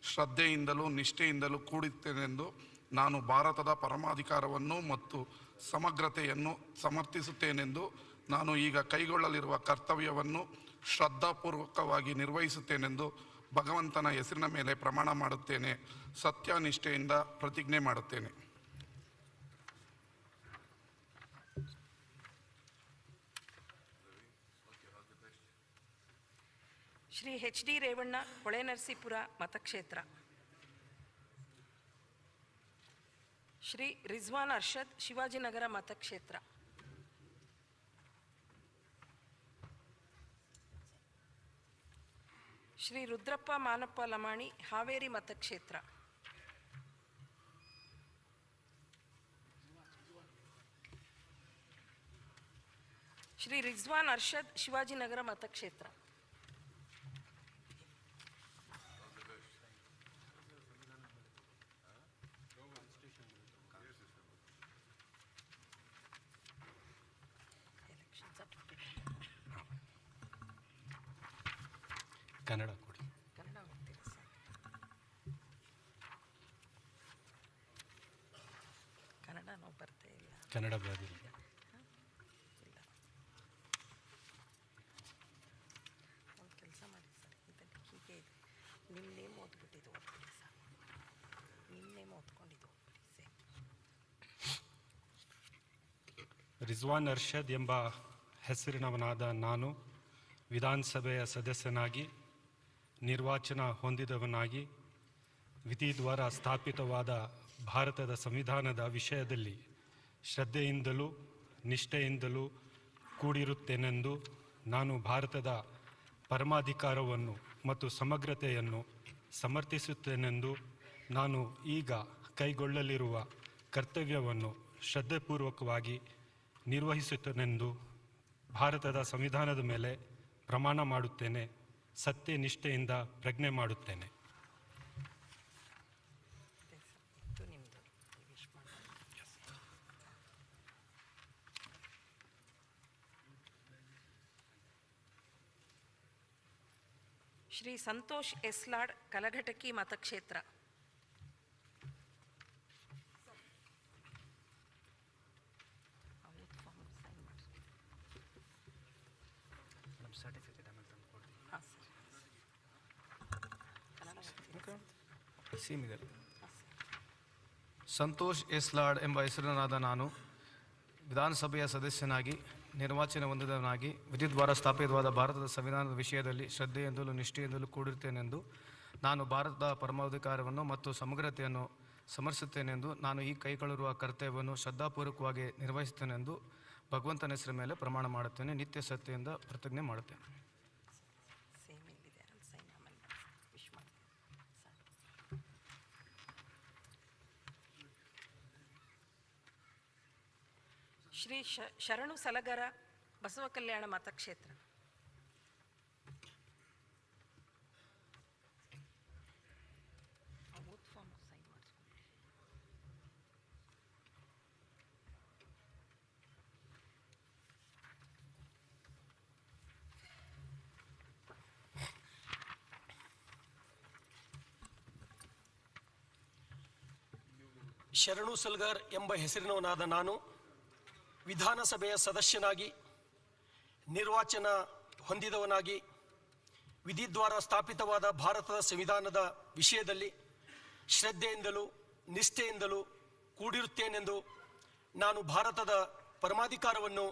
ಶ್ರದ್ಧೆಯಿಂದಲೂ ನಿಷ್ಠೆಯಿಂದಲೂ ಕೂಡಿರುತ್ತೇನೆಂದು ನಾನು ಭಾರತದ ಪರಮಾಧಿಕಾರವನ್ನು ಮತ್ತು ಸಮಗ್ರತೆಯನ್ನು ಸಮರ್ಥಿಸುತ್ತೇನೆಂದು ನಾನು ಈಗ ಕೈಗೊಳ್ಳಲಿರುವ ಕರ್ತವ್ಯವನ್ನು ಶ್ರದ್ಧಾಪೂರ್ವಕವಾಗಿ ನಿರ್ವಹಿಸುತ್ತೇನೆಂದು ಭಗವಂತನ ಹೆಸರಿನ ಮೇಲೆ ಪ್ರಮಾಣ ಮಾಡುತ್ತೇನೆ. ಸತ್ಯನಿಷ್ಠೆಯಿಂದ ಪ್ರತಿಜ್ಞೆ ಮಾಡುತ್ತೇನೆ. ಶ್ರೀ ಎಚ್ ಡಿ ರೇವಣ್ಣ, ಹೊಳೆನರಸೀಪುರ ಮತಕ್ಷೇತ್ರ. ಶ್ರೀ ರಿಜ್ವಾನ್ ಅರ್ಷದ್, ಶಿವಾಜಿನಗರ ಮತಕ್ಷೇತ್ರ. ಶ್ರೀ ರುದ್ರಪ್ಪ ಮಾನಪ್ಪ ಲಮಾಣಿ, ಹಾವೇರಿ ಮತಕ್ಷೇತ್ರ. ಶ್ರೀ ರಿಜ್ವಾನ್ ಅರ್ಷದ್, ಶಿವಾಜಿನಗರ ಮತಕ್ಷೇತ್ರ. ಕನ್ನಡ ಕೊಡಿ. ಕನ್ನಡ ನಾವು ಬರ್ತೇ ಇಲ್ಲ. ಕನ್ನಡ ಬರೋದಿಲ್ಲ. ಒಂದು ಕೆಲಸ ಮಾಡಿ ಸರ್, ಇದನ್ನು ಹೀಗೆ ಇದೆ, ನಿಮ್ಮ ನೇಮ್ ಓದ್ಬಿಟ್ಟಿದ್ದು ಓದ್ಬಿಡಿ ಸರ್, ನಿಮ್ಮ ನೇಮ್ ಓದ್ಕೊಂಡಿದ್ದು ಓದ್ಬಿಡಿ ಸರ್. ರಿಜ್ವಾನ್ ಅರ್ಷದ್ ಎಂಬ ಹೆಸರಿನವನಾದ ನಾನು ವಿಧಾನಸಭೆಯ ಸದಸ್ಯನಾಗಿ ನಿರ್ವಾಚನ ಹೊಂದಿದವನಾಗಿ ವಿಧಿದ್ವಾರ ಸ್ಥಾಪಿತವಾದ ಭಾರತದ ಸಂವಿಧಾನದ ವಿಷಯದಲ್ಲಿ ಶ್ರದ್ಧೆಯಿಂದಲೂ ನಿಷ್ಠೆಯಿಂದಲೂ ಕೂಡಿರುತ್ತೇನೆಂದು ನಾನು ಭಾರತದ ಪರಮಾಧಿಕಾರವನ್ನು ಮತ್ತು ಸಮಗ್ರತೆಯನ್ನು ಸಮರ್ಥಿಸುತ್ತೇನೆಂದು ನಾನು ಈಗ ಕೈಗೊಳ್ಳಲಿರುವ ಕರ್ತವ್ಯವನ್ನು ಶ್ರದ್ಧೆಪೂರ್ವಕವಾಗಿ ನಿರ್ವಹಿಸುತ್ತೇನೆಂದು ಭಾರತದ ಸಂವಿಧಾನದ ಮೇಲೆ ಪ್ರಮಾಣ ಮಾಡುತ್ತೇನೆ. ಸತ್ಯನಿಷ್ಠೆಯಿಂದ ಪ್ರಜ್ಞೆ ಮಾಡುತ್ತೇನೆ. ಶ್ರೀ ಸಂತೋಷ್ ಎಸ್ಲಾಡ್, ಕಲಘಟಕಿ ಮತಕ್ಷೇತ್ರ. ಸಂತೋಷ್ ಎಸ್ಲಾಡ್ ಎಂಬ ಹೆಸರಿನಾದ ನಾನು ವಿಧಾನಸಭೆಯ ಸದಸ್ಯನಾಗಿ ನಿರ್ವಾಚನ ಹೊಂದಿದವನಾಗಿ ವಿಧಿದ್ವಾರ ಸ್ಥಾಪಿತವಾದ ಭಾರತದ ಸಂವಿಧಾನದ ವಿಷಯದಲ್ಲಿ ಶ್ರದ್ಧೆಯಿಂದಲೂ ನಿಷ್ಠೆಯಿಂದಲೂ ಕೂಡಿರುತ್ತೇನೆಂದು ನಾನು ಭಾರತದ ಪರಮಾಧಿಕಾರವನ್ನು ಮತ್ತು ಸಮಗ್ರತೆಯನ್ನು ಸಮರ್ಥಿಸುತ್ತೇನೆಂದು ನಾನು ಈ ಕೈಗೊಳ್ಳಿರುವ ಕರ್ತವ್ಯವನ್ನು ಶ್ರದ್ಧಾಪೂರ್ವಕವಾಗಿ ನಿರ್ವಹಿಸುತ್ತೇನೆಂದು ಭಗವಂತನ ಹೆಸರ ಮೇಲೆ ಪ್ರಮಾಣ ಮಾಡುತ್ತೇನೆ. ನಿತ್ಯ ಸತ್ಯದಿಂದ ಪ್ರತಿಜ್ಞೆ ಮಾಡುತ್ತೇನೆ. ಶ್ರೀ ಶರಣು ಸಲಗರ, ಬಸವ ಕಲ್ಯಾಣ ಮತಕ್ಷೇತ್ರ. ಶರಣು ಸಲ್ಗರ್ ಎಂಬ ಹೆಸರಿನವನಾದ ನಾನು ವಿಧಾನಸಭೆಯ ಸದಸ್ಯನಾಗಿ ನಿರ್ವಾಚನ ಹೊಂದಿದವನಾಗಿ ವಿಧಿದ್ವಾರ ಸ್ಥಾಪಿತವಾದ ಭಾರತದ ಸಂವಿಧಾನದ ವಿಷಯದಲ್ಲಿ ಶ್ರದ್ಧೆಯಿಂದಲೂ ನಿಷ್ಠೆಯಿಂದಲೂ ಕೂಡಿರುತ್ತೇನೆಂದು ನಾನು ಭಾರತದ ಪರಮಾಧಿಕಾರವನ್ನು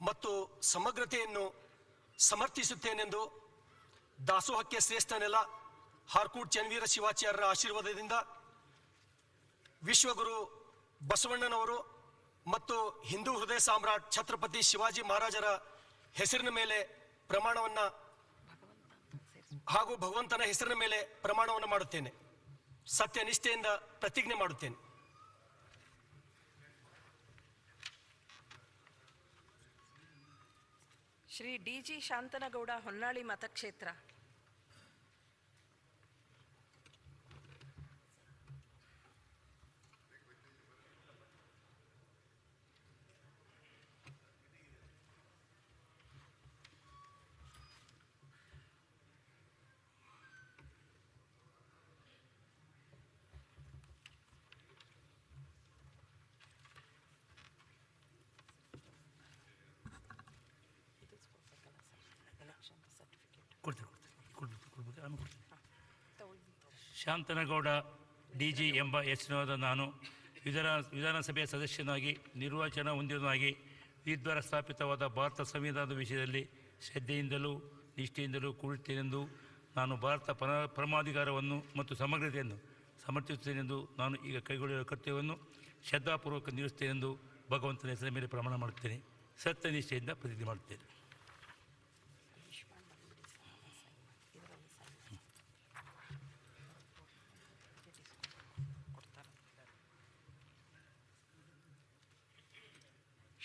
ಮತ್ತು ಸಮಗ್ರತೆಯನ್ನು ಸಮರ್ಥಿಸುತ್ತೇನೆಂದು ದಾಸೋಹಕ್ಕೆ ಶ್ರೇಷ್ಠ ನೆಲ ಹಾರ್ಕೂಡ್ ಚನ್ನವೀರ ಶಿವಾಚಾರ್ಯರ ಆಶೀರ್ವಾದದಿಂದ ವಿಶ್ವಗುರು ಬಸವಣ್ಣನವರು ಮತ್ತು ಹಿಂದೂ ಹೃದಯ ಸಾಮ್ರಾಟ್ ಛತ್ರಪತಿ ಶಿವಾಜಿ ಮಹಾರಾಜರ ಹೆಸರಿನ ಮೇಲೆ ಪ್ರಮಾಣವನ್ನು ಹಾಗೂ ಭಗವಂತನ ಹೆಸರಿನ ಮೇಲೆ ಪ್ರಮಾಣವನ್ನು ಮಾಡುತ್ತೇನೆ. ಸತ್ಯನಿಷ್ಠೆಯಿಂದ ಪ್ರತಿಜ್ಞೆ ಮಾಡುತ್ತೇನೆ. ಶ್ರೀ ಡಿ ಜಿ ಶಾಂತನಗೌಡ, ಹೊನ್ನಾಳಿ ಮತಕ್ಷೇತ್ರ. ಶಾಂತನಗೌಡ DG ಎಂಬ ಹೆಸರಿನಾದ ನಾನು ವಿಧಾನಸಭೆಯ ಸದಸ್ಯನಾಗಿ ನಿರ್ವಾಚನ ಹೊಂದಿದವನಾಗಿ ವಿಧಿದ್ವಾರ ಸ್ಥಾಪಿತವಾದ ಭಾರತ ಸಂವಿಧಾನದ ವಿಷಯದಲ್ಲಿ ಶ್ರದ್ಧೆಯಿಂದಲೂ ನಿಷ್ಠೆಯಿಂದಲೂ ಕೂಡುತ್ತೇನೆಂದು ನಾನು ಭಾರತ ಪರಮಾಧಿಕಾರವನ್ನು ಮತ್ತು ಸಮಗ್ರತೆಯನ್ನು ಸಮರ್ಥಿಸುತ್ತೇನೆಂದು ನಾನು ಈಗ ಕೈಗೊಳ್ಳುವ ಕರ್ತವ್ಯವನ್ನು ಶ್ರದ್ಧಾಪೂರ್ವಕ ನಿರ್ವಹಿಸುತ್ತೇನೆಂದು ಭಗವಂತನ ಹೆಸರಿನ ಮೇಲೆ ಪ್ರಮಾಣ ಮಾಡುತ್ತೇನೆ. ಸತ್ಯನಿಷ್ಠೆಯಿಂದ ಪ್ರತಿಜ್ಞೆ ಮಾಡುತ್ತೇನೆ.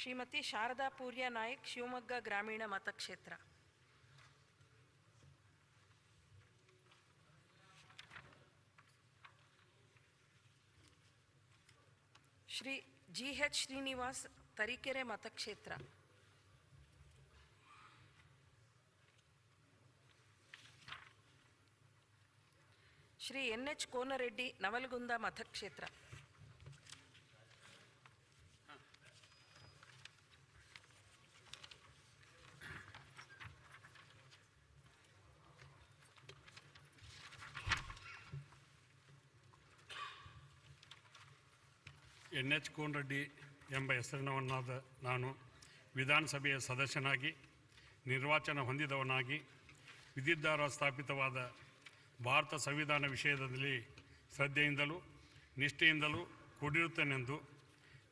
ಶ್ರೀಮತಿ ಶಾರದಾ ಪೂರ್ಯ ನಾಯಕ್, ಶಿವಮೊಗ್ಗ ಗ್ರಾಮೀಣ ಮತಕ್ಷೇತ್ರ. Shri GH Srinivas, Tarikere ಮತಕ್ಷೇತ್ರ. Shri NH Konareddy, Navalgund ಮತಕ್ಷೇತ್ರ. NH Konareddy ಎಂಬ ಹೆಸರಿನವನಾದ ನಾನು ವಿಧಾನಸಭೆಯ ಸದಸ್ಯನಾಗಿ ನಿರ್ವಾಚನ ಹೊಂದಿದವನಾಗಿ ವಿಧಿದ್ವಾರ ಸ್ಥಾಪಿತವಾದ ಭಾರತ ಸಂವಿಧಾನ ವಿಷಯದಲ್ಲಿ ಶ್ರದ್ಧೆಯಿಂದಲೂ ನಿಷ್ಠೆಯಿಂದಲೂ ಕೂಡಿರುತ್ತೇನೆಂದು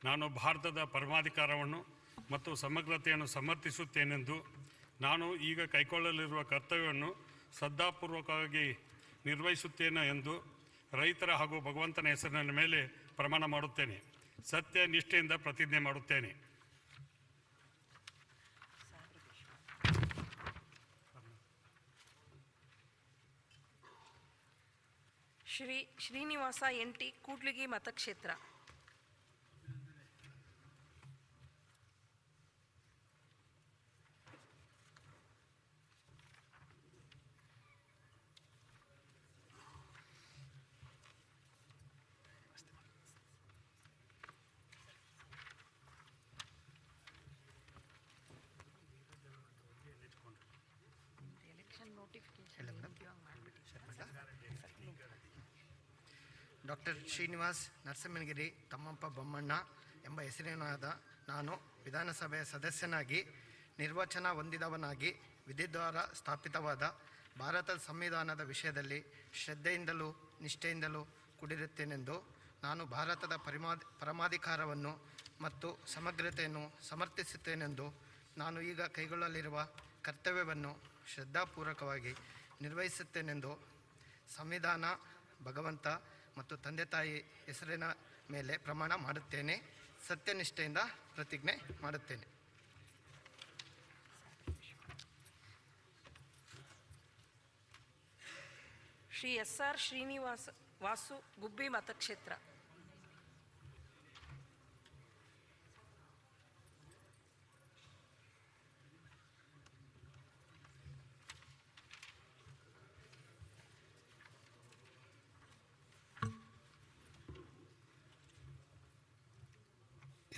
ನಾನು ಭಾರತದ ಪರಮಾಧಿಕಾರವನ್ನು ಮತ್ತು ಸಮಗ್ರತೆಯನ್ನು ಸಮರ್ಥಿಸುತ್ತೇನೆಂದು ನಾನು ಈಗ ಕೈಗೊಳ್ಳಲಿರುವ ಕರ್ತವ್ಯವನ್ನು ಶ್ರದ್ಧಾಪೂರ್ವಕವಾಗಿ ನಿರ್ವಹಿಸುತ್ತೇನೆ ಎಂದು ರೈತರ ಹಾಗೂ ಭಗವಂತನ ಹೆಸರಿನ ಮೇಲೆ ಪ್ರಮಾಣ ಮಾಡುತ್ತೇನೆ. ಸತ್ಯ ನಿಷ್ಠೆಯಿಂದ ಪ್ರತಿಜ್ಞೆ ಮಾಡುತ್ತೇನೆ. ಶ್ರೀ ಶ್ರೀನಿವಾಸ NT, ಕೂಡ್ಲಿಗಿ ಮತಕ್ಷೇತ್ರ. ಡಾಕ್ಟರ್ ಶ್ರೀನಿವಾಸ್ ನರಸಿಂಹಗಿರಿ ತಮ್ಮಪ್ಪ ಬೊಮ್ಮಣ್ಣ ಎಂಬ ಹೆಸರಿನಾದ ನಾನು ವಿಧಾನಸಭೆಯ ಸದಸ್ಯನಾಗಿ ನಿರ್ವಾಚನ ಹೊಂದಿದವನಾಗಿ ವಿಧಿದ್ವಾರ ಸ್ಥಾಪಿತವಾದ ಭಾರತದ ಸಂವಿಧಾನದ ವಿಷಯದಲ್ಲಿ ಶ್ರದ್ಧೆಯಿಂದಲೂ ನಿಷ್ಠೆಯಿಂದಲೂ ಕೂಡಿರುತ್ತೇನೆಂದು ನಾನು ಭಾರತದ ಪರಮಾಧಿಕಾರವನ್ನು ಮತ್ತು ಸಮಗ್ರತೆಯನ್ನು ಸಮರ್ಥಿಸುತ್ತೇನೆಂದು ನಾನು ಈಗ ಕೈಗೊಳ್ಳಲಿರುವ ಕರ್ತವ್ಯವನ್ನು ಶ್ರದ್ಧಾಪೂರ್ವಕವಾಗಿ ನಿರ್ವಹಿಸುತ್ತೇನೆಂದು ಸಂವಿಧಾನ, ಭಗವಂತ ಮತ್ತು ತಂದೆ ತಾಯಿ ಹೆಸರಿನ ಮೇಲೆ ಪ್ರಮಾಣ ಮಾಡುತ್ತೇನೆ. ಸತ್ಯನಿಷ್ಠೆಯಿಂದ ಪ್ರತಿಜ್ಞೆ ಮಾಡುತ್ತೇನೆ. ಶ್ರೀ SR ಶ್ರೀನಿವಾಸ ವಾಸು, ಗುಬ್ಬಿ ಮತಕ್ಷೇತ್ರ.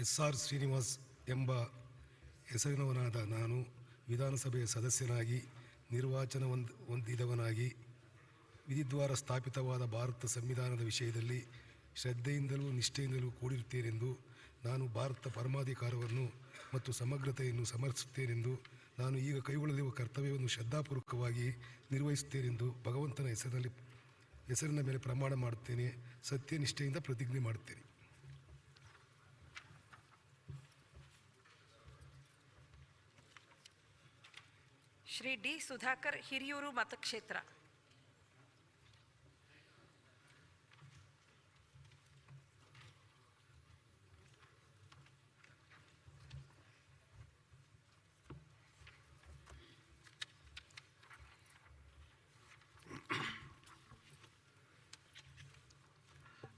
SR ಶ್ರೀನಿವಾಸ್ ಎಂಬ ಹೆಸರಿನವನಾದ ನಾನು ವಿಧಾನಸಭೆಯ ಸದಸ್ಯನಾಗಿ ನಿರ್ವಾಚನ ಹೊಂದಿದವನಾಗಿ ವಿಧಿದ್ವಾರ ಸ್ಥಾಪಿತವಾದ ಭಾರತ ಸಂವಿಧಾನದ ವಿಷಯದಲ್ಲಿ ಶ್ರದ್ಧೆಯಿಂದಲೂ ನಿಷ್ಠೆಯಿಂದಲೂ ಕೂಡಿರುತ್ತೇನೆಂದು ನಾನು ಭಾರತ ಪರಮಾಧಿಕಾರವನ್ನು ಮತ್ತು ಸಮಗ್ರತೆಯನ್ನು ಸಮರ್ಥಿಸುತ್ತೇನೆಂದು ನಾನು ಈಗ ಕೈಗೊಳ್ಳಲಿರುವ ಕರ್ತವ್ಯವನ್ನು ಶ್ರದ್ಧಾಪೂರ್ವಕವಾಗಿ ನಿರ್ವಹಿಸುತ್ತೇನೆಂದು ಭಗವಂತನ ಹೆಸರಿನ ಮೇಲೆ ಪ್ರಮಾಣ ಮಾಡುತ್ತೇನೆ. ಸತ್ಯನಿಷ್ಠೆಯಿಂದ ಪ್ರತಿಜ್ಞೆ ಮಾಡುತ್ತೇನೆ. ಶ್ರೀ D ಸುಧಾಕರ್, ಹಿರಿಯೂರು ಮತಕ್ಷೇತ್ರ.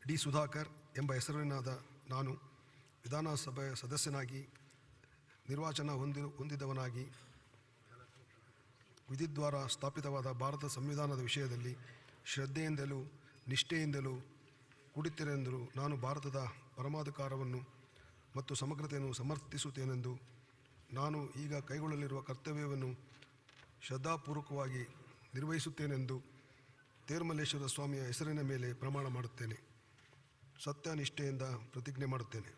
D ಸುಧಾಕರ್ ಎಂಬ ಹೆಸರಿನಾದ ನಾನು ವಿಧಾನಸಭೆಯ ಸದಸ್ಯನಾಗಿ ನಿರ್ವಾಚನ ಹೊಂದಿದವನಾಗಿ ವಿಧಿದ್ವಾರ ಸ್ಥಾಪಿತವಾದ ಭಾರತ ಸಂವಿಧಾನದ ವಿಷಯದಲ್ಲಿ ಶ್ರದ್ಧೆಯಿಂದಲೂ ನಿಷ್ಠೆಯಿಂದಲೂ ಕೂಡುತ್ತೇನೆಂದು ನಾನು ಭಾರತದ ಪರಮಾಧಿಕಾರವನ್ನು ಮತ್ತು ಸಮಗ್ರತೆಯನ್ನು ಸಮರ್ಥಿಸುತ್ತೇನೆಂದು ನಾನು ಈಗ ಕೈಗೊಳ್ಳಲಿರುವ ಕರ್ತವ್ಯವನ್ನು ಶ್ರದ್ಧಾಪೂರ್ವಕವಾಗಿ ನಿರ್ವಹಿಸುತ್ತೇನೆಂದು ತೇರುಮಲ್ಲೇಶ್ವರ ಸ್ವಾಮಿಯ ಹೆಸರಿನ ಮೇಲೆ ಪ್ರಮಾಣ ಮಾಡುತ್ತೇನೆ. ಸತ್ಯನಿಷ್ಠೆಯಿಂದ ಪ್ರತಿಜ್ಞೆ ಮಾಡುತ್ತೇನೆ.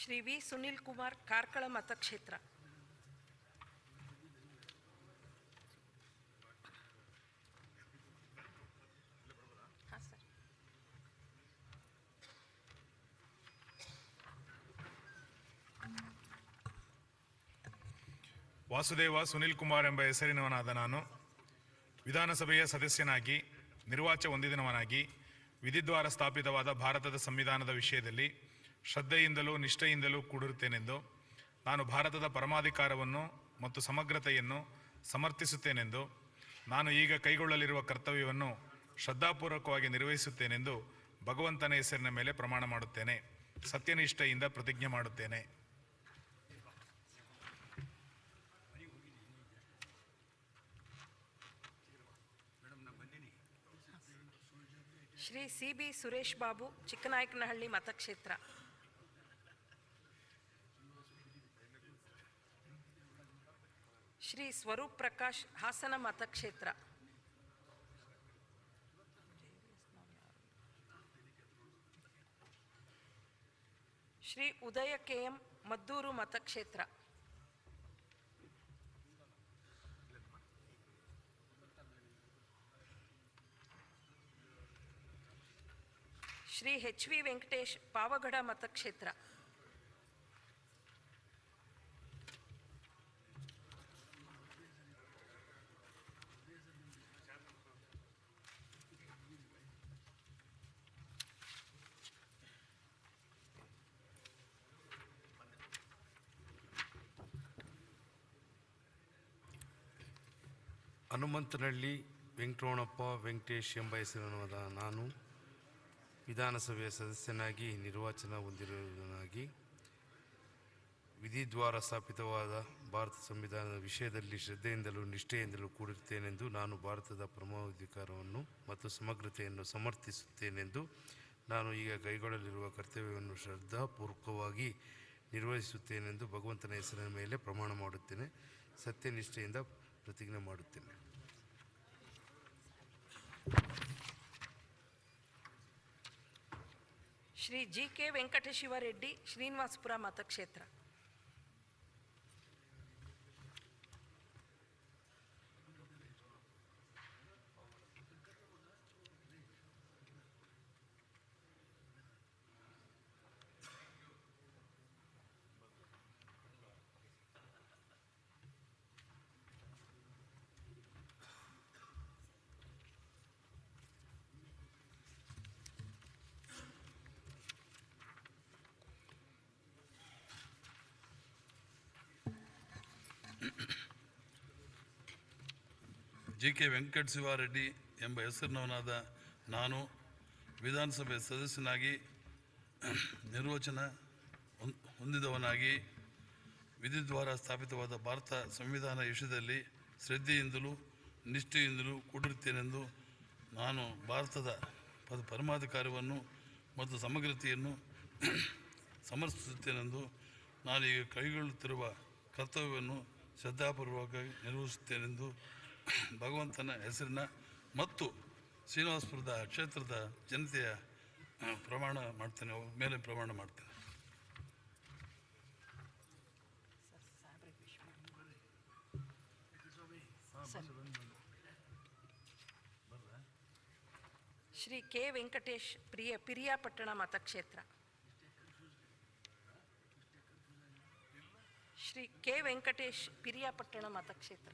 ಶ್ರೀ ವಿ ಸುನಿಲ್ ಕುಮಾರ್, ಕಾರ್ಕಳ ಮತಕ್ಷೇತ್ರ. ವಾಸುದೇವ ಸುನಿಲ್ ಕುಮಾರ್ ಎಂಬ ಹೆಸರಿನವನಾದ ನಾನು ವಿಧಾನಸಭೆಯ ಸದಸ್ಯನಾಗಿ ನಿರ್ವಾಚನೆ ಹೊಂದಿದವನಾಗಿ ವಿಧಿದ್ವಾರ ಸ್ಥಾಪಿತವಾದ ಭಾರತದ ಸಂವಿಧಾನದ ವಿಷಯದಲ್ಲಿ ಶ್ರದ್ಧೆಯಿಂದಲೂ ನಿಷ್ಠೆಯಿಂದಲೂ ಕೂಡಿರುತ್ತೇನೆಂದು ನಾನು ಭಾರತದ ಪರಮಾಧಿಕಾರವನ್ನು ಮತ್ತು ಸಮಗ್ರತೆಯನ್ನು ಸಮರ್ಥಿಸುತ್ತೇನೆಂದು ನಾನು ಈಗ ಕೈಗೊಳ್ಳಲಿರುವ ಕರ್ತವ್ಯವನ್ನು ಶ್ರದ್ಧಾಪೂರ್ವಕವಾಗಿ ನಿರ್ವಹಿಸುತ್ತೇನೆಂದು ಭಗವಂತನ ಹೆಸರಿನ ಮೇಲೆ ಪ್ರಮಾಣ ಮಾಡುತ್ತೇನೆ. ಸತ್ಯನಿಷ್ಠೆಯಿಂದ ಪ್ರತಿಜ್ಞೆ ಮಾಡುತ್ತೇನೆ. ಶ್ರೀ ಸಿ ಬಿ ಸುರೇಶ್ ಬಾಬು, ಚಿಕ್ಕನಾಯಕನಹಳ್ಳಿ ಮತಕ್ಷೇತ್ರ. ಶ್ರೀ ಸ್ವರೂಪ್ ಪ್ರಕಾಶ್, ಹಾಸನ ಮತಕ್ಷೇತ್ರ. ಶ್ರೀ ಉದಯ ಕೆ.ಎಂ, ಮದ್ದೂರು ಮತಕ್ಷೇತ್ರ. ಶ್ರೀ ಎಚ್ ವಿ ವೆಂಕಟೇಶ್, ಪಾವಗಡ ಮತಕ್ಷೇತ್ರ. ಹನುಮಂತನಹಳ್ಳಿ ವೆಂಕಟರಮಣಪ್ಪ ವೆಂಕಟೇಶ್ ಎಂಬ ಹೆಸರಿನವಾದ ನಾನು ವಿಧಾನಸಭೆಯ ಸದಸ್ಯನಾಗಿ ನಿರ್ವಾಚನ ಹೊಂದಿರುವುದನಾಗಿ ವಿಧಿದ್ವಾರ ಸ್ಥಾಪಿತವಾದ ಭಾರತ ಸಂವಿಧಾನದ ವಿಷಯದಲ್ಲಿ ಶ್ರದ್ಧೆಯಿಂದಲೂ ನಿಷ್ಠೆಯಿಂದಲೂ ಕೂಡಿರುತ್ತೇನೆಂದು ನಾನು ಭಾರತದ ಪರಮಾಧಿಕಾರವನ್ನು ಮತ್ತು ಸಮಗ್ರತೆಯನ್ನು ಸಮರ್ಥಿಸುತ್ತೇನೆಂದು ನಾನು ಈಗ ಕೈಗೊಳ್ಳಲಿರುವ ಕರ್ತವ್ಯವನ್ನು ಶ್ರದ್ಧಾಪೂರ್ವಕವಾಗಿ ನಿರ್ವಹಿಸುತ್ತೇನೆಂದು ಭಗವಂತನ ಹೆಸರಿನ ಮೇಲೆ ಪ್ರಮಾಣ ಮಾಡುತ್ತೇನೆ. ಸತ್ಯನಿಷ್ಠೆಯಿಂದ ಪ್ರತಿಜ್ಞೆ ಮಾಡುತ್ತೇನೆ. ಶ್ರೀ ಜಿ ಕೆ ವೆಂಕಟಶಿವ ರೆಡ್ಡಿ, ಶ್ರೀನಿವಾಸಪುರ ಮತಕ್ಷೇತ್ರ. ಜಿ ಕೆ ವೆಂಕಟಶಿವಾರೆಡ್ಡಿ ಎಂಬ ಹೆಸರಿನವನಾದ ನಾನು ವಿಧಾನಸಭೆ ಸದಸ್ಯನಾಗಿ ನಿರ್ವಾಚನ ಹೊಂದಿದವನಾಗಿ ವಿಧಿದ್ವಾರ ಸ್ಥಾಪಿತವಾದ ಭಾರತ ಸಂವಿಧಾನ ವಿಷಯದಲ್ಲಿ ಶ್ರದ್ಧೆಯಿಂದಲೂ ನಿಷ್ಠೆಯಿಂದಲೂ ಕೂಡಿರುತ್ತೇನೆಂದು ನಾನು ಭಾರತದ ಪರಮಾಧಿಕಾರವನ್ನು ಮತ್ತು ಸಮಗ್ರತೆಯನ್ನು ಸಮರ್ಥಿಸುತ್ತೇನೆಂದು ನಾನು ಈಗ ಕೈಗೊಳ್ಳುತ್ತಿರುವ ಕರ್ತವ್ಯವನ್ನು ಶ್ರದ್ಧಾಪೂರ್ವಕವಾಗಿ ನಿರ್ವಹಿಸುತ್ತೇನೆಂದು ಭಗವಂತನ ಹೆಸರಿನ ಮತ್ತು ಶ್ರೀನಿವಾಸಪುರದ ಕ್ಷೇತ್ರದ ಜನತೆಯ ಪ್ರಮಾಣ ಮಾಡ್ತೇನೆ, ಮೇಲೆ ಪ್ರಮಾಣ ಮಾಡ್ತೇನೆ. ಶ್ರೀ ಕೆ ವೆಂಕಟೇಶ್, ಪಿರಿಯಾಪಟ್ಟಣ ಮತಕ್ಷೇತ್ರ. ಶ್ರೀ ಕೆ ವೆಂಕಟೇಶ್, ಪಿರಿಯಾಪಟ್ಟಣ ಮತಕ್ಷೇತ್ರ.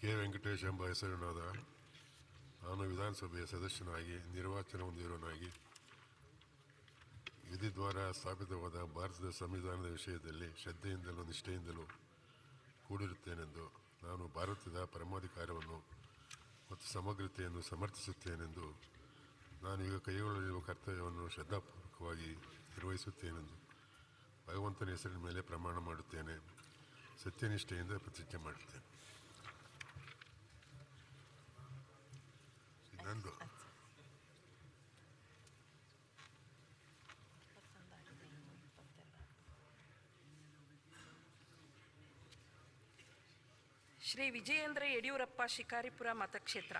ಕೆ ವೆಂಕಟೇಶ್ ಎಂಬ ಹೆಸರಿನಾದ ನಾನು ವಿಧಾನಸಭೆಯ ಸದಸ್ಯನಾಗಿ ನಿರ್ವಾಚನ ಹೊಂದಿರುವನಾಗಿ ವಿಧಿದ್ವಾರ ಸ್ಥಾಪಿತವಾದ ಭಾರತದ ಸಂವಿಧಾನದ ವಿಷಯದಲ್ಲಿ ಶ್ರದ್ಧೆಯಿಂದಲೂ ನಿಷ್ಠೆಯಿಂದಲೂ ಕೂಡಿರುತ್ತೇನೆಂದು ನಾನು ಭಾರತದ ಪರಮಾಧಿಕಾರವನ್ನು ಮತ್ತು ಸಮಗ್ರತೆಯನ್ನು ಸಮರ್ಥಿಸುತ್ತೇನೆಂದು ನಾನು ಈಗ ಕೈಗೊಳ್ಳಲಿರುವ ಕರ್ತವ್ಯವನ್ನು ಶ್ರದ್ಧಾಪೂರ್ವಕವಾಗಿ ನಿರ್ವಹಿಸುತ್ತೇನೆಂದು ಭಗವಂತನ ಹೆಸರಿನ ಮೇಲೆ ಪ್ರಮಾಣ ಮಾಡುತ್ತೇನೆ. ಸತ್ಯನಿಷ್ಠೆಯಿಂದ ಪ್ರತಿಜ್ಞೆ ಮಾಡುತ್ತೇನೆ. ನಂದು ಶ್ರೀ ವಿಜಯೇಂದ್ರ ಯಡಿಯೂರಪ್ಪ ಶಿಕಾರಿಪುರ ಮತಕ್ಷೇತ್ರ.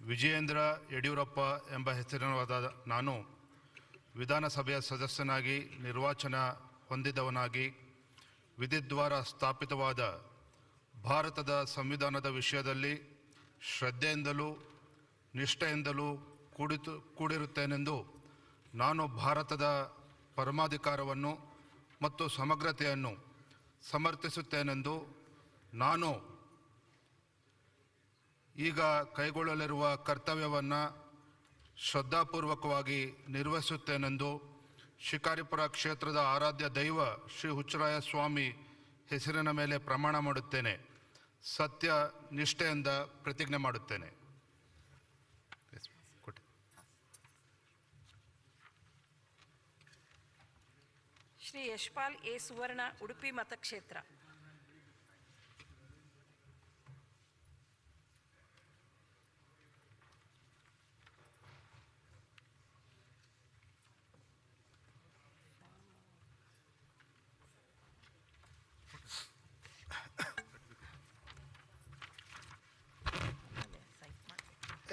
ವಿಜಯೇಂದ್ರ ಯಡಿಯೂರಪ್ಪ ಎಂಬ ಹೆಸರಿನವಾದ ನಾನು ವಿಧಾನಸಭೆಯ ಸದಸ್ಯನಾಗಿ ನಿರ್ವಾಚನ ಹೊಂದಿದವನಾಗಿ ವಿಧಿದ್ವಾರ ಸ್ಥಾಪಿತವಾದ ಭಾರತದ ಸಂವಿಧಾನದ ವಿಷಯದಲ್ಲಿ ಶ್ರದ್ಧೆಯಿಂದಲೂ ನಿಷ್ಠೆಯಿಂದಲೂ ಕೂಡಿರುತ್ತೇನೆಂದು ನಾನು ಭಾರತದ ಪರಮಾಧಿಕಾರವನ್ನು ಮತ್ತು ಸಮಗ್ರತೆಯನ್ನು ಸಮರ್ಥಿಸುತ್ತೇನೆಂದು ನಾನು ಈಗ ಕೈಗೊಳ್ಳಲಿರುವ ಕರ್ತವ್ಯವನ್ನು ಶ್ರದ್ಧಾಪೂರ್ವಕವಾಗಿ ನಿರ್ವಹಿಸುತ್ತೇನೆಂದು ಶಿಕಾರಿಪುರ ಕ್ಷೇತ್ರದ ಆರಾಧ್ಯ ದೈವ ಶ್ರೀ ಹುಚ್ಚರಾಯ ಸ್ವಾಮಿ ಹೆಸರಿನ ಮೇಲೆ ಪ್ರಮಾಣ ಮಾಡುತ್ತೇನೆ. ಸತ್ಯ ನಿಷ್ಠೆಯಿಂದ ಪ್ರತಿಜ್ಞೆ ಮಾಡುತ್ತೇನೆ. ಶ್ರೀ ಯಶ್ಪಾಲ್ ಎ ಸುವರ್ಣ ಉಡುಪಿ ಮತಕ್ಷೇತ್ರ.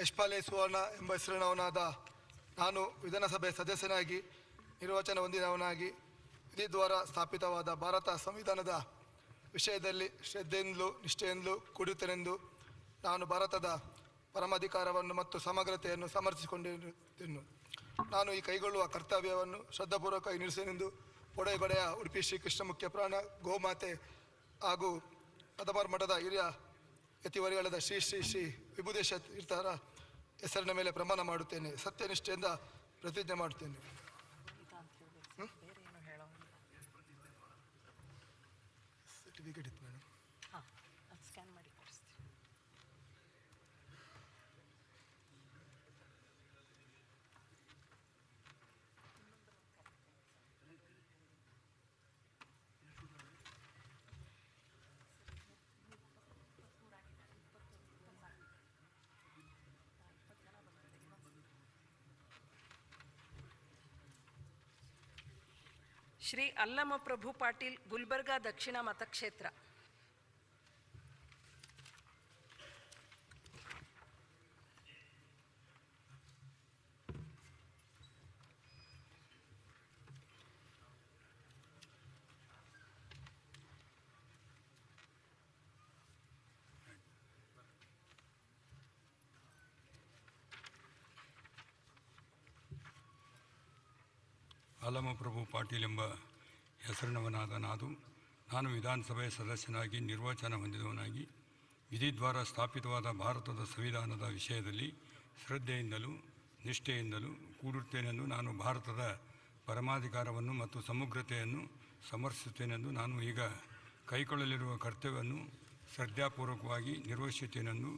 ಯಶ್ಪಾಲ್ ಎ ಸುವರ್ಣ ಎಂಬ ಹೆಸರಿನವನಾದ ನಾನು ವಿಧಾನಸಭೆ ಸದಸ್ಯನಾಗಿ ನಿರ್ವಾಚನ ಹೊಂದಿದವನಾಗಿ ವಿಧಿದ್ವಾರ ಸ್ಥಾಪಿತವಾದ ಭಾರತ ಸಂವಿಧಾನದ ವಿಷಯದಲ್ಲಿ ಶ್ರದ್ಧೆಯಿಂದಲೂ ನಿಷ್ಠೆಯಿಂದಲೂ ಕೂಡಿರುತ್ತೇನೆಂದು ನಾನು ಭಾರತದ ಪರಮಾಧಿಕಾರವನ್ನು ಮತ್ತು ಸಮಗ್ರತೆಯನ್ನು ಸಮರ್ಥಿಸಿಕೊಂಡಿರುತ್ತೇನೆ. ನಾನು ಈ ಕೈಗೊಳ್ಳುವ ಕರ್ತವ್ಯವನ್ನು ಶ್ರದ್ಧಾಪೂರ್ವಕವಾಗಿ ನಿರ್ವಹಿಸಲೆಂದು ಒಡೆಗೊಡೆಯ ಉಡುಪಿ ಶ್ರೀಕೃಷ್ಣ ಮುಖ್ಯ ಪ್ರಾಣ ಗೋಮಾತೆ ಹಾಗೂ ಪದಮಾರ್ ಮಠದ ಹಿರಿಯ ಯತಿವರಿಗಳಾದ ಶ್ರೀ ಶ್ರೀ ಶ್ರೀ ವಿಭೂದೇಶ ತೀರ್ಥರ ಹೆಸರಿನ ಮೇಲೆ ಪ್ರಮಾಣ ಮಾಡುತ್ತೇನೆ. ಸತ್ಯನಿಷ್ಠೆಯಿಂದ ಪ್ರತಿಜ್ಞೆ ಮಾಡುತ್ತೇನೆ. ಸರ್ಟಿಫಿಕೇಟ್ ಇತ್ತು ಮೇಡಮ್. ಸ್ಕ್ಯಾನ್ ಮಾಡಿ ಕೊಡಿಸ್ತೀನಿ. ಶ್ರೀ ಅಲ್ಲಮ ಪ್ರಭು ಪಾಟೀಲ್ ಗುಲ್ಬರ್ಗಾ ದಕ್ಷಿಣ ಮತಕ್ಷೇತ್ರ. ಅಲ್ಲಮಪ್ರಭು ಪಾಟೀಲ್ ಎಂಬ ಹೆಸರಿನವನಾದ ನಾನು ವಿಧಾನಸಭೆಯ ಸದಸ್ಯನಾಗಿ ನಿರ್ವಾಚನ ಹೊಂದಿದವನಾಗಿ ವಿಧಿದ್ವಾರ ಸ್ಥಾಪಿತವಾದ ಭಾರತದ ಸಂವಿಧಾನದ ವಿಷಯದಲ್ಲಿ ಶ್ರದ್ಧೆಯಿಂದಲೂ ನಿಷ್ಠೆಯಿಂದಲೂ ಕೂಡಿರುತ್ತೇನೆಂದು ನಾನು ಭಾರತದ ಪರಮಾಧಿಕಾರವನ್ನು ಮತ್ತು ಸಮಗ್ರತೆಯನ್ನು ಸಮರ್ಥಿಸುತ್ತೇನೆಂದು ನಾನು ಈಗ ಕೈಗೊಳ್ಳಲಿರುವ ಕರ್ತವ್ಯವನ್ನು ಶ್ರದ್ಧಾಪೂರ್ವಕವಾಗಿ ನಿರ್ವಹಿಸುತ್ತೇನೆಂದು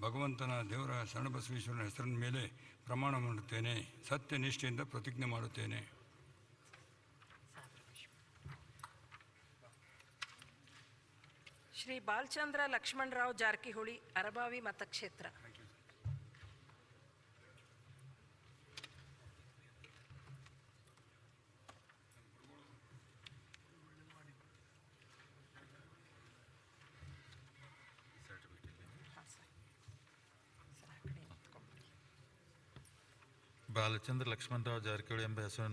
ಭಗವಂತನ ದೇವರ ಶರಣಬಸವೇಶ್ವರನ ಹೆಸರಿನ ಮೇಲೆ ಪ್ರಮಾಣ ಮಾಡುತ್ತೇನೆ. ಸತ್ಯನಿಷ್ಠೆಯಿಂದ ಪ್ರತಿಜ್ಞೆ ಮಾಡುತ್ತೇನೆ. ಶ್ರೀ ಬಾಲಚಂದ್ರ ಲಕ್ಷ್ಮಣರಾವ್ ಜಾರಕಿಹೊಳಿ ಅರಬಾವಿ ಮತಕ್ಷೇತ್ರ. ಬಾಲಚಂದ್ರ ಲಕ್ಷ್ಮಣರಾವ್ ಜಾರಕಿಹೊಳಿ ಎಂಬ ಹೆಸರು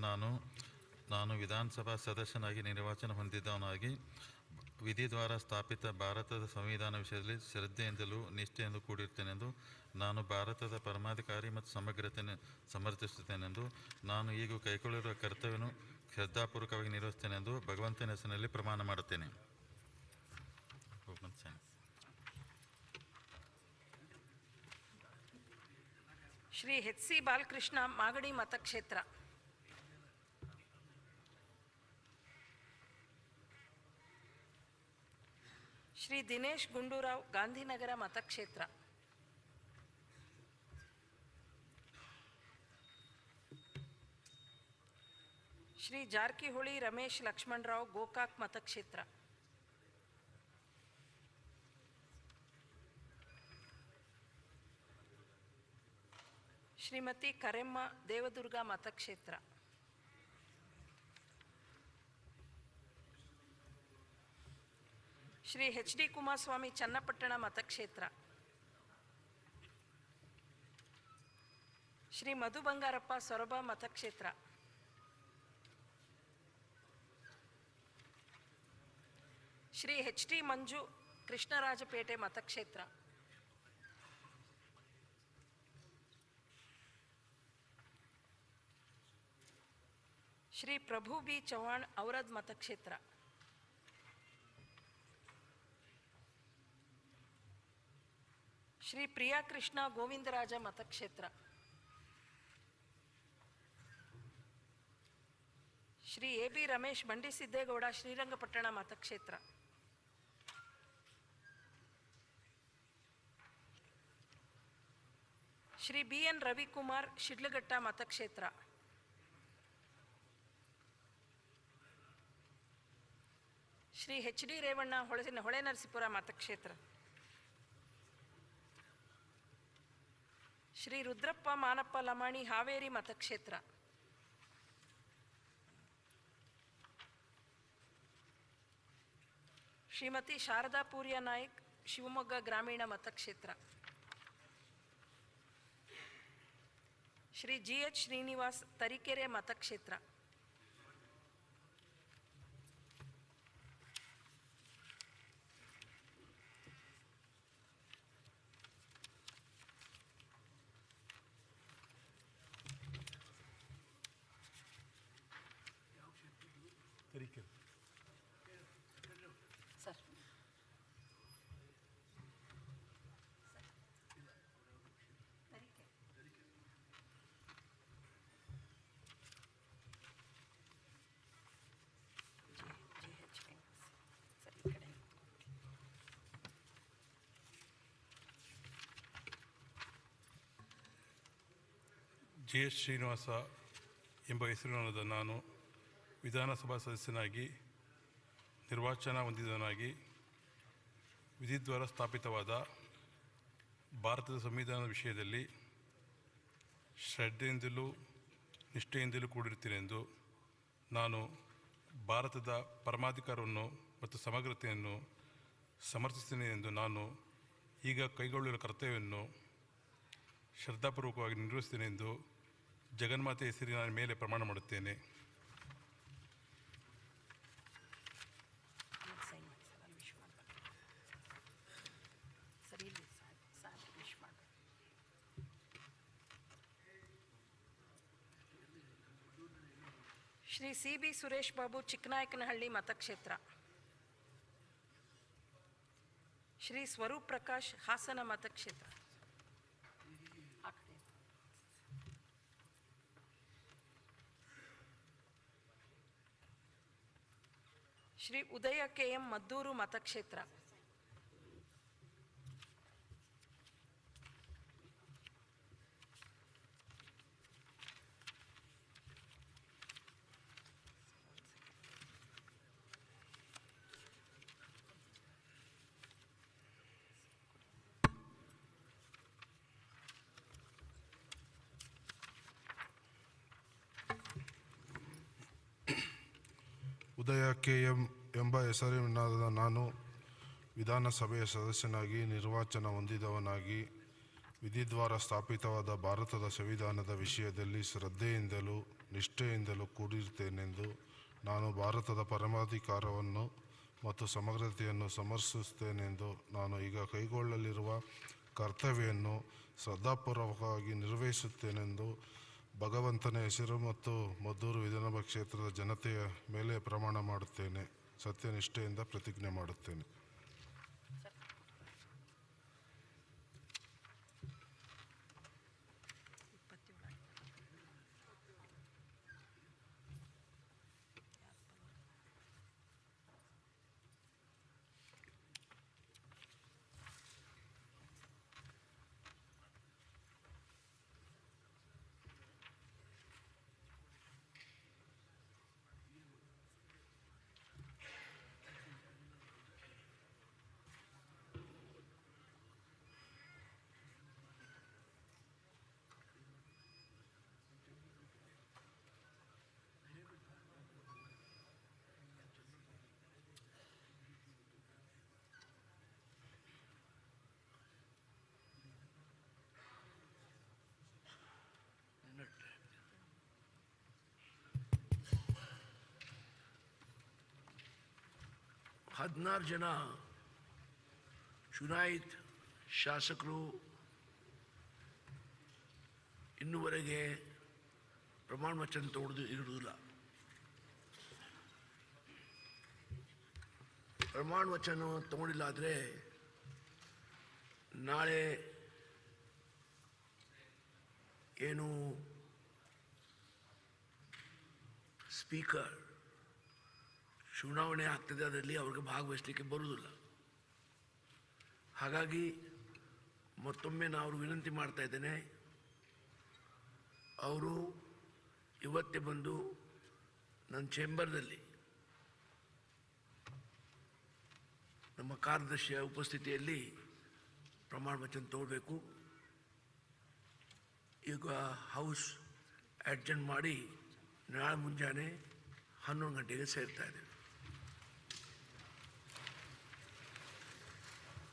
ನಾನು ವಿಧಾನಸಭಾ ಸದಸ್ಯನಾಗಿ ನಿರ್ವಾಚನ ಹೊಂದಿದ್ದವನಾಗಿ ವಿಧಿ ದ್ವಾರ ಸ್ಥಾಪಿತ ಭಾರತದ ಸಂವಿಧಾನ ವಿಷಯದಲ್ಲಿ ಶ್ರದ್ಧೆಯಿಂದಲೂ ನಿಷ್ಠೆಯಿಂದ ಕೂಡಿರುತ್ತೇನೆಂದು ನಾನು ಭಾರತದ ಪರಮಾಧಿಕಾರಿ ಮತ್ತು ಸಮಗ್ರತೆಯನ್ನು ಸಮರ್ಥಿಸುತ್ತೇನೆಂದು ನಾನು ಈಗ ಕೈಗೊಳ್ಳಿರುವ ಕರ್ತವ್ಯವನ್ನು ಶ್ರದ್ಧಾಪೂರ್ವಕವಾಗಿ ನಿರ್ವಹಿಸುತ್ತೇನೆಂದು ಭಗವಂತನ ಹೆಸರಿನಲ್ಲಿ ಪ್ರಮಾಣ ಮಾಡುತ್ತೇನೆ. ಶ್ರೀ ಎಚ್ ಸಿ ಬಾಲಕೃಷ್ಣ ಮಾಗಡಿ ಮತಕ್ಷೇತ್ರ. ಶ್ರೀ ದಿನೇಶ್ ಗುಂಡೂರಾವ್ ಗಾಂಧಿನಗರ ಮತಕ್ಷೇತ್ರ. ಶ್ರೀ ಜಾರಕಿಹೊಳಿ ರಮೇಶ್ ಲಕ್ಷ್ಮಣರಾವ್ ಗೋಕಾಕ್ ಮತಕ್ಷೇತ್ರ. ಶ್ರೀಮತಿ ಕರೆಮ್ಮ ದೇವದುರ್ಗ ಮತಕ್ಷೇತ್ರ. ಶ್ರೀ ಎಚ್ ಡಿ ಕುಮಾರಸ್ವಾಮಿ ಚನ್ನಪಟ್ಟಣ ಮತಕ್ಷೇತ್ರ. ಶ್ರೀ ಮಧು ಬಂಗಾರಪ್ಪ ಸೊರಬ ಮತಕ್ಷೇತ್ರ. ಶ್ರೀ ಎಚ್ ಟಿ ಮಂಜು ಕೃಷ್ಣರಾಜಪೇಟೆ ಮತಕ್ಷೇತ್ರ. ಶ್ರೀ ಪ್ರಭು ಬಿ ಚೌಹಾಣ್ ಔರದ್ ಮತಕ್ಷೇತ್ರ. ಶ್ರೀ ಪ್ರಿಯಾ ಕೃಷ್ಣ ಗೋವಿಂದರಾಜ ಮತಕ್ಷೇತ್ರ. ಶ್ರೀ ಎ ಬಿ ರಮೇಶ್ ಬಂಡಿಸಿದ್ದೇಗೌಡ ಶ್ರೀರಂಗಪಟ್ಟಣ ಮತಕ್ಷೇತ್ರ. ಶ್ರೀ ಬಿ ಎನ್ ರವಿಕುಮಾರ್ ಶಿಡ್ಲಘಟ್ಟ ಮತಕ್ಷೇತ್ರ. ಶ್ರೀ ಎಚ್ ಡಿ ರೇವಣ್ಣ ಹೊಳೆನರಸೀಪುರ ಮತಕ್ಷೇತ್ರ. ಶ್ರೀ ರುದ್ರಪ್ಪ ಮಾನಪ್ಪ ಲಮಾಣಿ ಹಾವೇರಿ ಮತಕ್ಷೇತ್ರ. ಶ್ರೀಮತಿ ಶಾರದಾ ಪೂರ್ಯ ನಾಯಕ್ ಶಿವಮೊಗ್ಗ ಗ್ರಾಮೀಣ ಮತಕ್ಷೇತ್ರ. ಶ್ರೀ ಜಿ ಎಚ್ ಶ್ರೀನಿವಾಸ್ ತರೀಕೆರೆ ಮತಕ್ಷೇತ್ರ. ಸರ್ ಜಿ ಎಸ್ ಶ್ರೀನಿವಾಸ ಎಂಬ ಹೆಸರಿನಲ್ಲಿದ್ದ ನಾನು ವಿಧಾನಸಭಾ ಸದಸ್ಯನಾಗಿ ನಿರ್ವಾಚನ ಹೊಂದಿದವನಾಗಿ ವಿಧಿದ್ವಾರ ಸ್ಥಾಪಿತವಾದ ಭಾರತದ ಸಂವಿಧಾನದ ವಿಷಯದಲ್ಲಿ ಶ್ರದ್ಧೆಯಿಂದಲೂ ನಿಷ್ಠೆಯಿಂದಲೂ ಕೂಡಿರುತ್ತೇನೆಂದು ನಾನು ಭಾರತದ ಪರಮಾಧಿಕಾರವನ್ನು ಮತ್ತು ಸಮಗ್ರತೆಯನ್ನು ಸಮರ್ಥಿಸುತ್ತೇನೆ ಎಂದು ನಾನು ಈಗ ಕೈಗೊಳ್ಳುವ ಕರ್ತವ್ಯವನ್ನು ಶ್ರದ್ಧಾಪೂರ್ವಕವಾಗಿ ನಿರ್ವಹಿಸುತ್ತೇನೆ ಎಂದು ಜಗನ್ಮಾತೆ ಹೆಸರಿನ ಮೇಲೆ ಪ್ರಮಾಣ ಮಾಡುತ್ತೇನೆ. ಶ್ರೀ ಸಿ ಬಿ ಸುರೇಶ್ ಬಾಬು ಚಿಕ್ಕನಾಯಕನಹಳ್ಳಿ ಮತಕ್ಷೇತ್ರ. ಶ್ರೀ ಸ್ವರೂಪ್ ಪ್ರಕಾಶ್ ಹಾಸನ ಮತಕ್ಷೇತ್ರ. ಶ್ರೀ ಉದಯ ಕೆ ಎಂ ಮದ್ದೂರು ಮತಕ್ಷೇತ್ರ. ಉದಯ ಕೆ ಎಂ ಎಂಬ ಹೆಸರಿನಾದ ನಾನು ವಿಧಾನಸಭೆಯ ಸದಸ್ಯನಾಗಿ ನಿರ್ವಾಚನ ಹೊಂದಿದವನಾಗಿ ವಿಧಿದ್ವಾರ ಸ್ಥಾಪಿತವಾದ ಭಾರತದ ಸಂವಿಧಾನದ ವಿಷಯದಲ್ಲಿ ಶ್ರದ್ಧೆಯಿಂದಲೂ ನಿಷ್ಠೆಯಿಂದಲೂ ಕೂಡಿರುತ್ತೇನೆಂದು ನಾನು ಭಾರತದ ಪರಮಾಧಿಕಾರವನ್ನು ಮತ್ತು ಸಮಗ್ರತೆಯನ್ನು ಸಮರ್ಥಿಸುತ್ತೇನೆಂದು ನಾನು ಈಗ ಕೈಗೊಳ್ಳಲಿರುವ ಕರ್ತವ್ಯವನ್ನು ಶ್ರದ್ಧಾಪೂರ್ವಕವಾಗಿ ನಿರ್ವಹಿಸುತ್ತೇನೆಂದು ಭಗವಂತನ ಹೆಸರು ಮತ್ತು ಮದ್ದೂರು ವಿಧಾನಸಭಾ ಕ್ಷೇತ್ರದ ಜನತೆಯ ಮೇಲೆ ಪ್ರಮಾಣ ಮಾಡುತ್ತೇನೆ. ಸತ್ಯನಿಷ್ಠೆಯಿಂದ ಪ್ರತಿಜ್ಞೆ ಮಾಡುತ್ತೇನೆ. ಹದಿನಾರು ಜನ ಚುನಾಯಿತ ಶಾಸಕರು ಇನ್ನೂವರೆಗೆ ಪ್ರಮಾಣ ವಚನ ಇರುವುದಿಲ್ಲ. ಪ್ರಮಾಣ ವಚನ ತಗೊಂಡಿಲ್ಲ ಆದರೆ ನಾಳೆ ಏನು ಸ್ಪೀಕರ್ ಚುನಾವಣೆ ಆಗ್ತದೆ ಅದರಲ್ಲಿ ಅವ್ರಿಗೆ ಭಾಗವಹಿಸಲಿಕ್ಕೆ ಬರುವುದಿಲ್ಲ. ಹಾಗಾಗಿ ಮತ್ತೊಮ್ಮೆ ನಾನು ವಿನಂತಿ ಮಾಡ್ತಾ ಇದ್ದೇನೆ, ಅವರು ಇವತ್ತೇ ಬಂದು ನನ್ನ ಚೇಂಬರ್ದಲ್ಲಿ ನಮ್ಮ ಕಾರ್ಯದರ್ಶಿಯ ಉಪಸ್ಥಿತಿಯಲ್ಲಿ ಪ್ರಮಾಣ ವಚನ ತಗೊಳ್ಬೇಕು. ಈಗ ಹೌಸ್ ಅಡ್ಜೆಂಟ್ ಮಾಡಿ ನಾಳೆ ಮುಂಜಾನೆ 11 ಗಂಟೆಗೆ ಸೇರ್ತಾ ಇದ್ದೇವೆ.